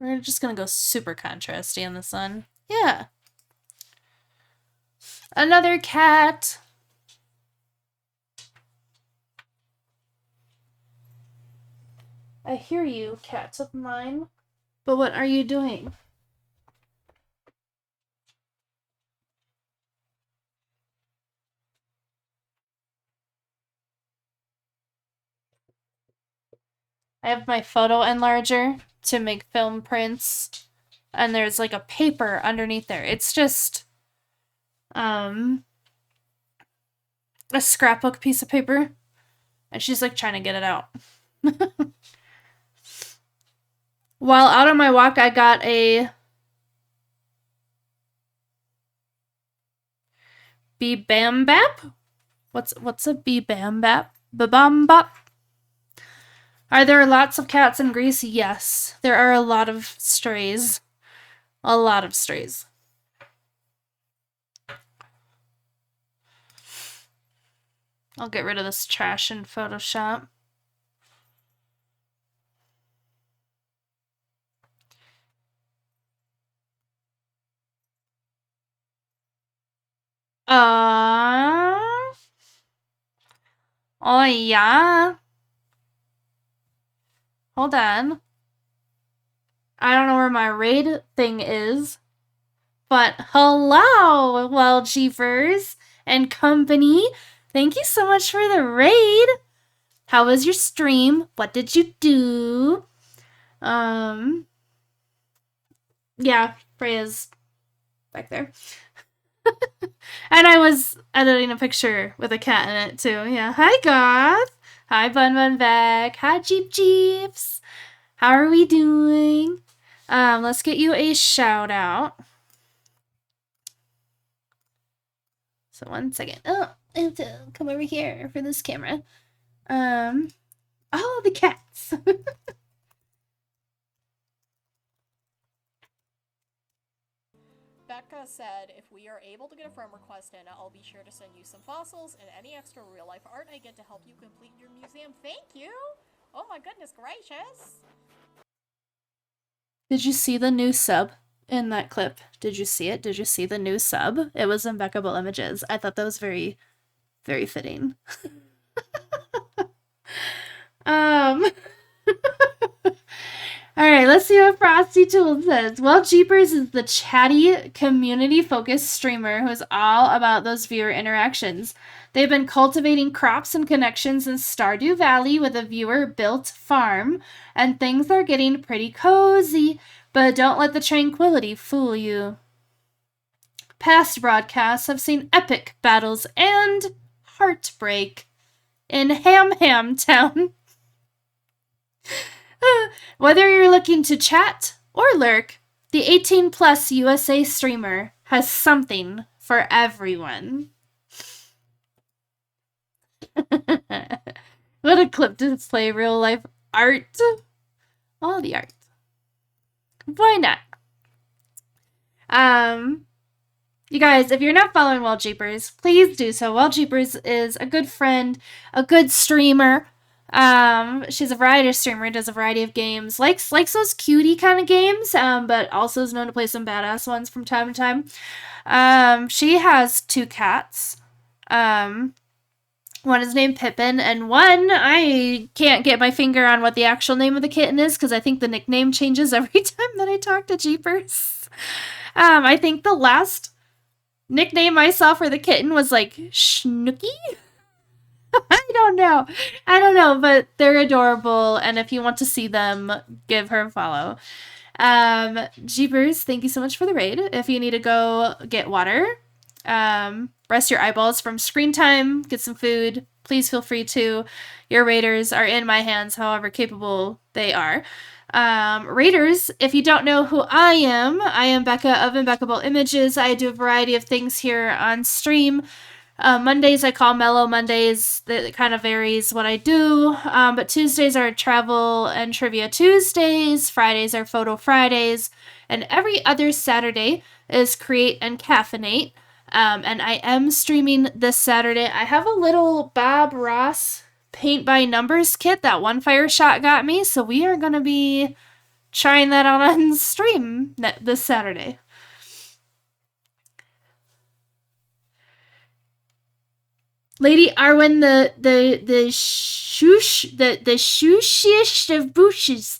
We're just gonna go super contrasty on this one. Yeah. Another cat. I hear you, cats of mine. But what are you doing? I have my photo enlarger to make film prints. And there's like a paper underneath there. It's just a scrapbook piece of paper. And she's like trying to get it out. While out on my walk, I got a Bee-Bam-Bap? What's a Bee-Bam-Bap? Ba-Bam-Bop? Are there lots of cats in Greece? Yes. There are a lot of strays. A lot of strays. I'll get rid of this trash in Photoshop. Oh yeah. Hold on. I don't know where my raid thing is. But hello, Wild Chiefers and company. Thank you so much for the raid. How was your stream? What did you do? Yeah, Freya's back there. And And I was editing a picture with a cat in it too. Yeah. Hi, Goth. Hi, Bun Bun Back. Hi, Jeep Jeeps. How are we doing? Let's get you a shout out. So 1 second. Oh, I have to come over here for this camera. Oh, the cats. Becca said, if we are able to get a friend request in, I'll be sure to send you some fossils and any extra real-life art I get to help you complete your museum. Thank you! Oh my goodness gracious! Did you see the new sub in that clip? Did you see it? Did you see the new sub? It was Impeccable Images. I thought that was very, very fitting. All right, let's see what Frosty Tool says. Well, Jeepers is the chatty, community-focused streamer who's all about those viewer interactions. They've been cultivating crops and connections in Stardew Valley with a viewer-built farm, and things are getting pretty cozy, but don't let the tranquility fool you. Past broadcasts have seen epic battles and heartbreak in Ham Town. Whether you're looking to chat or lurk, the 18+ USA streamer has something for everyone. What a clip to display real life art. All the art. Why not? You guys, if you're not following Wild Jeepers, please do so. Wild Jeepers is a good friend, a good streamer. She's a variety streamer, does a variety of games, likes those cutie kind of games, but also is known to play some badass ones from time to time. She has 2 cats. One is named Pippin, and one, I can't get my finger on what the actual name of the kitten is, because I think the nickname changes every time that I talk to Jeepers. I think the last nickname I saw for the kitten was like Schnooky? I don't know, but they're adorable, and if you want to see them, give her a follow. Jeepers, thank you so much for the raid. If you need to go get water, rest your eyeballs from screen time, get some food, please feel free to. Your raiders are in my hands, however capable they are. Raiders, if you don't know who I am Becca of Impeccable Images. I do a variety of things here on stream. Mondays I call Mellow Mondays. That kind of varies what I do. But Tuesdays are Travel and Trivia Tuesdays. Fridays are Photo Fridays. And every other Saturday is Create and Caffeinate. And I am streaming this Saturday. I have a little Bob Ross paint by numbers kit that One Fire Shot got me. So we are going to be trying that out on stream this Saturday. Lady Arwen, the shooshiest of bushes.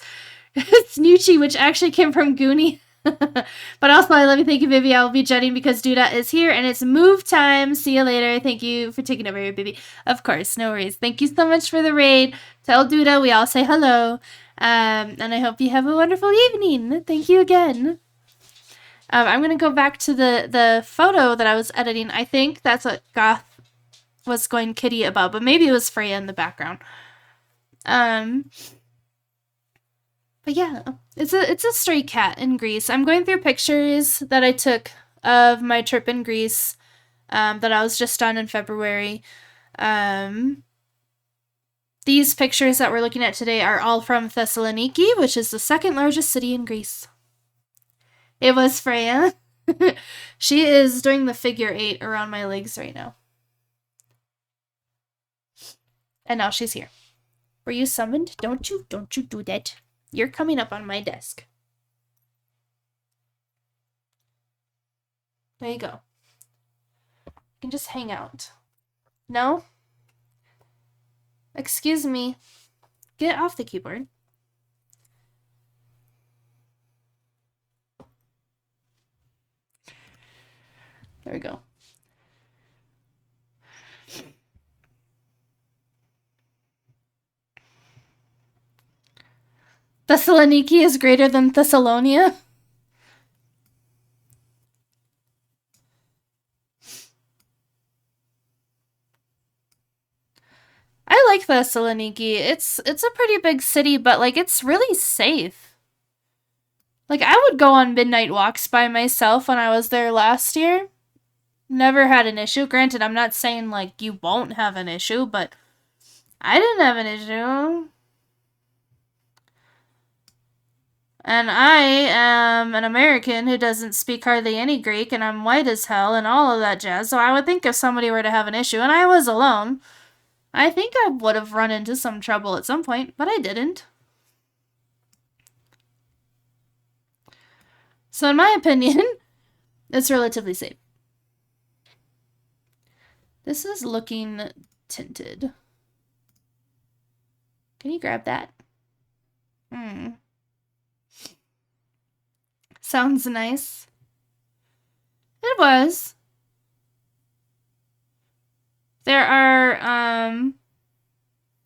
Snoochie, which actually came from Goonie. But also, I love you. Thank you, Vivi. I will be jetting because Duda is here and it's move time. See you later. Thank you for taking over here, baby. Of course, no worries. Thank you so much for the raid. Tell Duda we all say hello. And I hope you have a wonderful evening. Thank you again. I'm going to go back to the photo that I was editing. I think that's what Goth was going kitty about, but maybe it was Freya in the background. But yeah, it's a stray cat in Greece. I'm going through pictures that I took of my trip in Greece that I was just on in February. These pictures that we're looking at today are all from Thessaloniki, which is the 2nd largest city in Greece. It was Freya. She is doing the figure 8 around my legs right now. And now she's here. Were you summoned? Don't you do that. You're coming up on my desk. There you go. You can just hang out. No? Excuse me. Get off the keyboard. There we go. Thessaloniki is greater than Thessalonia. like Thessaloniki. It's a pretty big city, but like it's really safe. Like I would go on midnight walks by myself when I was there last year. Never had an issue. Granted, I'm not saying like you won't have an issue, but I didn't have an issue. And I am an American who doesn't speak hardly any Greek, and I'm white as hell, and all of that jazz. So I would think if somebody were to have an issue, and I was alone, I think I would have run into some trouble at some point, but I didn't. So in my opinion, it's relatively safe. This is looking tinted. Can you grab that? Sounds nice. It was. There are,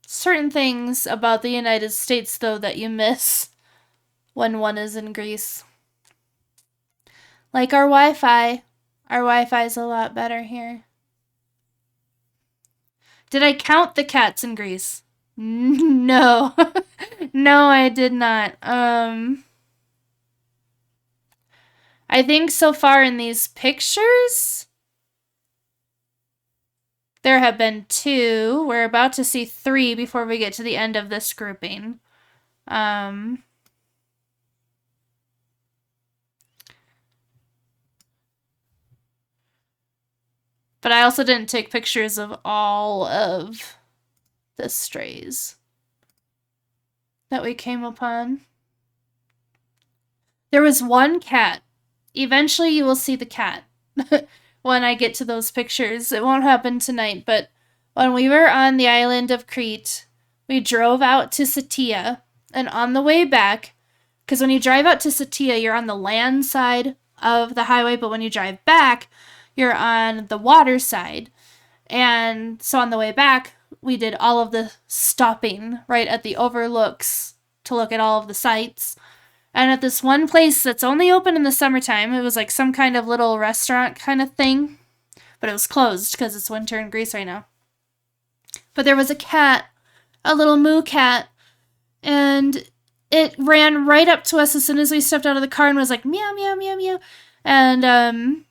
certain things about the United States, though, that you miss when one is in Greece. Like our Wi-Fi. Our Wi-Fi is a lot better here. Did I count the cats in Greece? No. No, I did not. I think so far in these pictures, there have been 2. We're about to see 3 before we get to the end of this grouping. But I also didn't take pictures of all of the strays that we came upon. There was one cat. Eventually you will see the cat when I get to those pictures. It won't happen tonight, but when we were on the island of Crete, we drove out to Satia, and on the way back, because when you drive out to Satia, you're on the land side of the highway, but when you drive back, you're on the water side. And so on the way back, we did all of the stopping right at the overlooks to look at all of the sights. And at this one place that's only open in the summertime, it was like some kind of little restaurant kind of thing, but it was closed because it's winter in Greece right now. But there was a cat, a little moo cat, and it ran right up to us as soon as we stepped out of the car and was like, meow, meow, meow, meow, and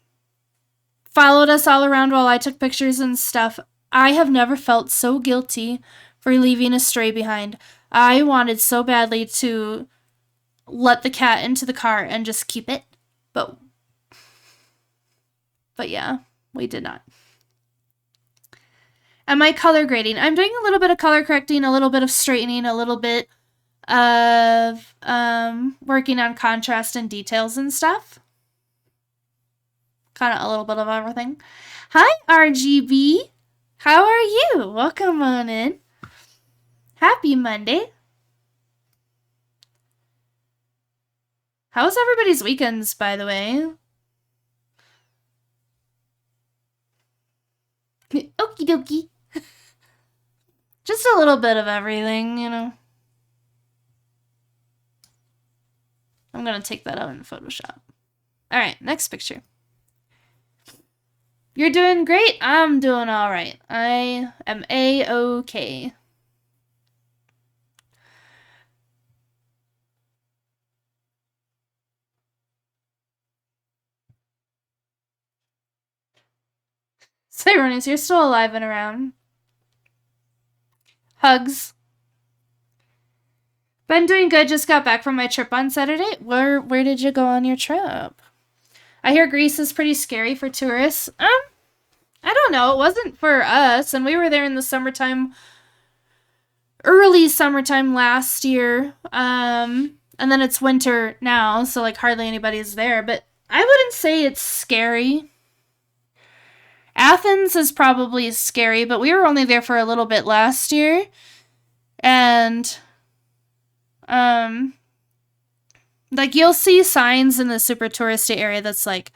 followed us all around while I took pictures and stuff. I have never felt so guilty for leaving a stray behind. I wanted so badly to let the cat into the car and just keep it, but yeah, we did not. Am I color grading? I'm doing a little bit of color correcting, a little bit of straightening, a little bit of working on contrast and details and stuff. Kind of a little bit of everything. Hi, RGB. How are you? Welcome on in. Happy Monday. How's everybody's weekends, by the way? Okie dokie. Just a little bit of everything, you know. I'm gonna take that out in Photoshop. Alright, next picture. You're doing great. I'm doing alright. I am A-okay. Cyronius, you're still alive and around. Hugs. Been doing good. Just got back from my trip on Saturday. Where did you go on your trip? I hear Greece is pretty scary for tourists. I don't know. It wasn't for us, and we were there in the summertime, early summertime last year. And then it's winter now, so like hardly anybody's there. But I wouldn't say it's scary. Athens is probably scary, but we were only there for a little bit last year. And, like, you'll see signs in the super touristy area that's like,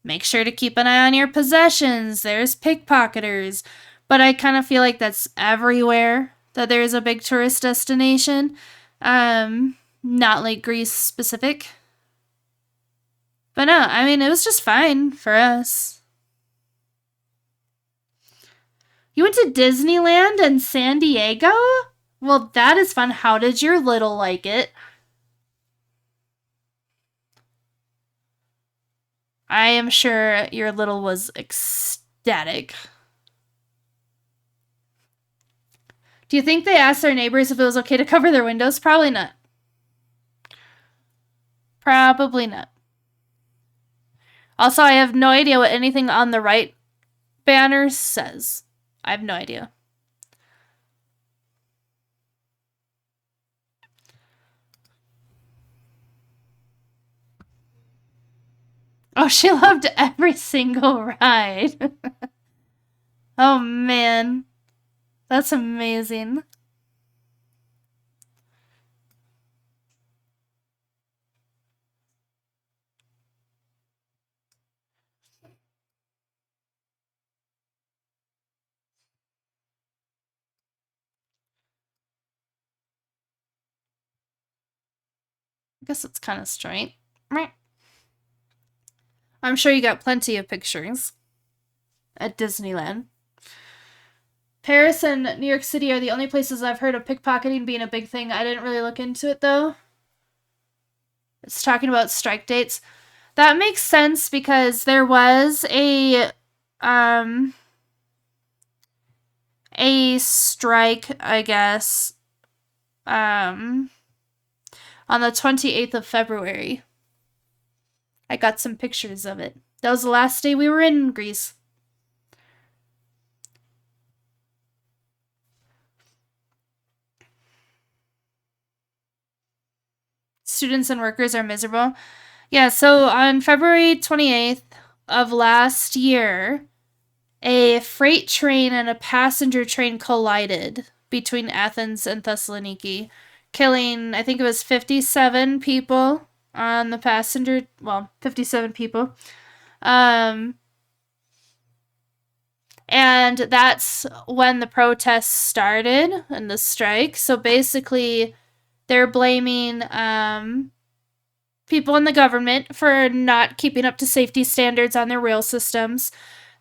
make sure to keep an eye on your possessions. There's pickpocketers. But I kind of feel like that's everywhere that there's a big tourist destination. Not like Greece specific. But no, I mean, it was just fine for us. You went to Disneyland and San Diego? Well, that is fun. How did your little like it? I am sure your little was ecstatic. Do you think they asked their neighbors if it was okay to cover their windows? Probably not. Probably not. Also, I have no idea what anything on the right banner says. I have no idea. Oh, she loved every single ride. Oh, man. That's amazing. I guess it's kind of straight. I'm sure you got plenty of pictures at Disneyland. Paris and New York City are the only places I've heard of pickpocketing being a big thing. I didn't really look into it, though. It's talking about strike dates. That makes sense because there was a strike, I guess, on the 28th of February. I got some pictures of it. That was the last day we were in Greece. Students and workers are miserable. Yeah, so on February 28th of last year, a freight train and a passenger train collided between Athens and Thessaloniki, killing, I think it was 57 people on the passenger, 57 people. And that's when the protests started and the strike. So basically, they're blaming people in the government for not keeping up to safety standards on their rail systems.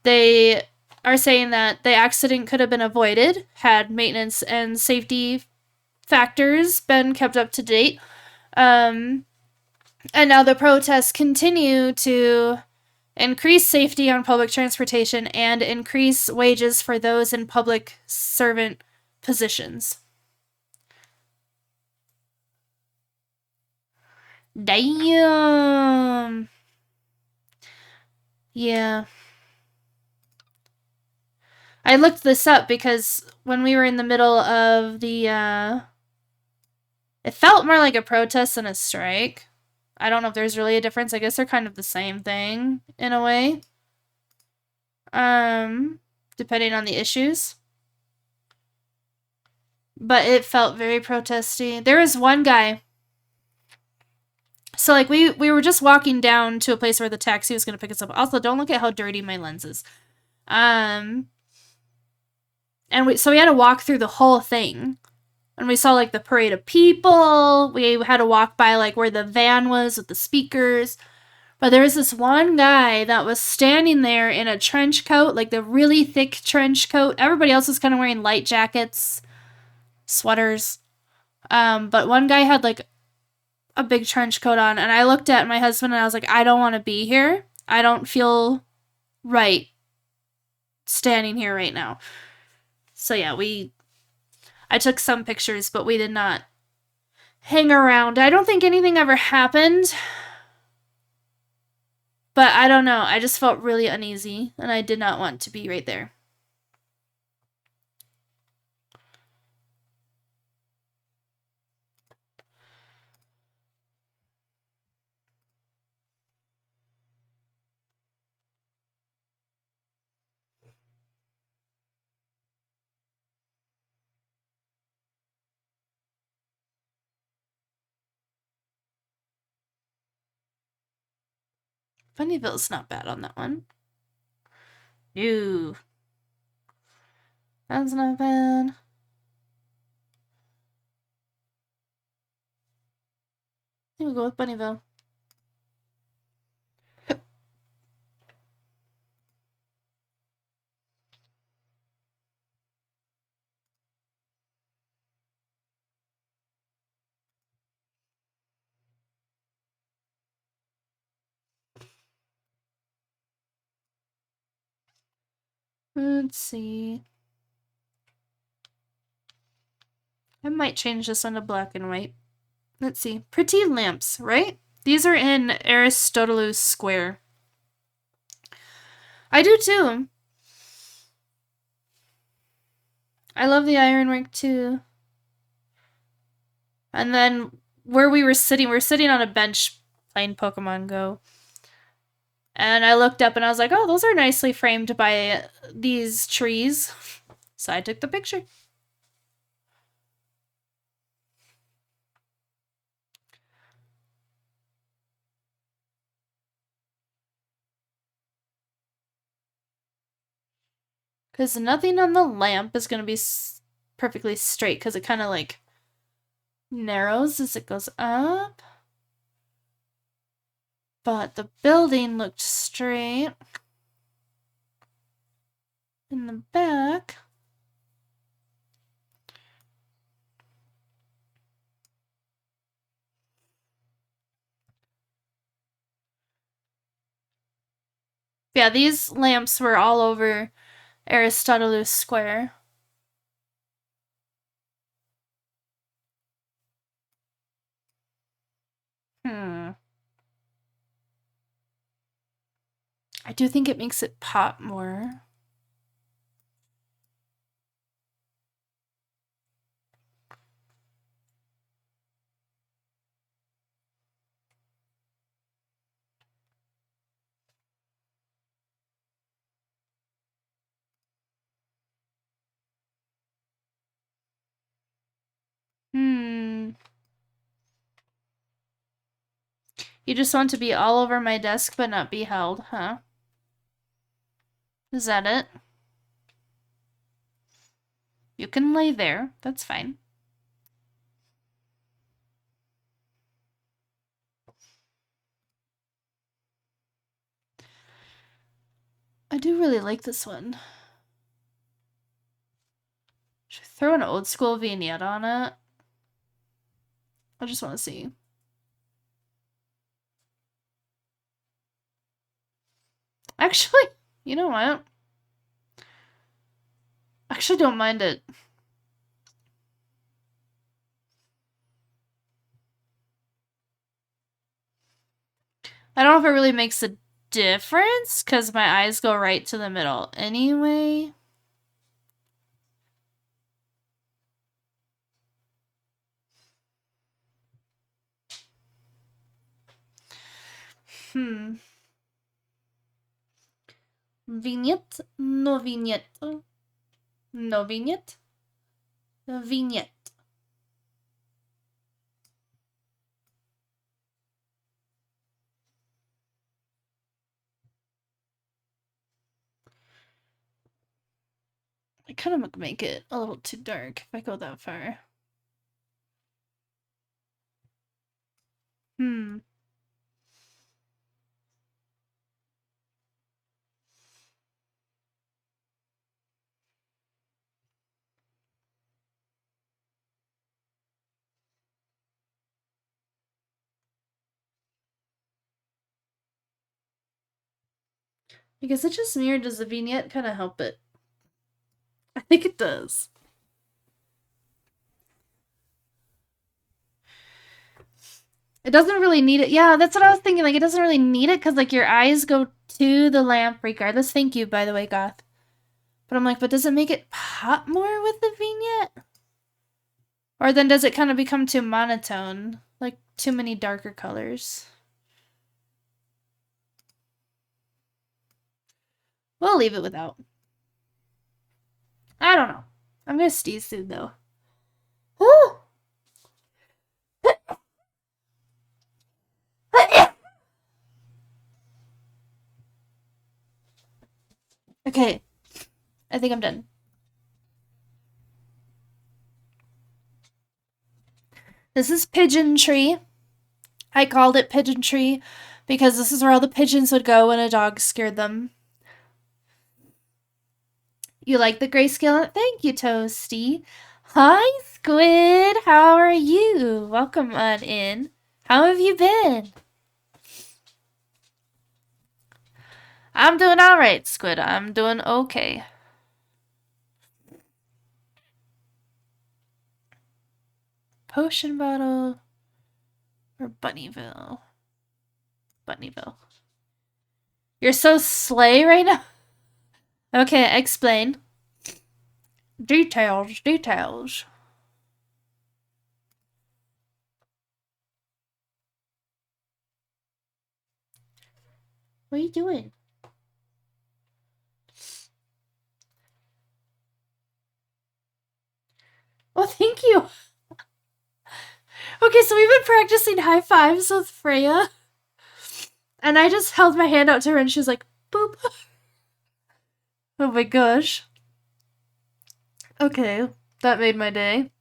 They are saying that the accident could have been avoided had maintenance and safety factors been kept up to date. And now the protests continue to increase safety on public transportation and increase wages for those in public servant positions. Damn. Yeah. I looked this up because when we were in the middle of the, it felt more like a protest than a strike. I don't know if there's really a difference. I guess they're kind of the same thing in a way. Depending on the issues. But it felt very protesty. There was one guy. So, like, we were just walking down to a place where the taxi was going to pick us up. Also, don't look at how dirty my lens is. And so we had to walk through the whole thing. And we saw, like, the parade of people. We had to walk by, like, where the van was with the speakers. But there was this one guy that was standing there in a trench coat, like the really thick trench coat. Everybody else was kind of wearing light jackets, sweaters. But one guy had, like, a big trench coat on. And I looked at my husband and I was like, I don't want to be here. I don't feel right standing here right now. So, yeah, I took some pictures, but we did not hang around. I don't think anything ever happened. But I don't know. I just felt really uneasy, and I did not want to be right there. Funnyville's not bad on that one. No. That's not bad. I think we'll go with Bunnyville. Let's see. I might change this one to black and white. Let's see. Pretty lamps, right? These are in Aristotle's Square. I do too. I love the ironwork too. And then where we were sitting on a bench playing Pokemon Go. And I looked up and I was like, oh, those are nicely framed by these trees. So I took the picture. Because nothing on the lamp is going to be perfectly straight because it kind of like narrows as it goes up. But the building looked straight in the back. Yeah, these lamps were all over Aristotle's Square. I do think it makes it pop more. You just want to be all over my desk but not be held, huh? Is that it? You can lay there. That's fine. I do really like this one. Should I throw an old school vignette on it? I just want to see. Actually, you know what? I actually don't mind it. I don't know if it really makes a difference because my eyes go right to the middle anyway. Vignette, no vignette. No vignette. Vignette. I kind of make it a little too dark if I go that far. Because it just mirrored, does the vignette kind of help it? I think it does. It doesn't really need it. Yeah, that's what I was thinking. Like, it doesn't really need it because, like, your eyes go to the lamp regardless. Thank you, by the way, Goth. But I'm like, but does it make it pop more with the vignette? Or then does it kind of become too monotone? Like, too many darker colors? We'll leave it without. I don't know. I'm gonna sneeze soon, though. Woo! Okay. I think I'm done. This is Pigeon Tree. I called it Pigeon Tree because this is where all the pigeons would go when a dog scared them. You like the grayscale? Thank you, Toasty. Hi, Squid. How are you? Welcome on in. How have you been? I'm doing alright, Squid. I'm doing okay. potion bottle or Bunnyville? Bunnyville. You're so slay right now? Okay, explain. Details, details. What are you doing? Oh, thank you. Okay, so we've been practicing high fives with Freya. And I just held my hand out to her and she was like, boop. Oh my gosh. Okay, that made my day.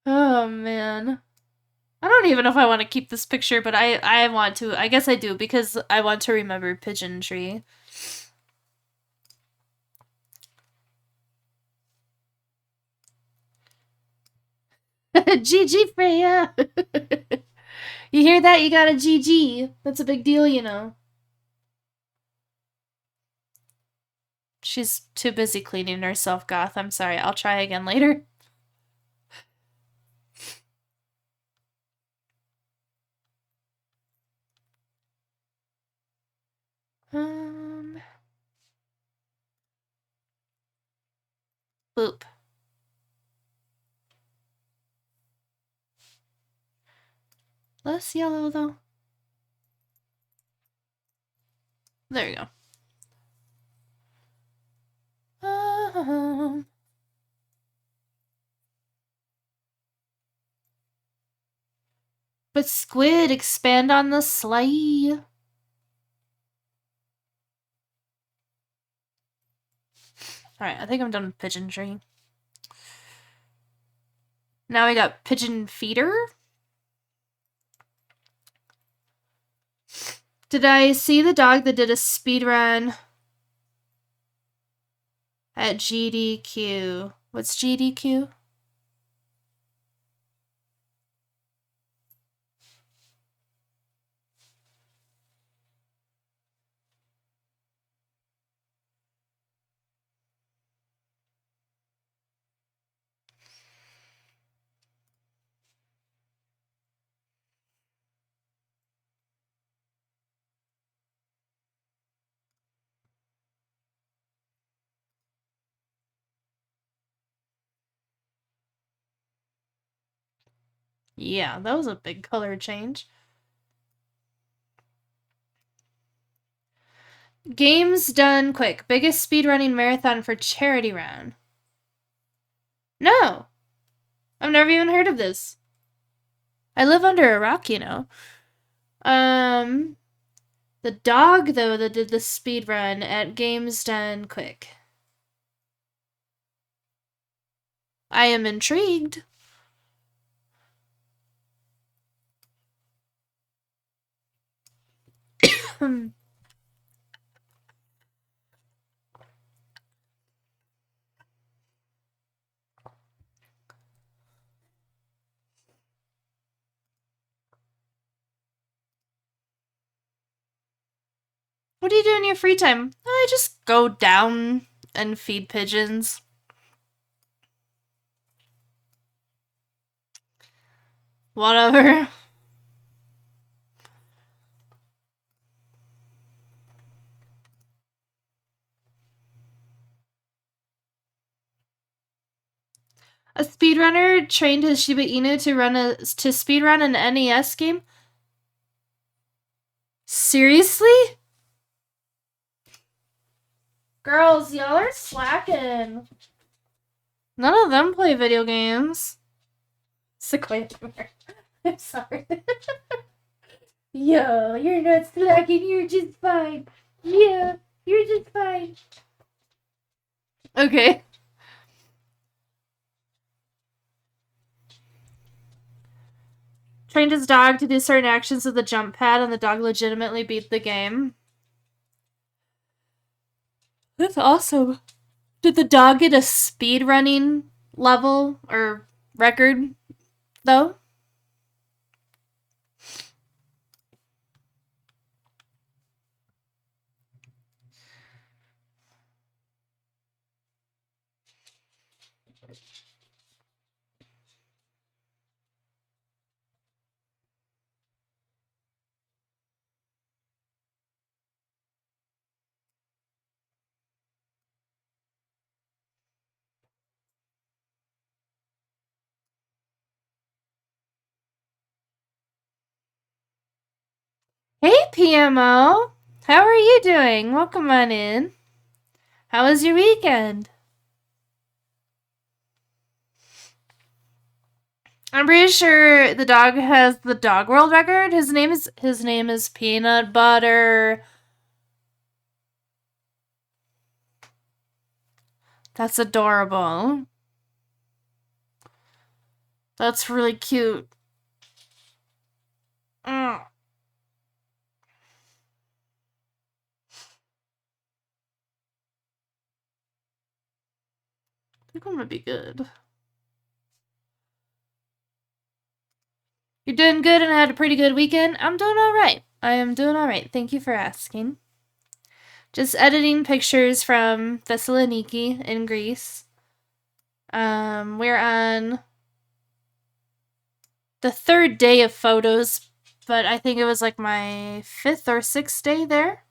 Oh man. I don't even know if I want to keep this picture, but I want to. I guess I do because I want to remember Pigeon Tree. GG Freya! You hear that? You got a GG. That's a big deal, you know. She's too busy cleaning herself, Goth. I'm sorry. I'll try again later. Boop. Less yellow, though. There you go. But Squid, expand on the sleigh. Alright, I think I'm done with Pigeon Tree. Now we got Pigeon Feeder. Did I see the dog that did a speed run at GDQ? What's GDQ? Yeah, that was a big color change. Games done quick. Biggest speedrunning marathon for charity round. No! I've never even heard of this. I live under a rock, you know. The dog, though, that did the speed run at Games Done Quick. I am intrigued. What do you do in your free time? I just go down and feed pigeons. Whatever. A speedrunner trained his Shiba Inu to speedrun an NES game? Seriously? Girls, y'all are slacking. None of them play video games. Sequoia. I'm sorry. Yo, you're not slacking, you're just fine. Yeah, you're just fine. Okay. Trained his dog to do certain actions with the jump pad, and the dog legitimately beat the game. That's awesome. Did the dog get a speed running level or record, though? Hey, PMO! How are you doing? Welcome on in. How was your weekend? I'm pretty sure the dog has the dog world record. His name is Peanut Butter. That's adorable. That's really cute. Mm. I think I'm gonna be good. You're doing good and I had a pretty good weekend. I'm doing alright. I am doing alright. Thank you for asking. Just editing pictures from Thessaloniki in Greece. We're on the third day of photos, but I think it was like my 5th or 6th day there.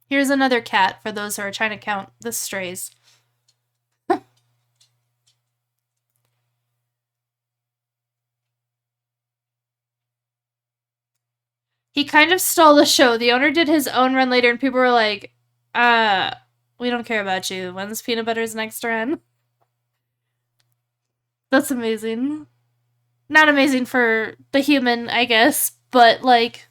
Here's another cat for those who are trying to count the strays. He kind of stole the show. The owner did his own run later, and people were like, we don't care about you. When's Peanut Butter's next run? That's amazing. Not amazing for the human, I guess, but like,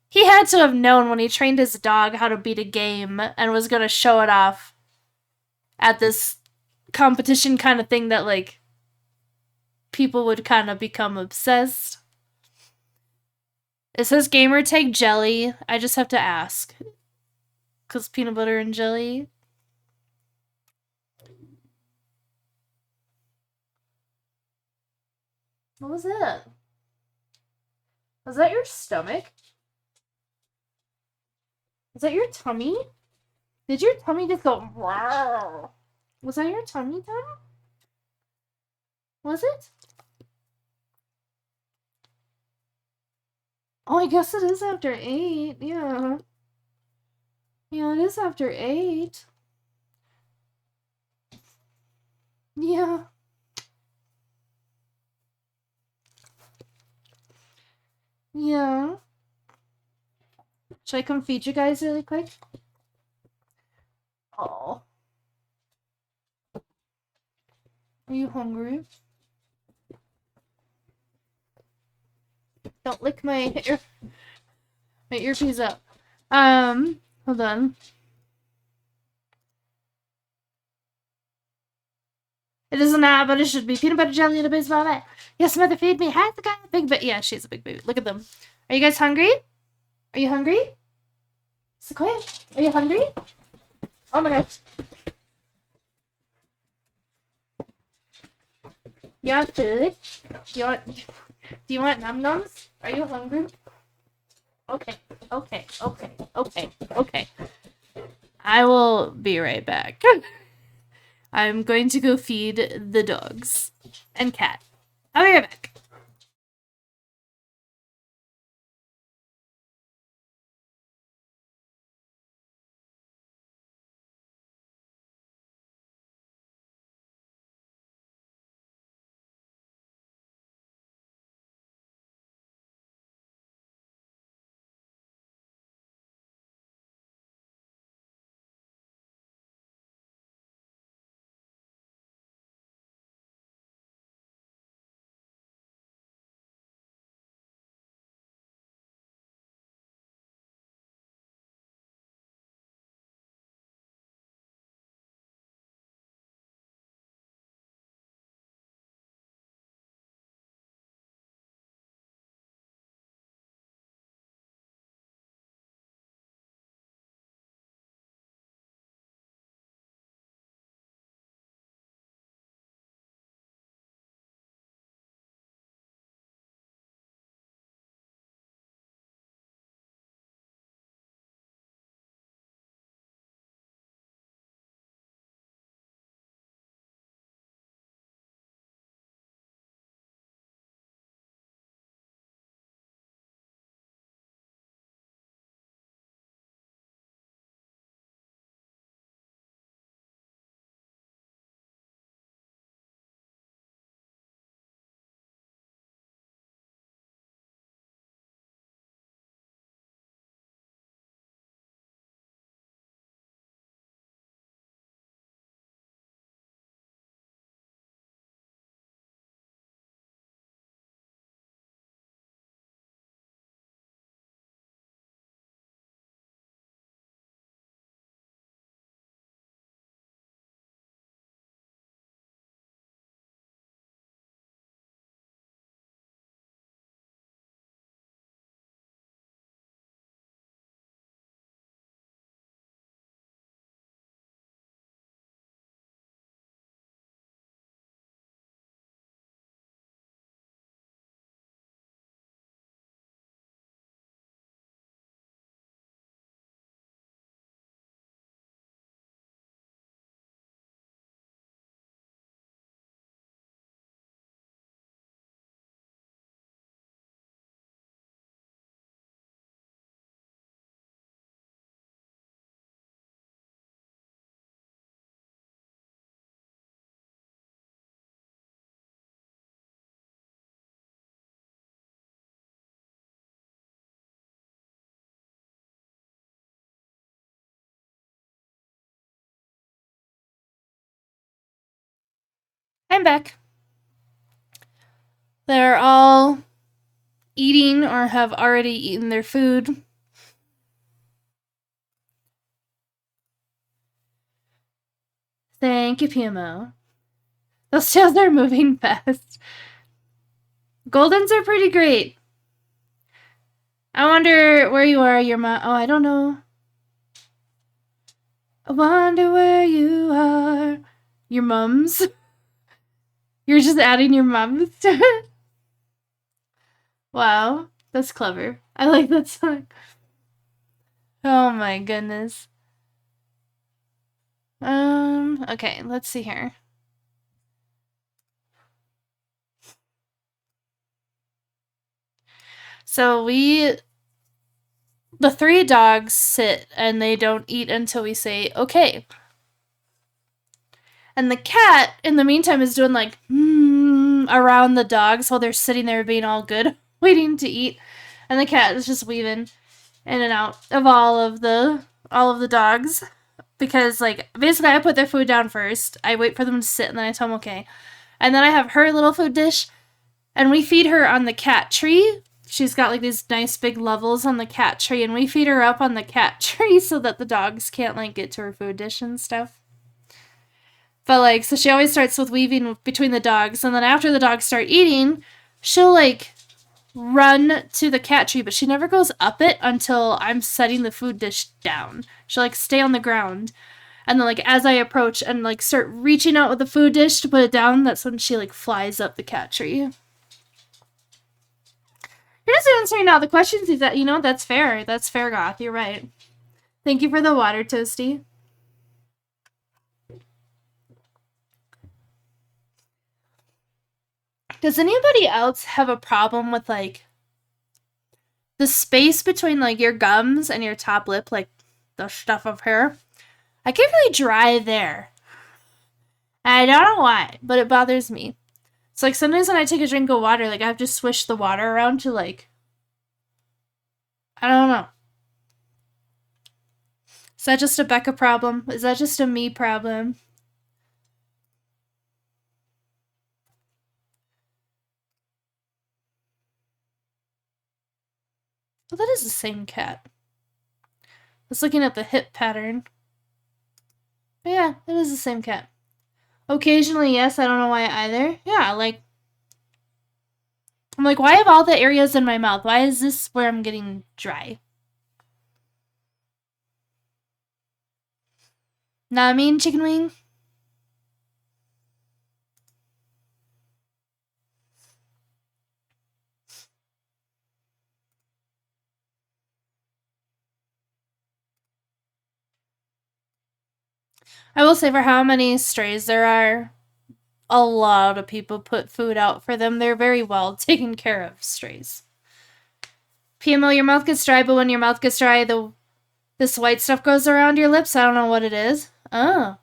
he had to have known when he trained his dog how to beat a game and was gonna show it off at this competition kind of thing that, like, people would kind of become obsessed. It says gamer tag jelly. I just have to ask. Because peanut butter and jelly. What was it? Was that your stomach? Was that your tummy? Did your tummy just go... Rawr? Was that your tummy then? Was it? Oh, I guess it is after 8. Yeah. Yeah, it is after 8. Yeah. Yeah. Should I come feed you guys really quick? Oh. Are you hungry? Don't lick my earpiece up. Hold on. It is not, but it should be peanut butter jelly and a baseball bat. Yes, mother, feed me. Hi, the guy, big baby. Yeah, she's a big baby. Look at them. Are you guys hungry? Are you hungry? Sequoia, are you hungry? Oh my gosh. You want food? Do you want num nums? Are you hungry? Okay. I will be right back. I'm going to go feed the dogs and cat. I'll be right back. I'm back. They're all eating or have already eaten their food. Thank you, PMO. Those tails are moving fast. Goldens are pretty great. I wonder where you are, your mom. Oh, I don't know. I wonder where you are. Your mums? You're just adding your mums to it? Wow, that's clever. I like that song. Oh my goodness. Okay, let's see here. So the 3 dogs sit and they don't eat until we say, okay. And the cat, in the meantime, is doing like, around the dogs while they're sitting there being all good, waiting to eat. And the cat is just weaving in and out of all of the dogs. Because, like, basically I put their food down first. I wait for them to sit and then I tell them okay. And then I have her little food dish. And we feed her on the cat tree. She's got, like, these nice big levels on the cat tree. And we feed her up on the cat tree so that the dogs can't, like, get to her food dish and stuff. But, like, so she always starts with weaving between the dogs. And then after the dogs start eating, she'll, like, run to the cat tree. But she never goes up it until I'm setting the food dish down. She'll, like, stay on the ground. And then, like, as I approach and, like, start reaching out with the food dish to put it down, that's when she, like, flies up the cat tree. You're just answering all the questions. Is that, that's fair. That's fair, Goth. You're right. Thank you for the water, Toasty. Does anybody else have a problem with, like, the space between, like, your gums and your top lip, like, the stuff of hair? I get really dry there. I don't know why, but it bothers me. It's like sometimes when I take a drink of water, like, I have to swish the water around to, like, I don't know. Is that just a Becca problem? Is that just a me problem? Well, that is the same cat. I was looking at the hip pattern. But yeah, it is the same cat. Occasionally, yes, I don't know why either. Yeah, like, I'm like, why have all the areas in my mouth? Why is this where I'm getting dry? Nah, I mean, chicken wing. I will say for how many strays there are, a lot of people put food out for them. They're very well taken care of, strays. PMO, your mouth gets dry, but when your mouth gets dry, this white stuff goes around your lips. I don't know what it is. Oh.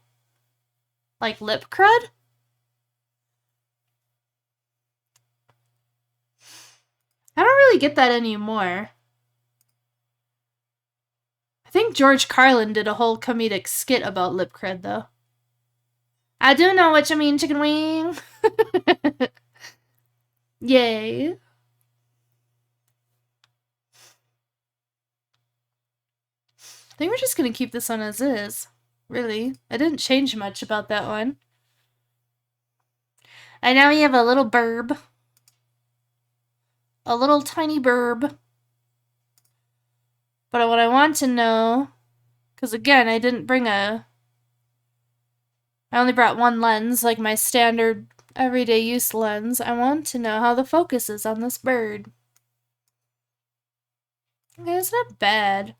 Like lip crud? I don't really get that anymore. I think George Carlin did a whole comedic skit about lip crud, though. I do know what you mean, chicken wing. Yay. I think we're just gonna keep this one as is. Really. I didn't change much about that one. And now we have a little burb. A little tiny burb. But what I want to know, because again, I didn't bring I only brought one lens, like my standard everyday use lens. I want to know how the focus is on this bird. Okay, it's not bad.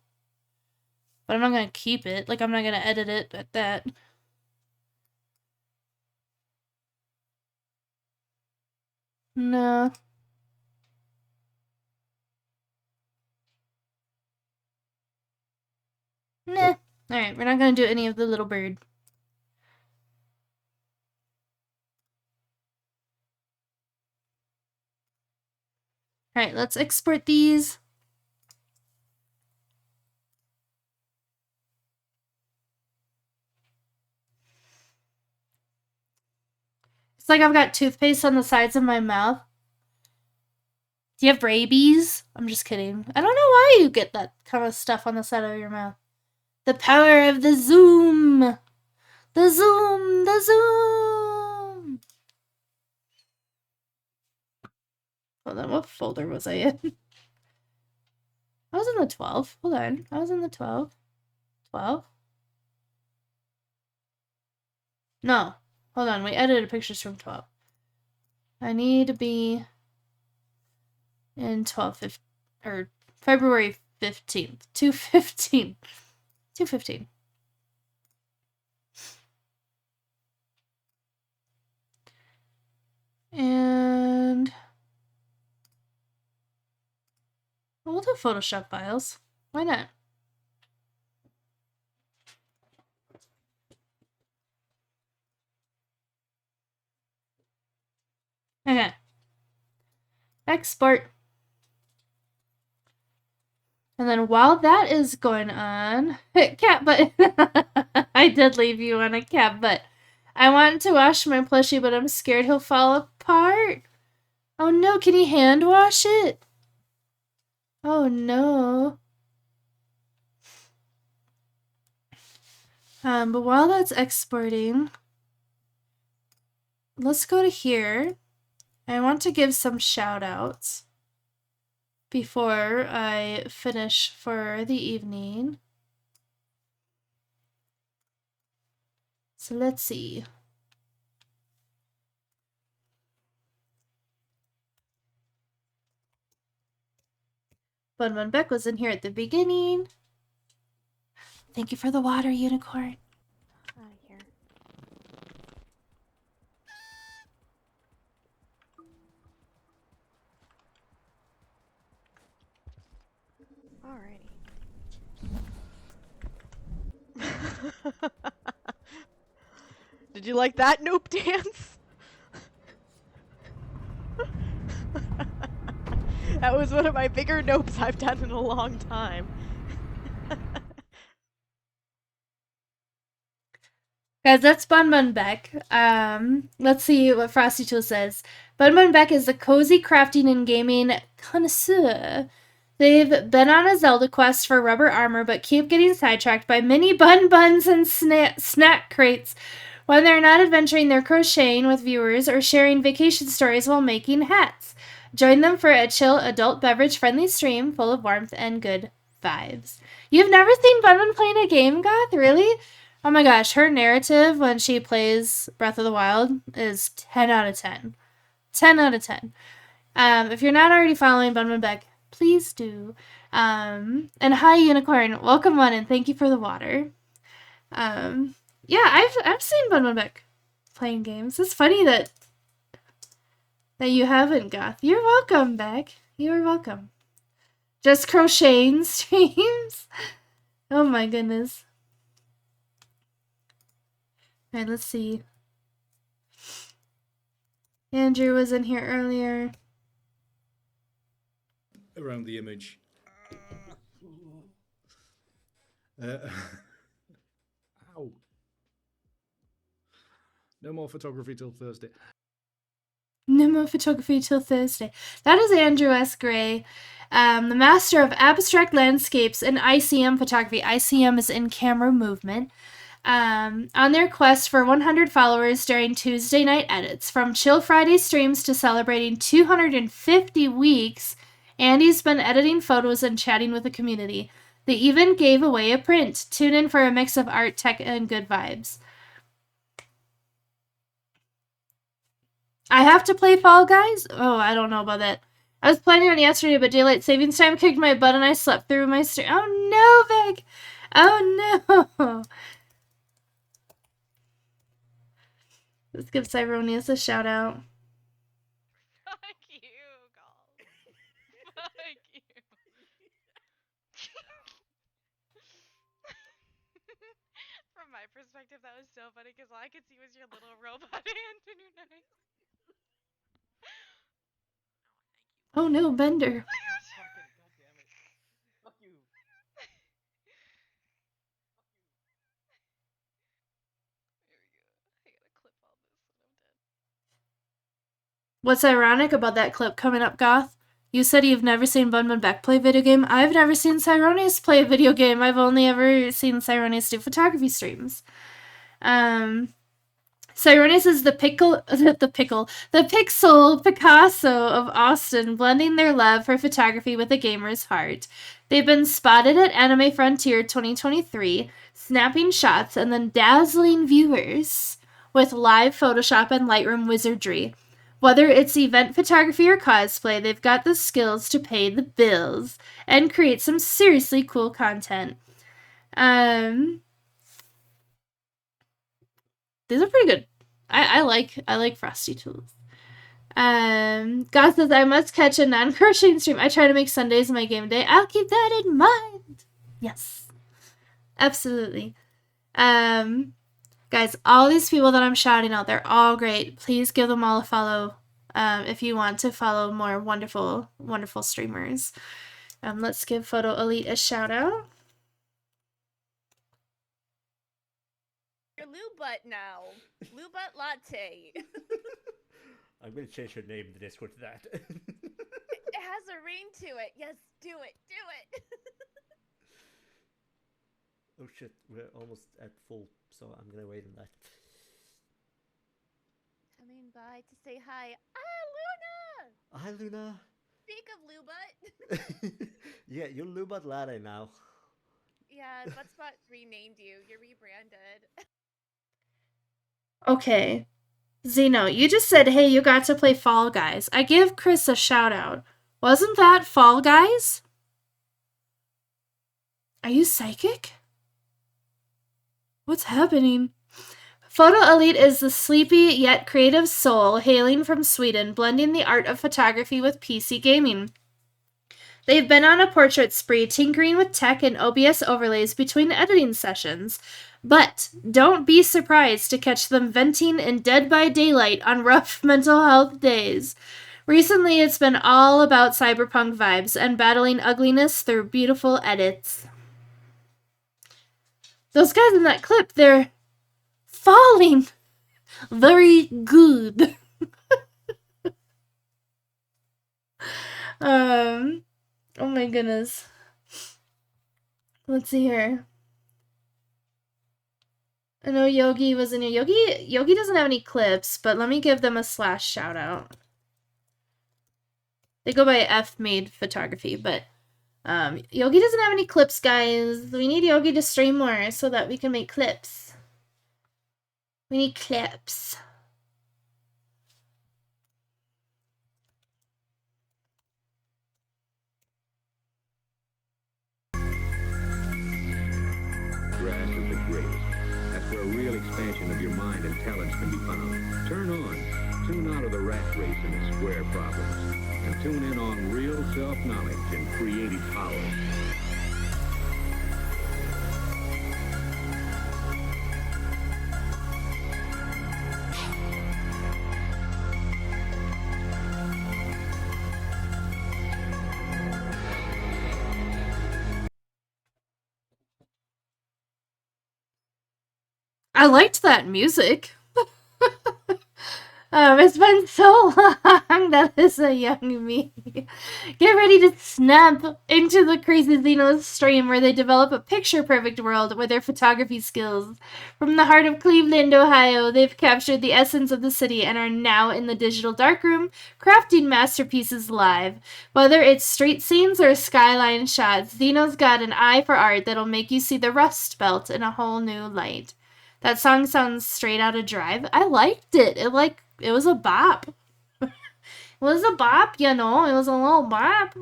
But I'm not going to keep it. Like, I'm not going to edit it at that. No. Nah. Alright, we're not going to do any of the little bird. Alright, let's export these. It's like I've got toothpaste on the sides of my mouth. Do you have rabies? I'm just kidding. I don't know why you get that kind of stuff on the side of your mouth. The power of the Zoom! The Zoom! The Zoom! Hold on, what folder was I in? I was in the 12. Hold on. I was in the 12. 12? No. Hold on. We edited pictures from 12. I need to be in 12, or February 15th. 2/15. 2/15. And we'll do Photoshop files. Why not? Okay. Export. And then while that is going on, cat butt. I did leave you on a cat butt. I want to wash my plushie, but I'm scared he'll fall apart. Oh no, can he hand wash it? Oh no. But while that's exporting, let's go to here. I want to give some shout outs before I finish for the evening. So let's see. Bun Beck was in here at the beginning. Thank you for the water, unicorn. Here. Alrighty. Did you like that nope dance? That was one of my bigger nopes I've done in a long time. Guys, that's Bun Beck. Let's see what Frosty Tool says. Bun Beck is a cozy crafting and gaming connoisseur. They've been on a Zelda quest for rubber armor, but keep getting sidetracked by mini buns and snack crates when they're not adventuring. They're crocheting with viewers or sharing vacation stories while making hats. Join them for a chill, adult beverage-friendly stream full of warmth and good vibes. You've never seen Bun playing a game, Goth? Really? Oh my gosh, her narrative when she plays Breath of the Wild is 10 out of 10. 10 out of 10. If you're not already following Bun Beck, please do. And hi, Unicorn. Welcome on and thank you for the water. Yeah, I've seen Bun Beck playing games. It's funny that you haven't, Goth. You're welcome, Beck. You're welcome. Just crocheting streams? Oh my goodness. Alright, let's see. Andrew was in here earlier. Around the image. Ow. No more photography till Thursday. No more photography till Thursday. That is Andrew S. Gray, the master of abstract landscapes and ICM photography. ICM is in camera movement. On their quest for 100 followers during Tuesday night edits. From Chill Friday streams to celebrating 250 weeks, Andy's been editing photos and chatting with the community. They even gave away a print. Tune in for a mix of art, tech, and good vibes. I have to play Fall Guys? Oh, I don't know about that. I was planning on yesterday, but daylight savings time kicked my butt and I slept through my stream. Oh no, Vic! Oh no! Let's give Cyronius a shout out. Fuck you, Gall. Fuck you. From my perspective, that was so funny because all I could see was your little robot hand in your knife. Oh no, Bender. Fuck you. Here we go. I gotta clip all this when I'm done. What's ironic about that clip coming up, Goth? You said you've never seen Bunman Beck play a video game. I've never seen Cyronius play a video game. I've only ever seen Cyronius do photography streams. Cyronius is the pixel Picasso of Austin, blending their love for photography with a gamer's heart. They've been spotted at Anime Frontier 2023, snapping shots and then dazzling viewers with live Photoshop and Lightroom wizardry. Whether it's event photography or cosplay, they've got the skills to pay the bills and create some seriously cool content. These are pretty good. I like Frosty Tools. God says, I must catch a non-crocheting stream. I try to make Sundays my game day. I'll keep that in mind. Yes. Absolutely. Guys, all these people that I'm shouting out, they're all great. Please give them all a follow if you want to follow more wonderful, wonderful streamers. Let's give Photo Elite a shout out. Your Lubutt now. Lubutt Latte. I'm going to change your name in the Discord to that. It has a ring to it. Yes, do it. Do it. Oh shit, we're almost at full, so I'm going to wait on that. Coming by to say hi. Ah, Luna! Hi, Luna. Speak of Lubutt. Yeah, you're Lubutt Latte now. Yeah, Buttspot renamed you. You're rebranded. Okay. Zeno, you just said, hey, you got to play Fall Guys. I give Chris a shout out. Wasn't that Fall Guys? Are you psychic? What's happening? Photo Elite is the sleepy yet creative soul hailing from Sweden, blending the art of photography with PC gaming. They've been on a portrait spree, tinkering with tech and OBS overlays between editing sessions. But don't be surprised to catch them venting in Dead by Daylight on rough mental health days. Recently, it's been all about cyberpunk vibes and battling ugliness through beautiful edits. Those guys in that clip, they're falling. Very good. Oh my goodness. Let's see here. I know Yogi was in here. Yogi doesn't have any clips, but let me give them a slash shout out. They go by F Made Photography, but Yogi doesn't have any clips, guys. We need Yogi to stream more so that we can make clips. We need clips. Grass is the greatest. That's where a real expansion of your mind and talents can be found. Turn on. Tune out of the rat race and its square problems. And tune in on real self-knowledge and creative power. I liked that music. It's been so long that is a young me. Get ready to snap into the Crazy Xenos stream where they develop a picture-perfect world with their photography skills. From the heart of Cleveland, Ohio, they've captured the essence of the city and are now in the digital darkroom, crafting masterpieces live. Whether it's street scenes or skyline shots, Xeno's got an eye for art that'll make you see the Rust Belt in a whole new light. That song sounds straight out of Drive. I liked it. It was a bop. It was a bop, you know. It was a little bop.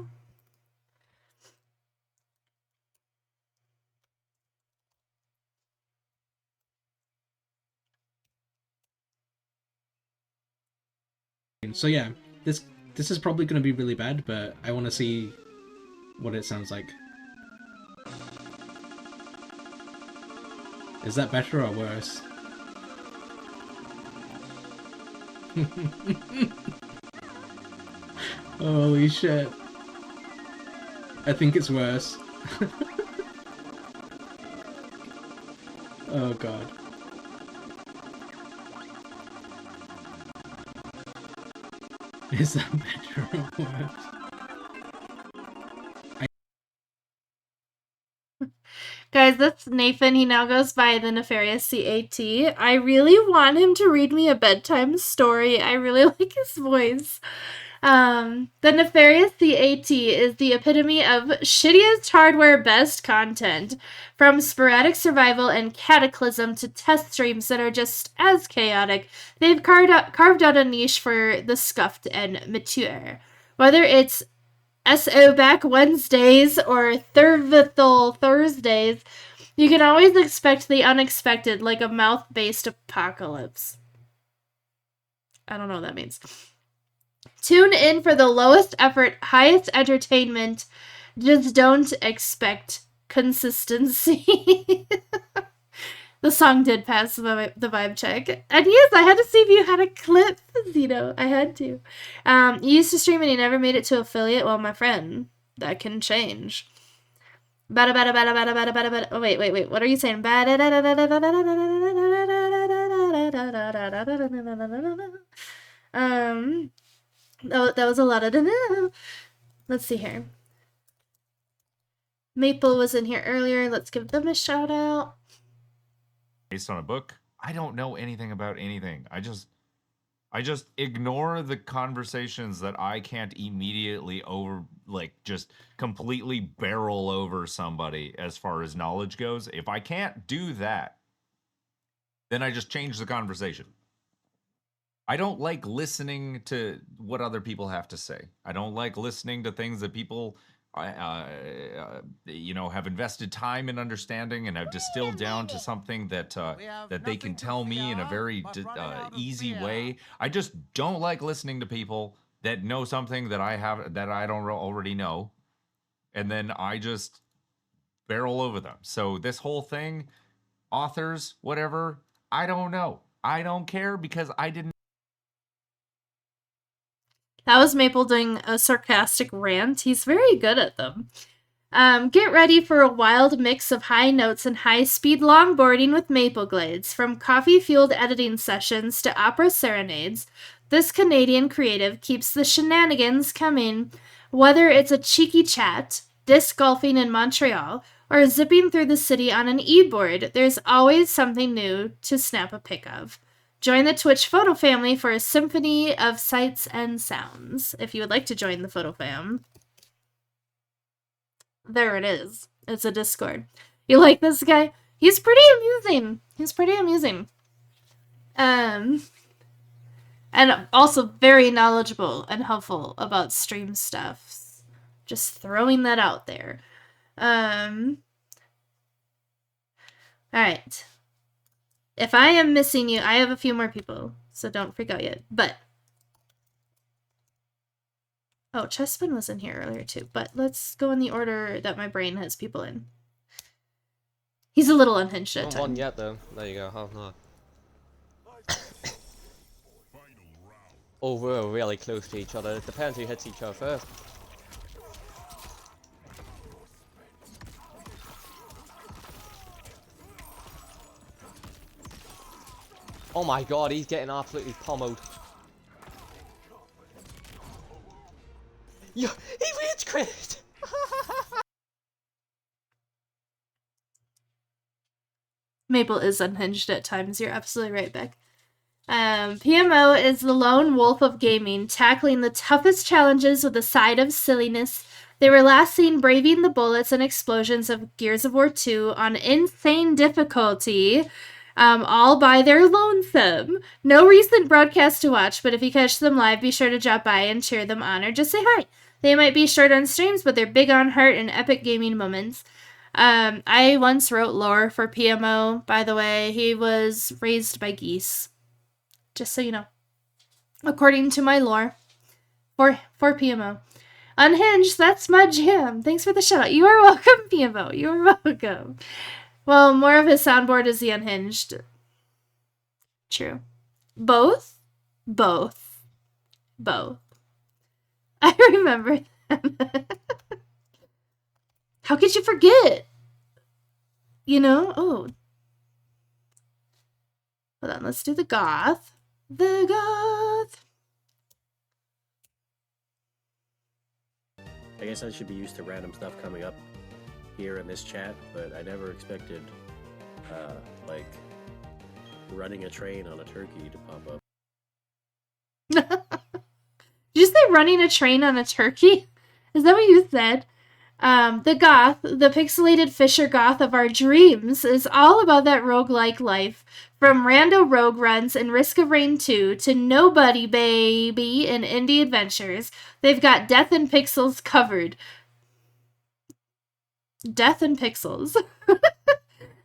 So yeah, this is probably going to be really bad, but I want to see what it sounds like. Is that better or worse? Holy shit. I think it's worse. Oh god. Is that better or worse? Guys, that's Nathan. He now goes by the Nefarious CAT. I really want him to read me a bedtime story. I really like his voice. The Nefarious CAT is the epitome of shittiest hardware, best content. From sporadic survival and cataclysm to test streams that are just as chaotic, they've carved out a niche for the scuffed and mature. Whether it's SO Back Wednesdays or Thurvithal Thursdays, you can always expect the unexpected, like a mouth-based apocalypse. I don't know what that means. Tune in for the lowest effort, highest entertainment. Just don't expect consistency. The song did pass the vibe check. And yes, I had to see if you had a clip, Zito. I had to. You used to stream and you never made it to affiliate? Well, my friend, that can change. Oh, wait. What are you saying? That was a lot of... Let's see here. Maple was in here earlier. Let's give them a shout out. Based on a book, I don't know anything about anything. I just ignore the conversations that I can't immediately just completely barrel over somebody as far as knowledge goes. If I can't do that, then I just change the conversation. I don't like listening to what other people have to say. I don't like listening to things that people have invested time in understanding and have distilled down to something that they can tell me in a very easy way. I just don't like listening to people that know something that I don't already know, and then I just barrel over them. So this whole thing, authors, whatever, I don't know. I don't care because I didn't. That was Maple doing a sarcastic rant. He's very good at them. Get ready for a wild mix of high notes and high-speed longboarding with Maple Glades. From coffee-fueled editing sessions to opera serenades, this Canadian creative keeps the shenanigans coming. Whether it's a cheeky chat, disc golfing in Montreal, or zipping through the city on an e-board, there's always something new to snap a pic of. Join the Twitch photo family for a symphony of sights and sounds. If you would like to join the photo fam, there it is. It's a Discord. You like this guy? He's pretty amusing. And also very knowledgeable and helpful about stream stuff. Just throwing that out there. Alright. If I am missing you, I have a few more people, so don't freak out yet. But oh, Chespin was in here earlier too, but let's go in the order that my brain has people in. He's a little unhinged at times. Not one yet, though. There you go, half an hour. Oh, we're really close to each other. It depends who hits each other first. Oh my god, he's getting absolutely pummeled. Yo, he rage quit! Maple is unhinged at times. You're absolutely right, Beck. PMO is the lone wolf of gaming, tackling the toughest challenges with a side of silliness. They were last seen braving the bullets and explosions of Gears of War 2 on insane difficulty. All by their lonesome. No recent broadcast to watch, but if you catch them live, be sure to drop by and cheer them on or just say hi. They might be short on streams, but they're big on heart and epic gaming moments. I once wrote lore for PMO, by the way. He was raised by geese. Just so you know. According to my lore. For PMO. Unhinged, that's my jam. Thanks for the shout out. You are welcome, PMO. You are welcome. Well, more of his soundboard is the unhinged. True. Both. I remember them. How could you forget? You know? Oh. Hold on, let's do the goth. The goth. I guess I should be used to random stuff coming up here in this chat, but I never expected, like, running a train on a turkey to pop up. Did you say running a train on a turkey? Is that what you said? The goth, the pixelated Fisher goth of our dreams, is all about that roguelike life. From rando rogue runs in Risk of Rain 2 to Nobody Baby in Indie Adventures, they've got Death and Pixels covered. Death and Pixels.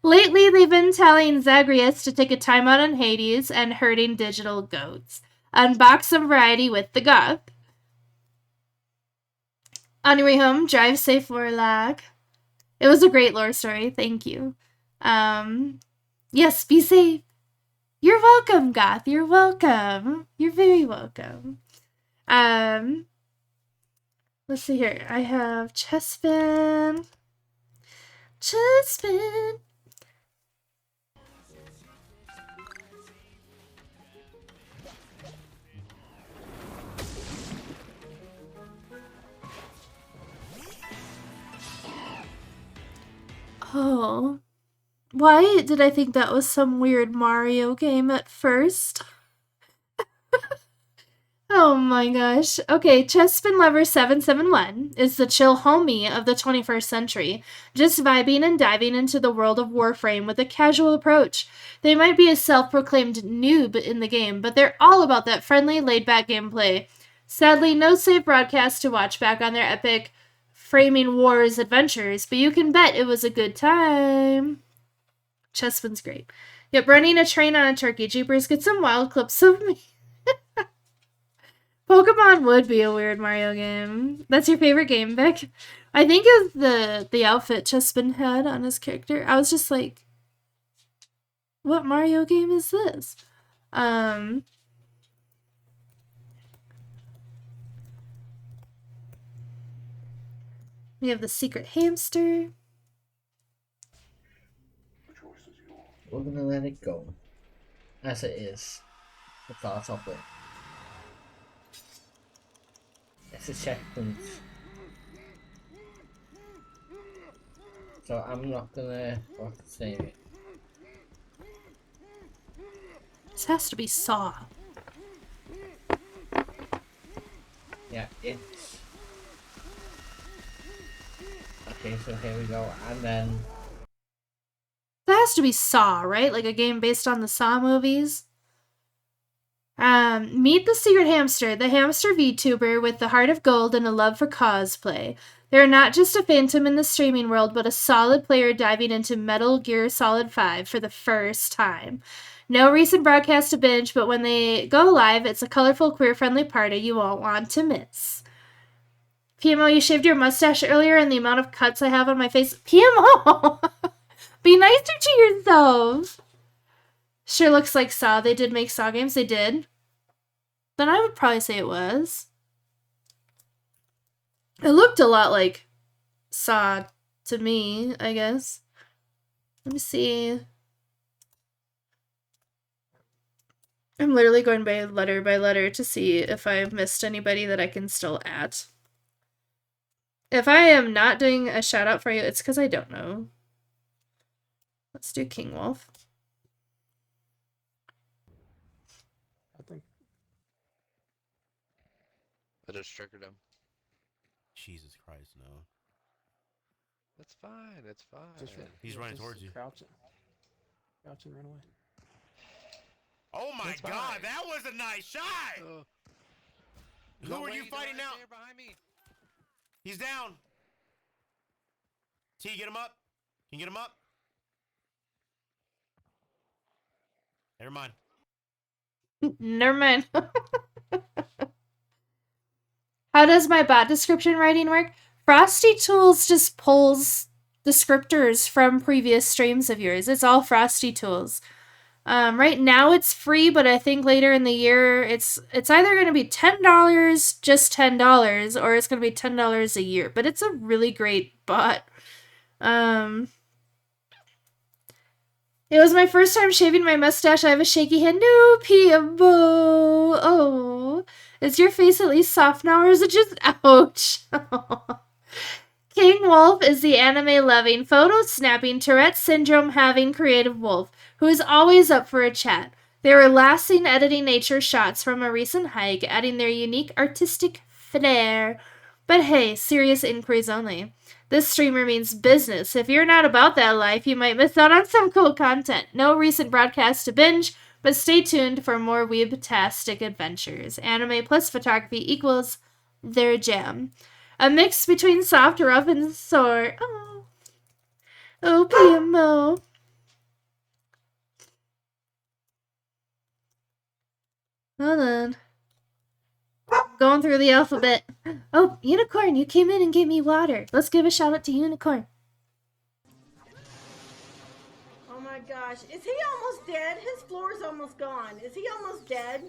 Lately, they've been telling Zagreus to take a time out on Hades and herding digital goats. Unbox some variety with the goth. On your way home, drive safe, Warlock. It was a great lore story. Thank you. Yes, be safe. You're welcome, Goth. You're welcome. You're very welcome. Let's see here. I have Chespin. Chespin. Oh. Why did I think that was some weird Mario game at first? Oh my gosh. Okay, Chespin Lover 771 is the chill homie of the 21st century, just vibing and diving into the world of Warframe with a casual approach. They might be a self-proclaimed noob in the game, but they're all about that friendly, laid-back gameplay. Sadly, no safe broadcast to watch back on their epic Framing Wars adventures, but you can bet it was a good time. Chespin's great. Yep, running a train on a turkey. Jeepers, get some wild clips of me. Pokemon would be a weird Mario game. That's your favorite game, Vic? I think of the outfit Chespin had on his character. I was just like, what Mario game is this? We have the secret hamster. We're gonna let it go as it is. With our software. It's a checkpoint. So I'm not gonna save it. This has to be Saw. Yeah, it's... Okay, so here we go, and then... That has to be Saw, right? Like a game based on the Saw movies? Meet the secret hamster, the hamster VTuber with the heart of gold and a love for cosplay. They're not just a phantom in the streaming world, but a solid player diving into Metal Gear Solid 5 for the first time. No recent broadcast to binge, but when they go live, it's a colorful, queer-friendly party you won't want to miss. PMO, you shaved your mustache earlier and the amount of cuts I have on my face. PMO! Be nicer to yourself! Sure looks like Saw. They did make Saw games. They did. Then I would probably say it was. It looked a lot like Saw to me, I guess. Let me see. I'm literally going by letter to see if I've missed anybody that I can still at. If I am not doing a shout out for you, it's because I don't know. Let's do King Wolf. I just triggered him. Jesus Christ, no. That's fine, it's fine. He's running towards you. Crouch and run away. Oh my It's god, fine. that was a nice shot! Who No, are you wait, fighting no, now? right there behind me. He's down. T, get him up. Can you get him up? Never mind. Never mind. How does my bot description writing work? Frosty Tools just pulls descriptors from previous streams of yours. It's all Frosty Tools. Right now it's free, but I think later in the year it's either going to be $10, just $10, or it's going to be $10 a year. But it's a really great bot. It was my first time shaving my mustache. I have a shaky hand. No, PMO. Oh. Is your face at least soft now, or is it just ouch? King Wolf is the anime-loving, photo-snapping, Tourette syndrome-having creative wolf who is always up for a chat. They were lasting editing nature shots from a recent hike, adding their unique artistic flair. But hey, serious inquiries only. This streamer means business. If you're not about that life, you might miss out on some cool content. No recent broadcasts to binge, but stay tuned for more weeb-tastic adventures. Anime plus photography equals their jam. A mix between soft, rough, and sore. Oh, PMO. Hold on. Going through the alphabet. Oh, Unicorn, you came in and gave me water. Let's give a shout out to Unicorn. Oh my gosh. Is he almost dead? His floor is almost gone. Is he almost dead?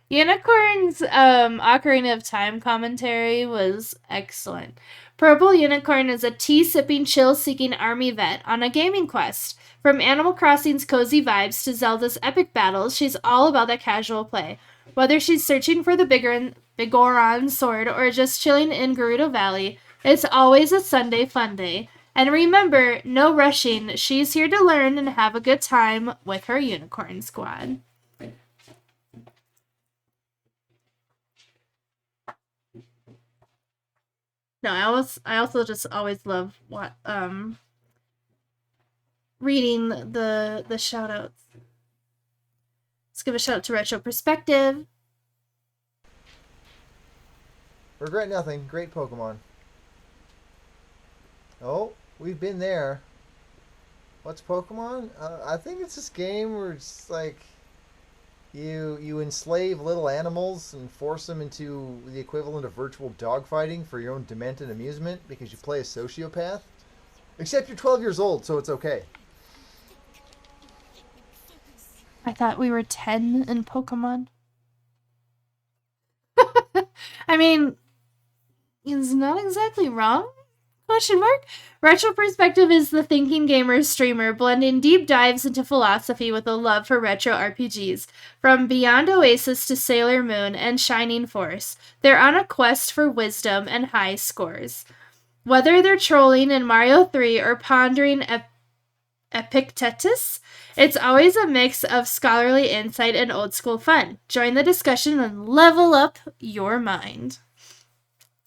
Unicorn's Ocarina of Time commentary was excellent. Purple Unicorn is a tea-sipping, chill-seeking army vet on a gaming quest. From Animal Crossing's cozy vibes to Zelda's epic battles, she's all about that casual play. Whether she's searching for the Bigoron sword or just chilling in Gerudo Valley, it's always a Sunday fun day. And remember, no rushing. She's here to learn and have a good time with her Unicorn Squad. No, I also just always love what reading the shout outs. Let's give a shout out to Retro Perspective. Regret nothing. Great Pokemon. Oh, we've been there. What's Pokemon? I think it's this game where it's like you enslave little animals and force them into the equivalent of virtual dogfighting for your own demented amusement because you play a sociopath. Except you're 12 years old, so it's okay. I thought we were 10 in Pokemon. I mean, it's not exactly wrong. Question mark? Retro Perspective is the thinking gamer streamer, blending deep dives into philosophy with a love for retro RPGs. From Beyond Oasis to Sailor Moon and Shining Force, they're on a quest for wisdom and high scores. Whether they're trolling in Mario 3 or pondering Epictetus, it's always a mix of scholarly insight and old school fun. Join the discussion and level up your mind.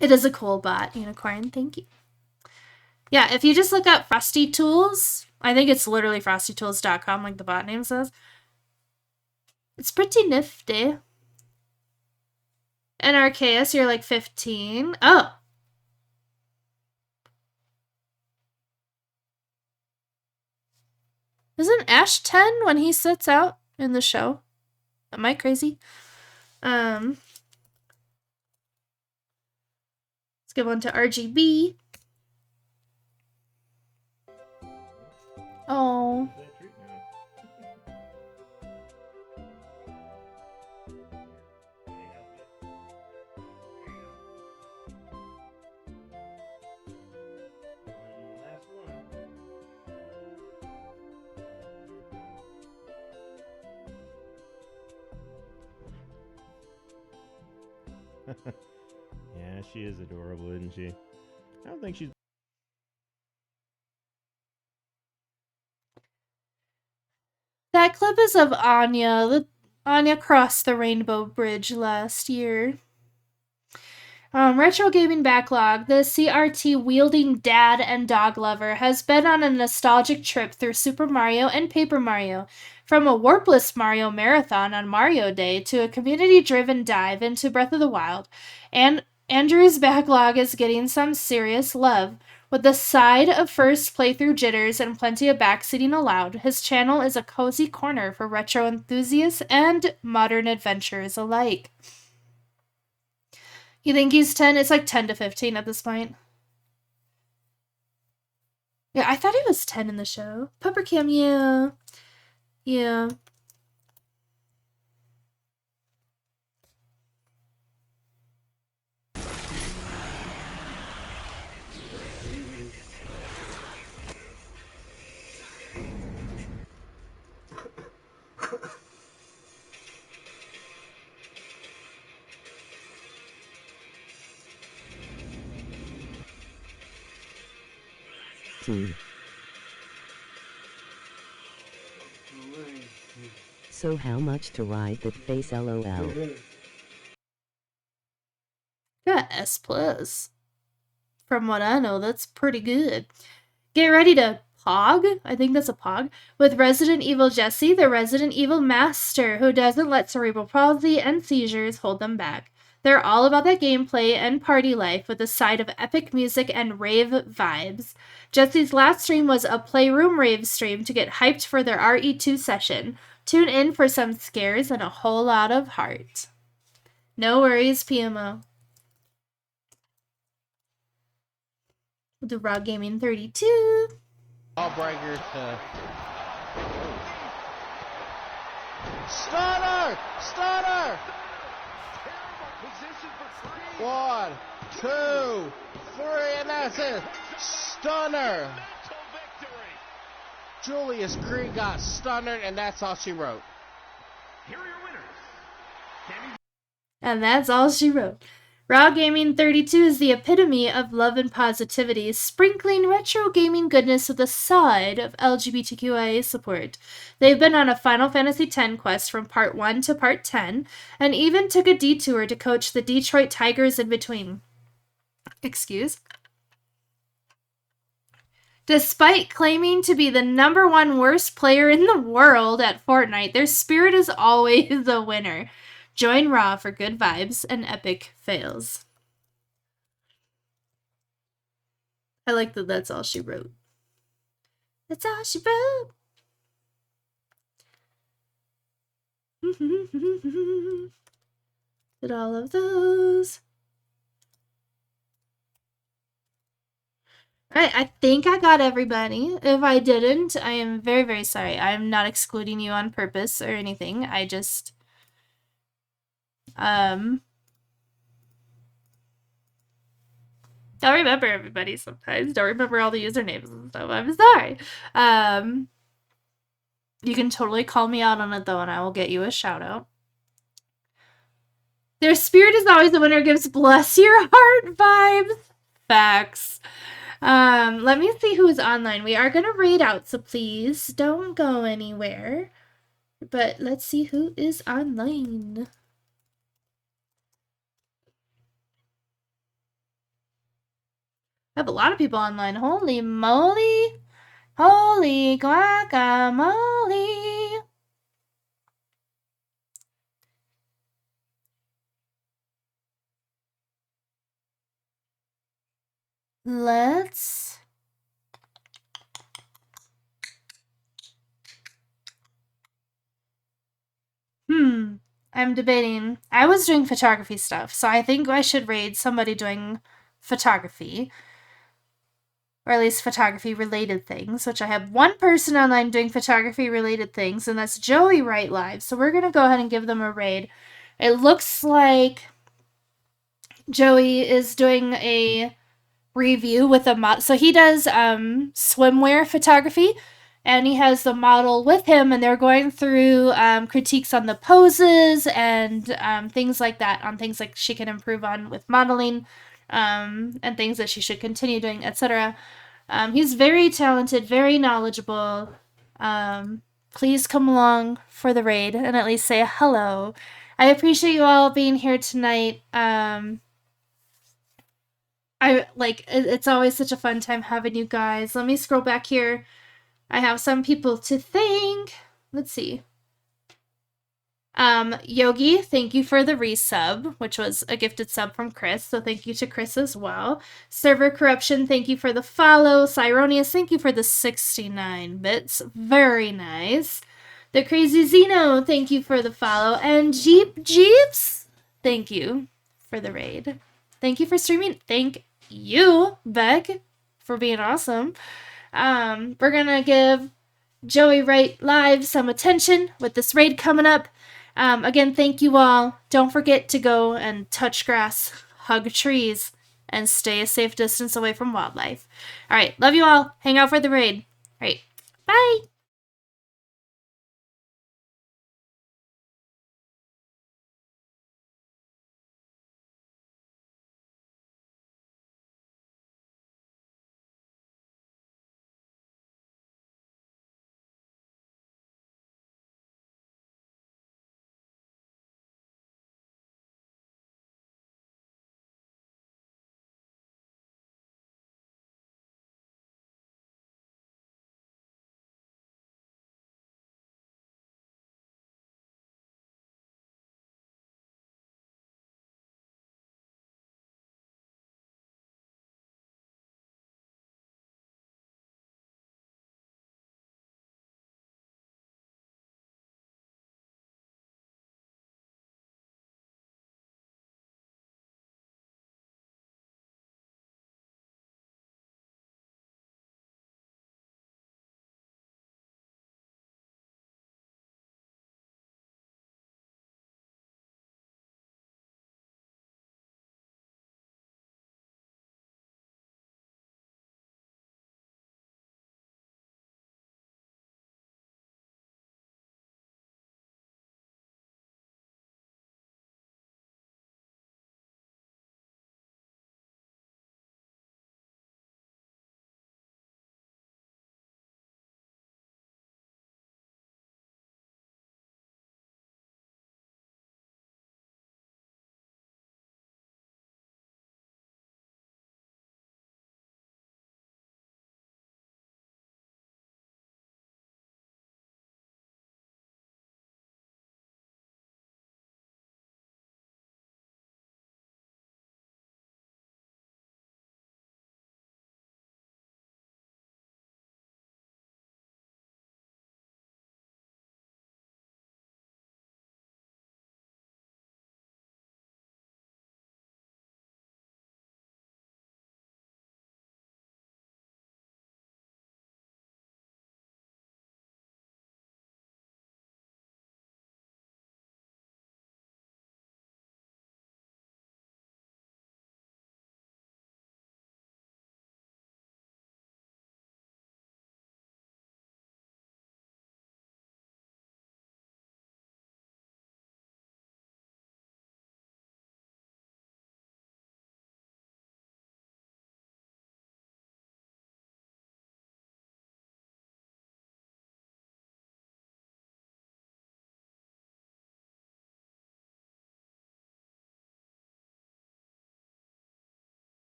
It is a cool bot, Unicorn. Thank you. Yeah, if you just look up Frosty Tools, I think it's literally frostytools.com like the bot name says. It's pretty nifty. And Arceus, you're like 15. Oh. Isn't Ash 10 when he sits out in the show? Am I crazy? Let's give one to RGB. Oh. Yeah, she is adorable, isn't she? I don't think she's... That clip is of Anya. Anya crossed the Rainbow Bridge last year. Retro Gaming Backlog. The CRT-wielding dad and dog lover has been on a nostalgic trip through Super Mario and Paper Mario. From a warpless Mario marathon on Mario Day to a community-driven dive into Breath of the Wild. And Andrew's backlog is getting some serious love. With the side of first playthrough jitters and plenty of backseating allowed, his channel is a cozy corner for retro enthusiasts and modern adventurers alike. You think he's 10? It's like 10 to 15 at this point. Yeah, I thought he was 10 in the show. Puppercam, yeah. Yeah. 16. So how much to ride that face, lol? Got S+. From what I know, that's pretty good. Get ready to Pog, I think that's a Pog, with Resident Evil Jesse, the Resident Evil master who doesn't let cerebral palsy and seizures hold them back. They're all about that gameplay and party life with a side of epic music and rave vibes. Jesse's last stream was a Playroom rave stream to get hyped for their RE2 session. Tune in for some scares and a whole lot of heart. No worries, PMO. We'll do Raw Gaming 32. Lawbreakers. Stunner! Stunner! 1, 2, 3, and that's it. Stunner. Julius Creed got stunnered, and that's all she wrote. And that's all she wrote. Raw Gaming 32 is the epitome of love and positivity, sprinkling retro gaming goodness with a side of LGBTQIA support. They've been on a Final Fantasy X quest from Part 1 to Part 10, and even took a detour to coach the Detroit Tigers in between. Excuse? Despite claiming to be the #1 worst player in the world at Fortnite, their spirit is always a winner. Join Raw for good vibes and epic fails. I like that that's all she wrote. That's all she wrote. Did all of those. Alright, I think I got everybody. If I didn't, I am very, very sorry. I'm not excluding you on purpose or anything. I just... don't remember everybody sometimes. Don't remember all the usernames and stuff. I'm sorry. You can totally call me out on it though, and I will get you a shout out. Their spirit is always the winner, gives bless your heart vibes. Facts. Let me see who's online. We are gonna raid out, so please don't go anywhere. But let's see who is online. I have a lot of people online. Holy moly. Holy guacamole. Let's... I'm debating. I was doing photography stuff, so I think I should raid somebody doing photography. Or at least photography-related things, which I have one person online doing photography-related things, and that's Joey Wright Live. So we're going to go ahead and give them a raid. It looks like Joey is doing a review with a model. So he does swimwear photography, and he has the model with him, and they're going through critiques on the poses and things like that, on things like she can improve on with modeling. And things that she should continue doing, etc. He's very talented, very knowledgeable. Please come along for the raid and at least say hello. I appreciate you all being here tonight. It's always such a fun time having you guys. Let me scroll back here. I have some people to thank. Let's see. Yogi, thank you for the resub, which was a gifted sub from Chris, so thank you to Chris as well. Server Corruption, thank you for the follow. Cyronius, thank you for the 69 bits. Very nice. The Crazy Zeno, thank you for the follow. And Jeeps, thank you for the raid. Thank you for streaming. Thank you, Beck, for being awesome. We're gonna give Joey Wright Live some attention with this raid coming up. Again, thank you all. Don't forget to go and touch grass, hug trees, and stay a safe distance away from wildlife. All right, love you all. Hang out for the raid. All right, bye.